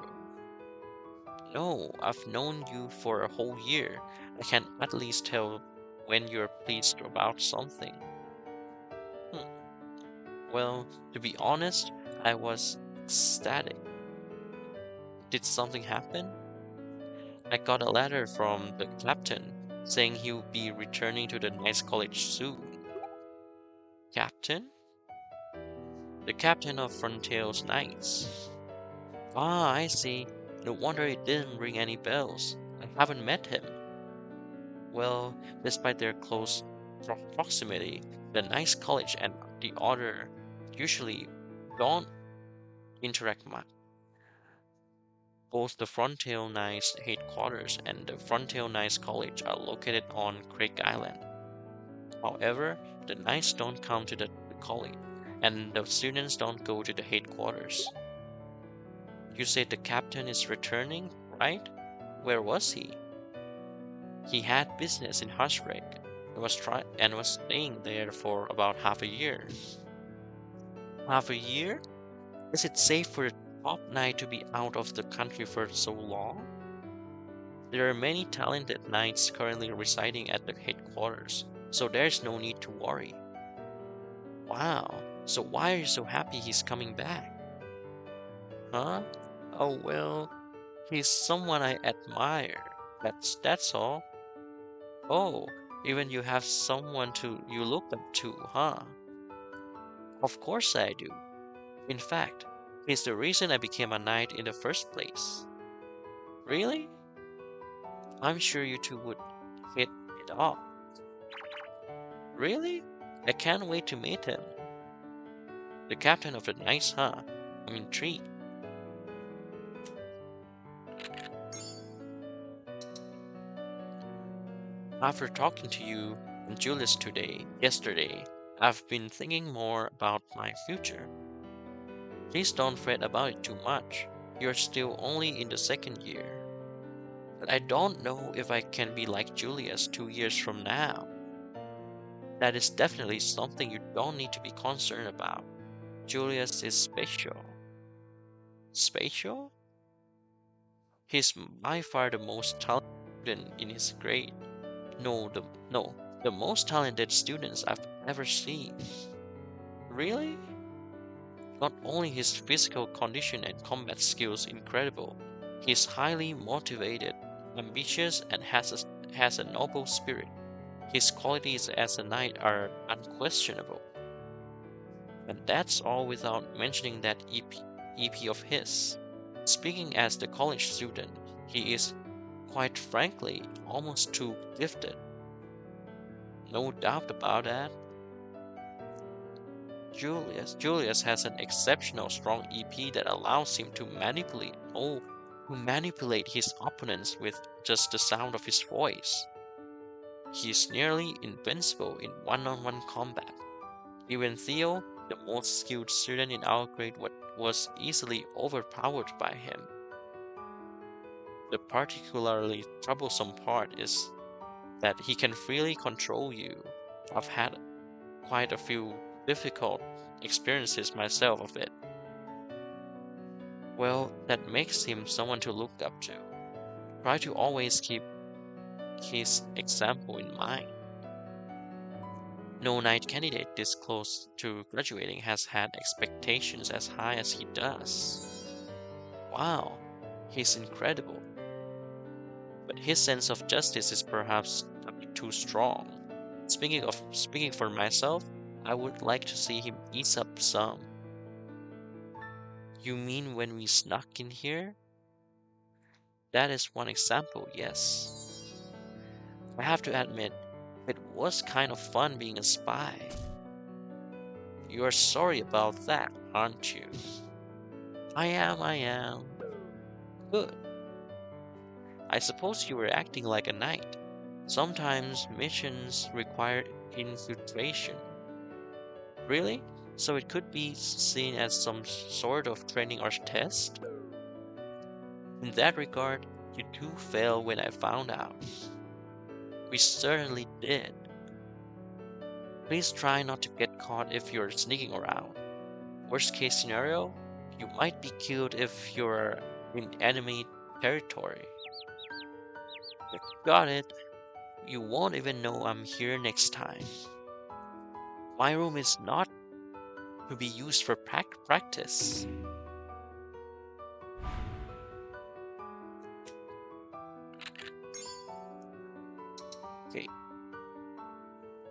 No, I've known you for a whole year. I can at least tell when you're pleased about something. Hmm. Well, to be honest, I was ecstatic. Did something happen? I got a letter from the captain saying he'll be returning to the Knights College soon. Captain? The captain of Frontiers Knights. Ah, I see. No wonder it didn't ring any bells. I haven't met him. Well, despite their close proximity, the Knights College and the Order usually don't interact much. Both the Frontier Knights headquarters and the Frontier Knights College are located on Craig Island. However, the Knights don't come to the college, and the students don't go to the headquarters. You said the captain is returning, right? Where was he? He had business in Hushbreak and was staying there for about half a year. Half a year? Is it safe for a top knight to be out of the country for so long? There are many talented knights currently residing at the headquarters, so there's no need to worry. Wow, so why are you so happy he's coming back? Huh? Oh well, he's someone I admire. That's all. Oh, even you have someone to you look up to, huh? Of course I do. In fact, he's the reason I became a knight in the first place. Really? I'm sure you two would hit it off. Really? I can't wait to meet him. The captain of the knights, huh? I'm intrigued. After talking to you and Julius yesterday, I've been thinking more about my future. Please don't fret about it too much. You're still only in the second year. But I don't know if I can be like Julius 2 years from now. That is definitely something you don't need to be concerned about. Julius is special. Special? He's by far the most talented student in his grade. No, the most talented students I've ever seen. Really? Not only his physical condition and combat skills incredible, he's highly motivated, ambitious, and has a noble spirit. His qualities as a knight are unquestionable. And that's all without mentioning that EP of his. Speaking as the college student, he is, quite frankly, almost too gifted. No doubt about that. Julius has an exceptional strong EP that allows him to manipulate his opponents with just the sound of his voice. He is nearly invincible in one-on-one combat. Even Theo, the most skilled student in our grade, was easily overpowered by him. The particularly troublesome part is that he can freely control you. I've had quite a few difficult experiences myself of it. Well, that makes him someone to look up to. Try to always keep his example in mind. No knight candidate this close to graduating has had expectations as high as he does. Wow, he's incredible. But his sense of justice is perhaps a bit too strong. Speaking for myself, I would like to see him ease up some. You mean when we snuck in here? That is one example, yes. I have to admit, it was kind of fun being a spy. You are sorry about that, aren't you? I am. Good. I suppose you were acting like a knight. Sometimes missions require infiltration. Really? So it could be seen as some sort of training or test? In that regard, you two failed when I found out. We certainly did. Please try not to get caught if you're sneaking around. Worst case scenario, you might be killed if you're in enemy territory. Got it. You won't even know I'm here next time. My room is not to be used for practice. Okay,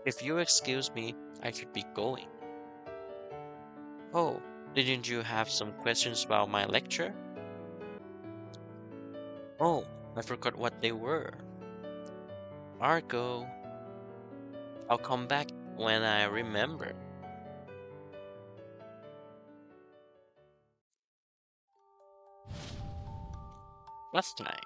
if you excuse me, I should be going. Oh, didn't you have some questions about my lecture? Oh, I forgot what they were. Argo, I'll come back when I remember. Last time.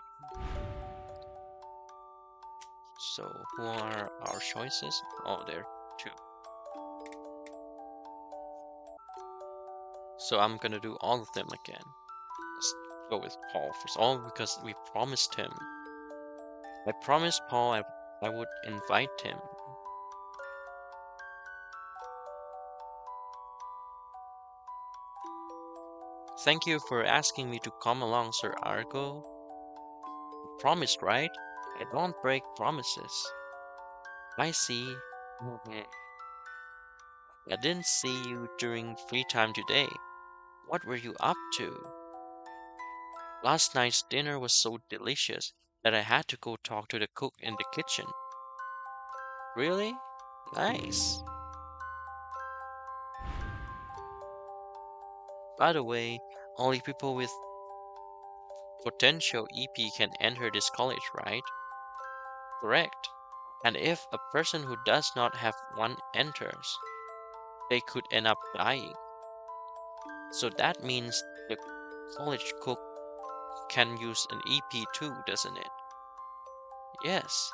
So, who are our choices? Oh, there, two. So I'm gonna do all of them again. Let's go with Paul first. All because we promised him. I promised Paul I would invite him. Thank you for asking me to come along, Sir Argo. You promised, right? I don't break promises. I see. Mhm. I didn't see you during free time today. What were you up to? Last night's dinner was so delicious that I had to go talk to the cook in the kitchen. Really? Nice. By the way, only people with potential EP can enter this college, right? Correct. And if a person who does not have one enters, they could end up dying. So that means the college cook can use an EP too, doesn't it? Yes,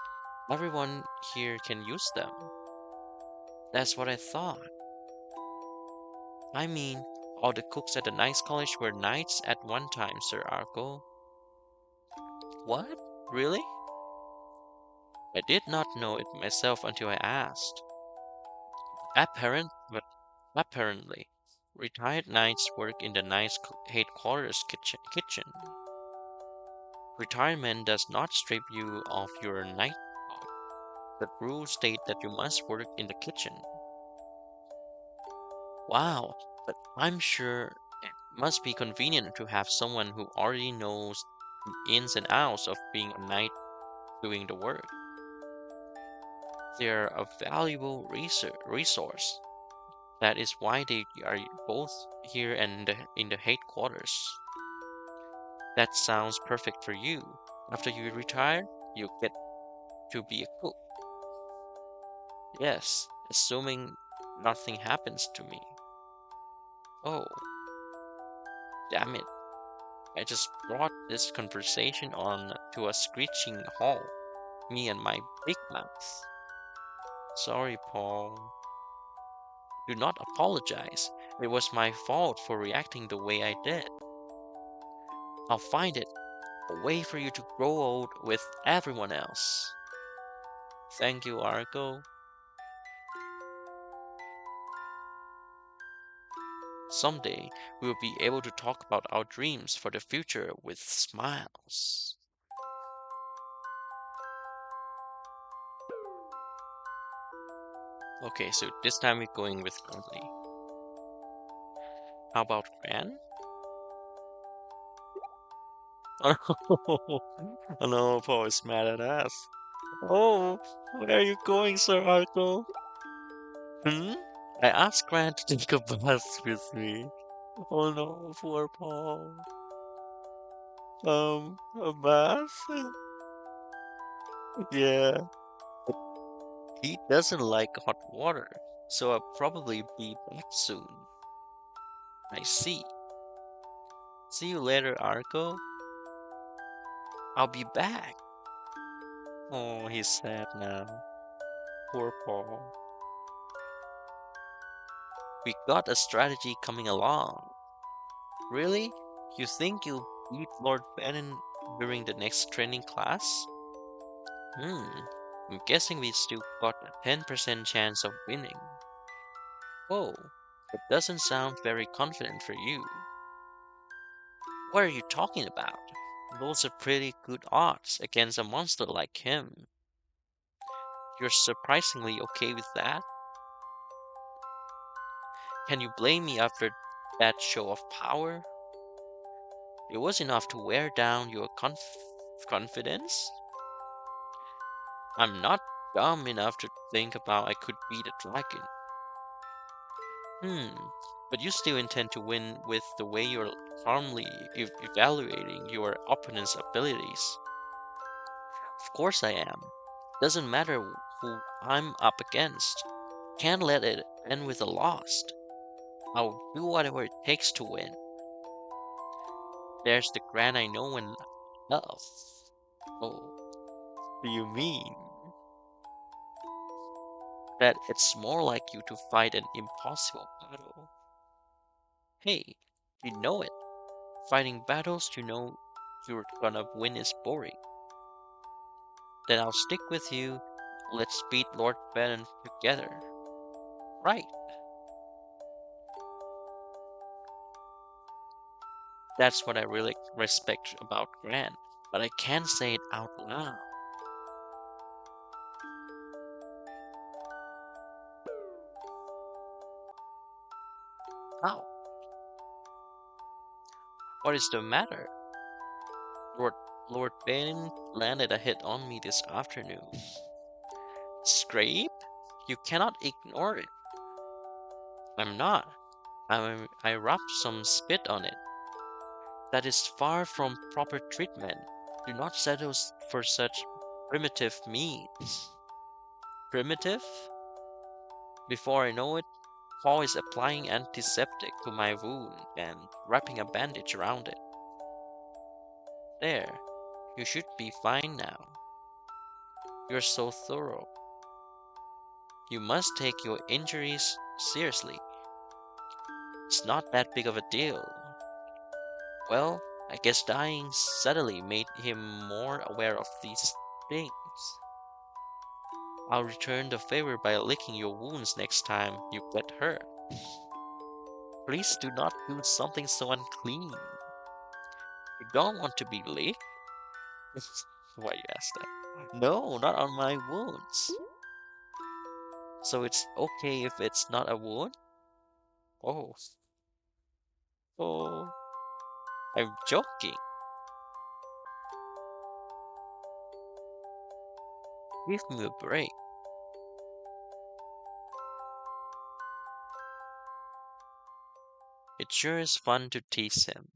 everyone here can use them. That's what I thought. I mean, all the cooks at the Knights College were knights at one time, Sir Argo. What? Really? I did not know it myself until I asked. But apparently, retired knights work in the Knights headquarters kitchen. Retirement does not strip you of your knighthood. The rules state that you must work in the kitchen. Wow, but I'm sure it must be convenient to have someone who already knows the ins and outs of being a knight doing the work. They're a valuable resource. That is why they are both here and in the headquarters. That sounds perfect for you. After you retire, you get to be a cook. Yes, assuming nothing happens to me. Oh, damn it. I just brought this conversation on to a screeching halt. Me and my big mouth. Sorry, Paul. Do not apologize. It was my fault for reacting the way I did. I'll find it. A way for you to grow old with everyone else. Thank you, Argo. Someday, we will be able to talk about our dreams for the future with smiles. Okay, so this time we're going with Grundly. How about Gran? Oh no, Paul is mad at us. Oh, where are you going, Sir Argo? Hmm? I asked Gran to take a bus with me. Oh no, poor Paul. A bus? Yeah. He doesn't like hot water, so I'll probably be back soon. I see. See you later, Argo. I'll be back. Oh, he's sad now. Poor Paul. We got a strategy coming along. Really? You think you'll beat Lord Bannon during the next training class? I'm guessing we still got a 10% chance of winning. Oh, it doesn't sound very confident for you. What are you talking about? Those are pretty good odds against a monster like him. You're surprisingly okay with that? Can you blame me after that show of power? It was enough to wear down your confidence? I'm not dumb enough to think about I could beat a dragon. But you still intend to win with the way you're calmly evaluating your opponent's abilities. Of course I am. Doesn't matter who I'm up against. Can't let it end with a loss. I'll do whatever it takes to win. There's the Gran I know and love. Oh, what do you mean? That it's more like you to fight an impossible battle. Hey, you know it. Fighting battles you know you're gonna win is boring. Then I'll stick with you. Let's beat Lord Bannon together. Right. That's what I really respect about Gran, but I can't say it out loud. How? What is the matter? Lord Lord Bannon landed a hit on me this afternoon. Scrape? You cannot ignore it. I'm not. I rubbed some spit on it. That is far from proper treatment. Do not settle for such primitive means. Primitive? Before I know it, Paul is applying antiseptic to my wound and wrapping a bandage around it. There, you should be fine now. You're so thorough. You must take your injuries seriously. It's not that big of a deal. Well, I guess dying suddenly made him more aware of these things. I'll return the favor by licking your wounds next time you get hurt. Please do not do something so unclean. You don't want to be licked? Why you ask that? No, not on my wounds. So it's okay if it's not a wound? Oh. Oh. I'm joking. Give me a break. It sure is fun to tease him.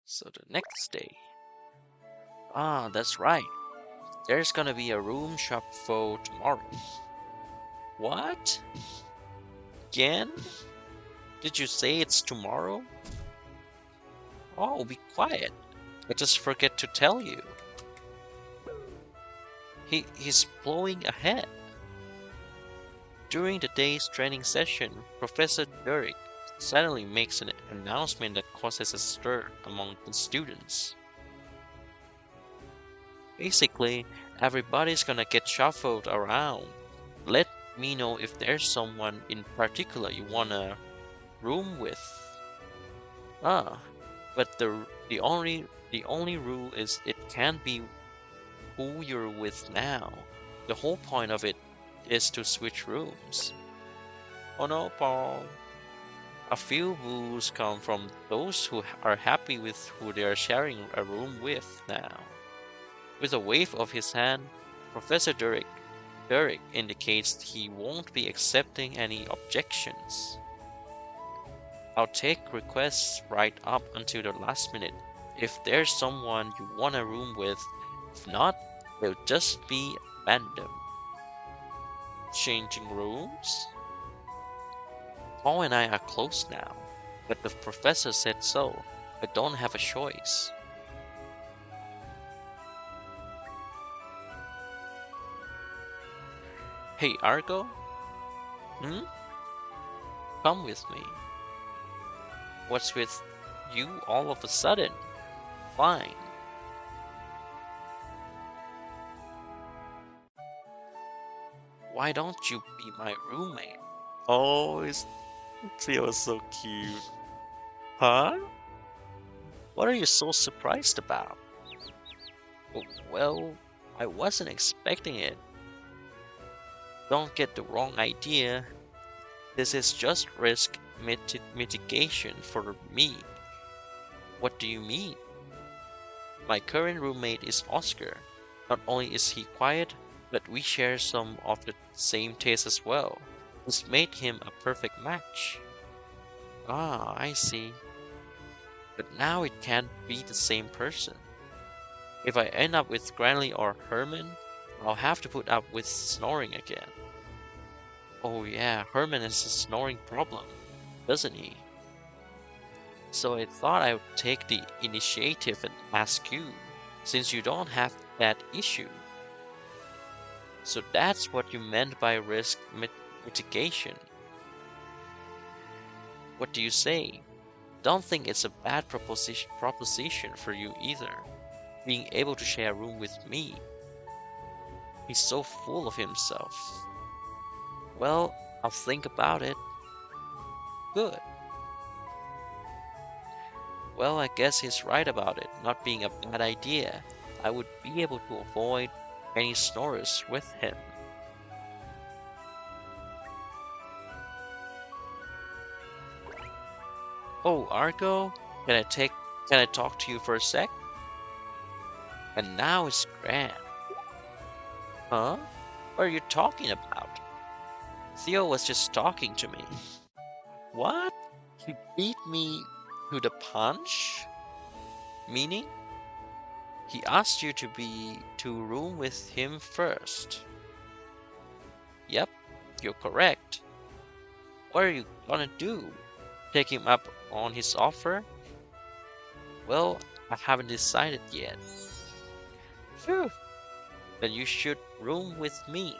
So the next day. Ah, that's right. There's gonna be a room shop for tomorrow. What? Again? Did you say it's tomorrow? Oh, be quiet. I just forget to tell you. He's blowing ahead. During the day's training session, Professor Derek suddenly makes an announcement that causes a stir among the students. Basically, everybody's gonna get shuffled around. Let me know if there's someone in particular you wanna room with. Ah, but the only rule is it can't be who you're with now. The whole point of it is to switch rooms. Oh no, Paul. A few woos come from those who are happy with who they are sharing a room with now. With a wave of his hand, Professor Derek indicates he won't be accepting any objections. I'll take requests right up until the last minute if there's someone you want a room with. If not, they'll just be random. Changing rooms? Paul and I are close now, but the professor said so. I don't have a choice. Hey, Argo? Hmm? Come with me. What's with you all of a sudden? Fine. Why don't you be my roommate? Oh, Theo is so cute. Huh? What are you so surprised about? Oh, well, I wasn't expecting it. Don't get the wrong idea. This is just risk mitigation for me. What do you mean? My current roommate is Oscar. Not only is he quiet, but we share some of the same tastes as well. This made him a perfect match. Ah, I see. But now it can't be the same person. If I end up with Granley or Herman, I'll have to put up with snoring again. Oh yeah, Herman has a snoring problem, doesn't he? So I thought I would take the initiative and ask you, since you don't have that issue. So that's what you meant by risk mitigation. What do you say? Don't think it's a bad proposition for you either, being able to share a room with me. He's so full of himself. Well, I'll think about it. Good. Well, I guess he's right about it not being a bad idea. I would be able to avoid any snorers with him. Oh, Argo, can I talk to you for a sec? And now it's grand. Huh? What are you talking about? Theo was just talking to me. What? He beat me to the punch? Meaning? He asked you to room with him first. Yep, you're correct. What are you gonna do? Take him up on his offer? Well, I haven't decided yet. Phew. Then you should room with me.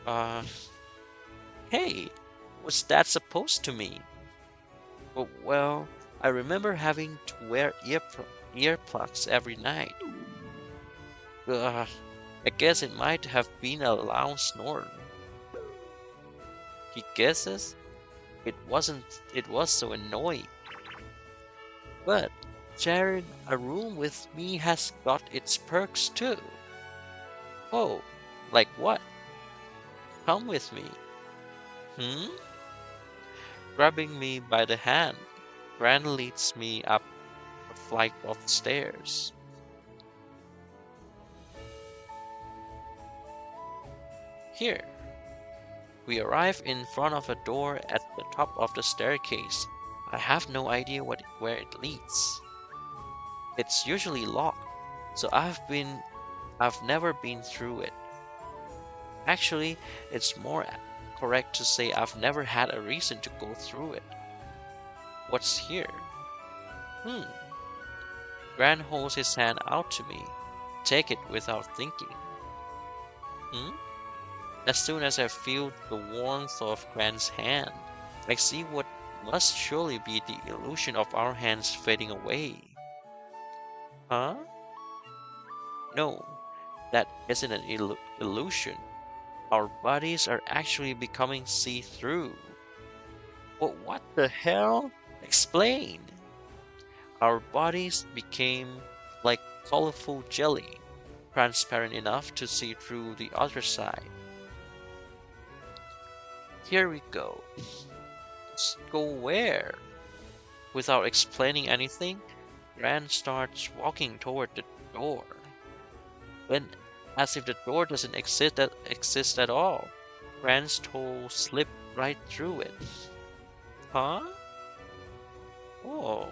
Uh, hey, what's that supposed to mean? Oh, well, I remember having to wear earplugs every night. I guess it might have been a loud snore. He guesses it wasn't. It was so annoying. But sharing a room with me has got its perks too. Oh, like what? Come with me. Hmm? Grabbing me by the hand, Gran leads me up a flight of stairs. Here, we arrive in front of a door at the top of the staircase. I have no idea where it leads. It's usually locked, so I've never been through it. Actually, it's more correct to say I've never had a reason to go through it. What's here? Gran holds his hand out to me. Take it without thinking. Hmm? As soon as I feel the warmth of Grant's hand, I see what must surely be the illusion of our hands fading away. Huh? No, that isn't an illusion. Our bodies are actually becoming see-through. But what the hell? Explain. Our bodies became like colorful jelly, transparent enough to see through the other side. Here we go. Go where? Without explaining anything, Rand starts walking toward the door. When, as if the door doesn't exist at all, Rand's toe slipped right through it. Huh? Oh,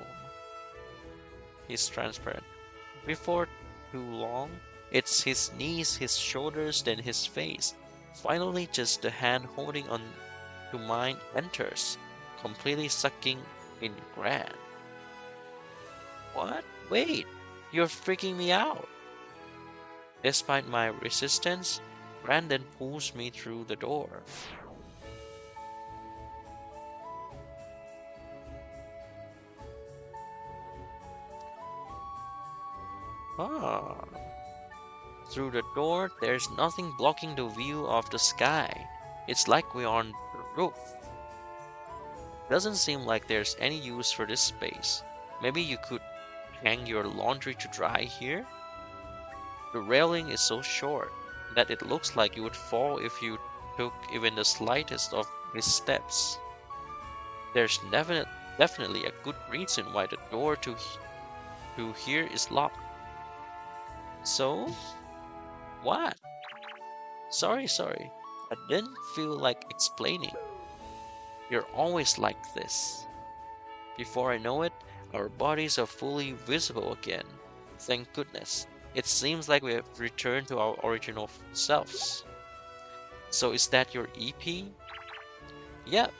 he's transparent. Before too long, it's his knees, his shoulders, then his face. Finally, just the hand holding on to mine enters, completely sucking in Gran. What? Wait, you're freaking me out. Despite my resistance, Brandon pulls me through the door. Ah. Through the door, there's nothing blocking the view of the sky. It's like we're on the roof. Doesn't seem like there's any use for this space. Maybe you could hang your laundry to dry here? The railing is so short that it looks like you would fall if you took even the slightest of missteps. There's definitely a good reason why the door to here is locked. So, what? Sorry. I didn't feel like explaining. You're always like this. Before I know it, our bodies are fully visible again. Thank goodness. It seems like we have returned to our original selves. So is that your EP? Yep,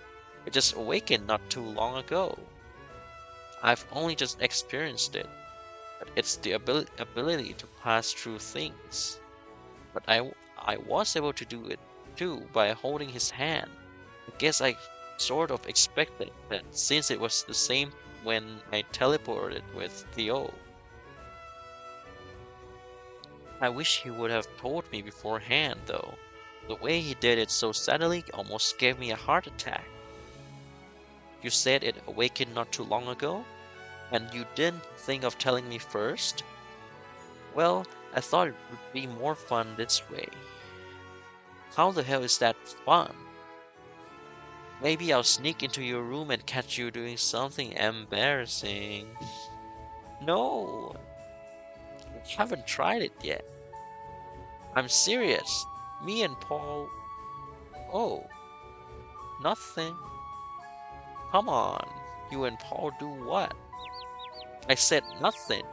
it just awakened not too long ago. I've only just experienced it, but it's the ability to pass through things. But I was able to do it too by holding his hand. I guess I sort of expected that since it was the same when I teleported with Theo. I wish he would have told me beforehand, though. The way he did it so suddenly almost gave me a heart attack. You said it awakened not too long ago, and you didn't think of telling me first? Well, I thought it would be more fun this way. How the hell is that fun? Maybe I'll sneak into your room and catch you doing something embarrassing. No, I haven't tried it yet. I'm serious. Me and Paul. Oh, nothing. Come on. You and Paul do what? I said nothing.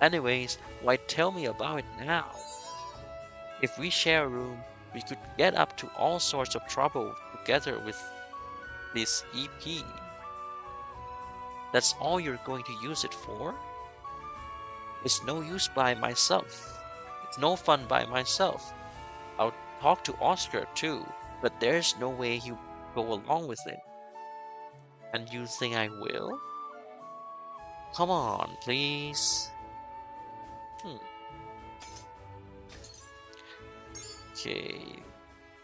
Anyways, why tell me about it now? If we share a room, we could get up to all sorts of trouble together with this EP. That's all you're going to use it for? It's no use by myself. It's no fun by myself. I'll talk to Oscar too, but there's no way he'll go along with it. And you think I will? Come on, please. Okay.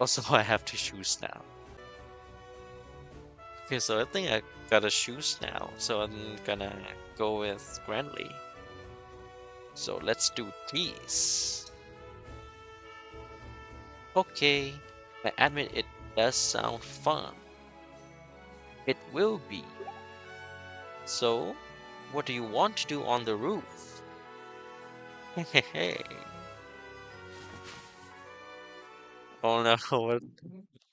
Also, I have to choose now. Okay, so I think I gotta choose now. So I'm gonna go with Grandly. So let's do these. Okay, I admit it does sound fun. It will be. So, what do you want to do on the roof? Hey. Oh no,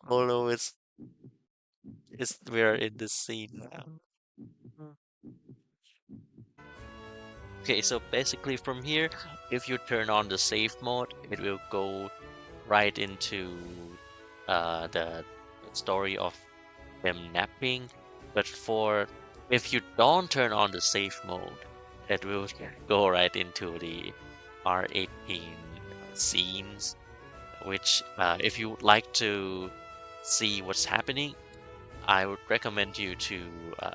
oh no, it's we're in the scene now. Okay, so basically from here, if you turn on the safe mode, it will go right into the story of them napping. But if you don't turn on the safe mode, it will go right into the R18 scenes which if you would like to see what's happening, I would recommend you to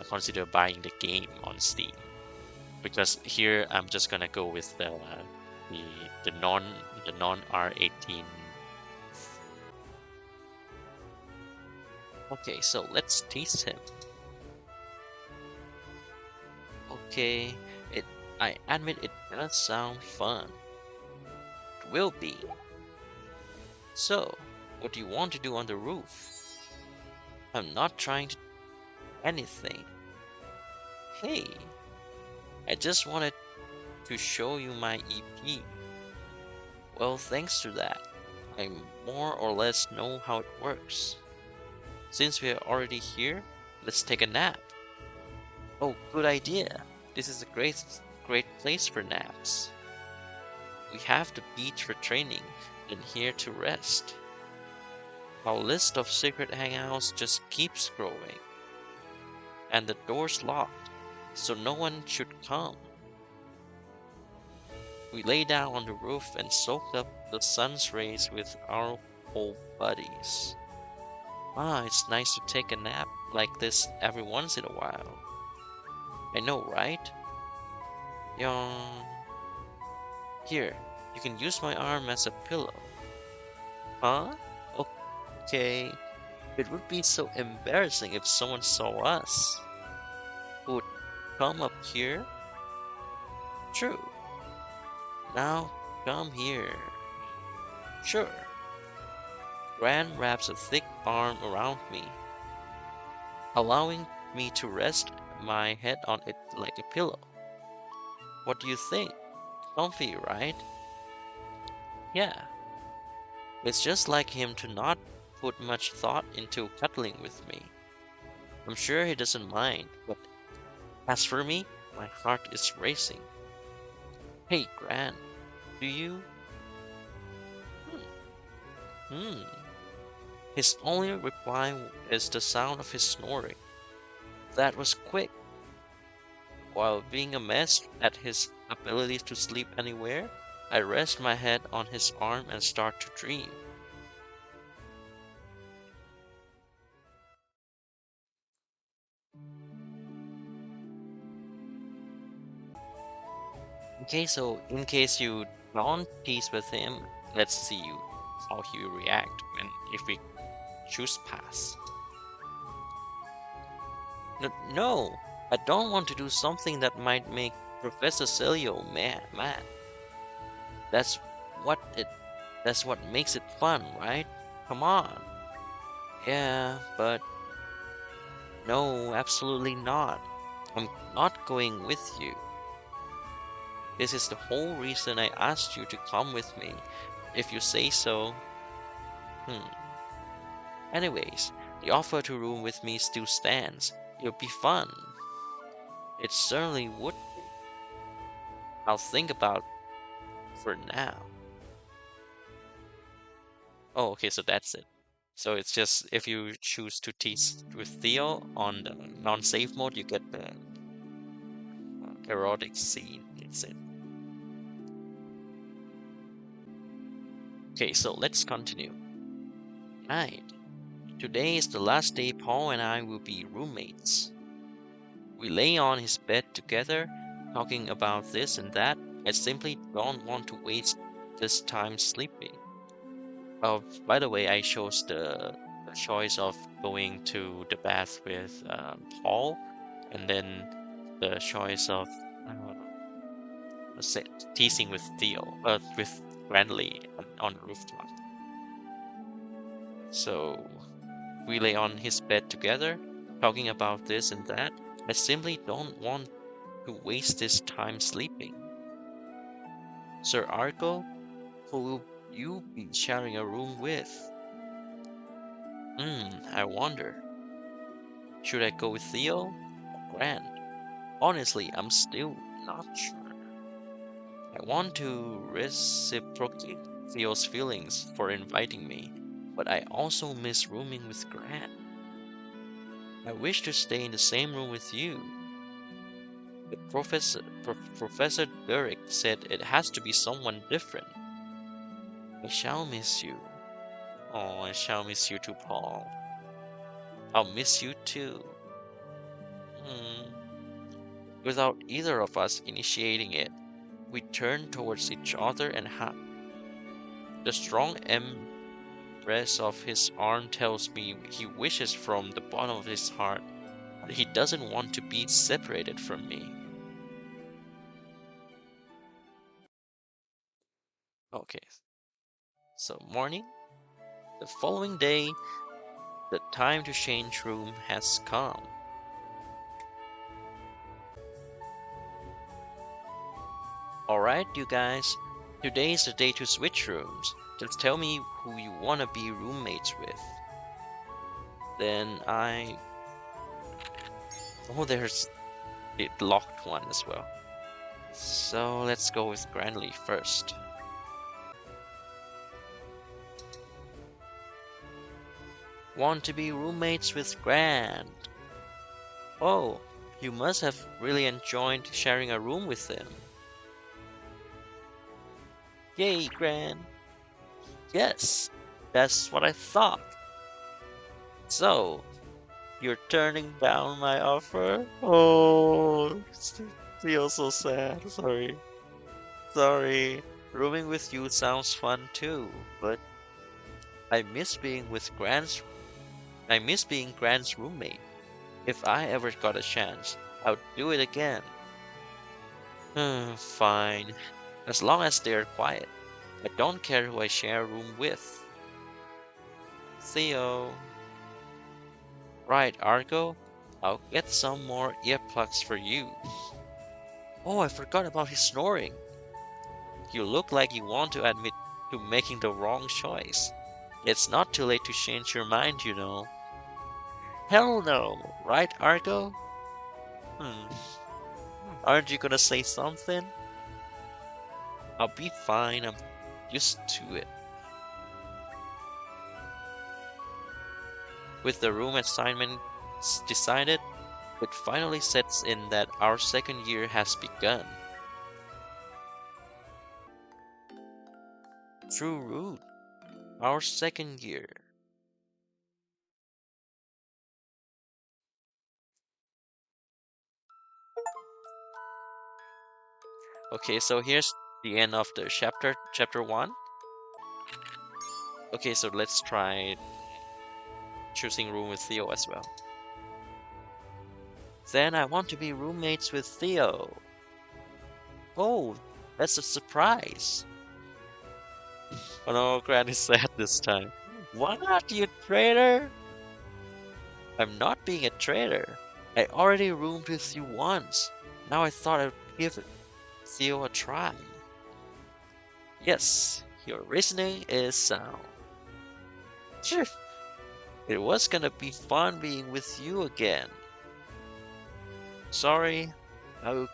consider buying the game on Steam. Because here I'm just gonna go with the the non the non R18. Okay, so let's tease him. Okay, it I admit it does sound fun. It will be. So, what do you want to do on the roof? I'm not trying to do anything. Hey, I just wanted to show you my EP. Well, thanks to that, I more or less know how it works. Since we are already here, let's take a nap. Oh, good idea. This is a great place for naps. We have the beach for training and here to rest. Our list of secret hangouts just keeps growing. And the door's locked, so no one should come. We lay down on the roof and soak up the sun's rays with our old buddies. Ah, it's nice to take a nap like this every once in a while. I know, right? Yawn. Here, you can use my arm as a pillow. Huh? Okay. It would be so embarrassing if someone saw us. Who would come up here? True. Now, come here. Sure. Gran wraps a thick arm around me, allowing me to rest my head on it like a pillow. What do you think? Comfy, right? Yeah. It's just like him to not put much thought into cuddling with me. I'm sure he doesn't mind, but as for me, my heart is racing. Hey, Gran, do you? Hmm. His only reply is the sound of his snoring. That was quick. While being amazed at his ability to sleep anywhere, I rest my head on his arm and start to dream. Okay, so in case you don't tease with him, let's see how he will react when if we choose pass. No, I don't want to do something that might make Professor Celio mad. That's what it that's what makes it fun, right? Come on. Yeah, but no, absolutely not. I'm not going with you. This is the whole reason I asked you to come with me. If you say so. Hmm. Anyways, the offer to room with me still stands. It'll be fun. It certainly would be. I'll think about for now. Oh, okay, so that's it. So it's just if you choose to teach with Theo on the non-save mode, you get the erotic scene. It's it. Okay, so let's continue. Right. Today is the last day Paul and I will be roommates. We lay on his bed together, talking about this and that. I simply don't want to waste this time sleeping. By the way, I chose the choice of going to the bath with Paul, and then the choice of teasing with Theo, with Grandly on the rooftop. So we lay on his bed together, talking about this and that. I simply don't want to waste this time sleeping. Sir Argo, who will you be sharing a room with? I wonder. Should I go with Theo or Grant? Honestly, I'm still not sure. I want to reciprocate Theo's feelings for inviting me, but I also miss rooming with Grant. I wish to stay in the same room with you. But Professor Derek said it has to be someone different. I shall miss you. Oh, I shall miss you too, Paul. I'll miss you too. Hmm. Without either of us initiating it, we turned towards each other and the strong embrace of his arm tells me he wishes from the bottom of his heart that he doesn't want to be separated from me. Okay, so morning. The following day, the time to change room has come. Alright, you guys, today is the day to switch rooms. Just tell me who you wanna be roommates with. Then oh, there's the locked one as well. So let's go with Granley first. Want to be roommates with Grant. Oh, you must have really enjoyed sharing a room with him. Yay, Grant. Yes, that's what I thought. So, you're turning down my offer? Oh, feels so sad. Sorry. Sorry. Rooming with you sounds fun too, but I miss being with Grant's I miss being Grant's roommate. If I ever got a chance, I would do it again. Fine. As long as they're quiet. I don't care who I share a room with. Theo. Right, Argo. I'll get some more earplugs for you. Oh, I forgot about his snoring. You look like you want to admit to making the wrong choice. It's not too late to change your mind, you know. Hell no, right, Argo? Hmm, aren't you gonna say something? I'll be fine, I'm used to it. With the room assignment decided, it finally sets in that our second year has begun. True root, our second year. Okay, so here's the end of the chapter 1. Okay, so let's try choosing room with Theo as well. Then I want to be roommates with Theo. Oh, that's a surprise. Oh no, Granny's sad this time. What, you traitor? I'm not being a traitor. I already roomed with you once. Now I thought I'd give Theo a try. Yes, your reasoning is sound. Phew, it was gonna be fun being with you again. Sorry, I will,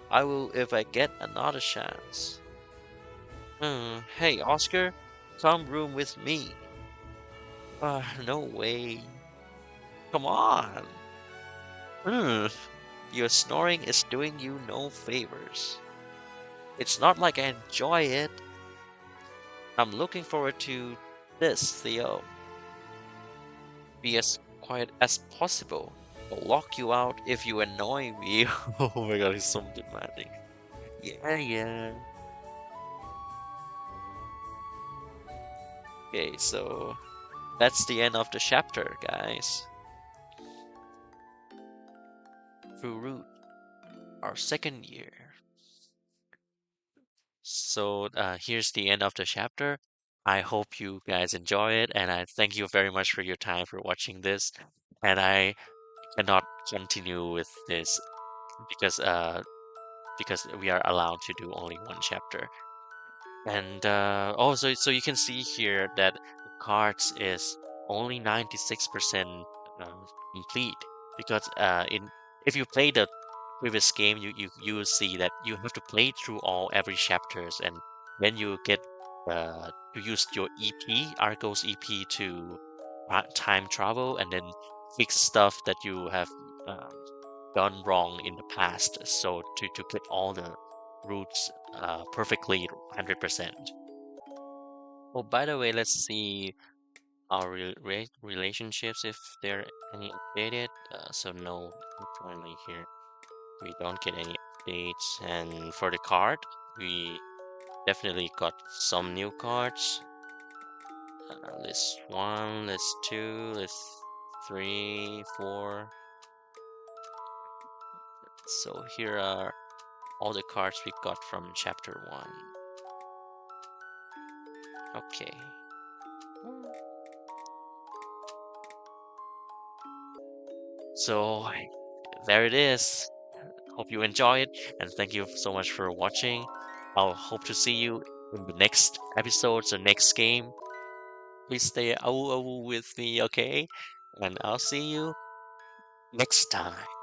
I will if I get another chance. Hey, Oscar, come room with me. No way. Come on. Hmm, your snoring is doing you no favors. It's not like I enjoy it. I'm looking forward to this, Theo. Be as quiet as possible. I'll lock you out if you annoy me. Oh my god, he's so demanding. Yeah, yeah. Okay, so that's the end of the chapter, guys. Through Root, our second year. So here's the end of the chapter. I hope you guys enjoy it, and I thank you very much for your time for watching this. And I cannot continue with this because because we are allowed to do only one chapter. And also, so you can see here that the cards is only 96% complete because in if you play the previous game, you will see that you have to play through every chapters, and then you get to use your EP, Argo's EP, to time travel and then fix stuff that you have um, done wrong in the past. So to get all the routes perfectly 100%. Oh, by the way, let's see our relationships if they're any updated. So no, currently here we don't get any updates. And for the card, we definitely got some new cards. List one, list two, list three, four. So here are all the cards we got from chapter one. Okay. So there it is. Hope you enjoy it, and thank you so much for watching. I'll hope to see you in the next episodes or next game. Please stay with me, okay? And I'll see you next time.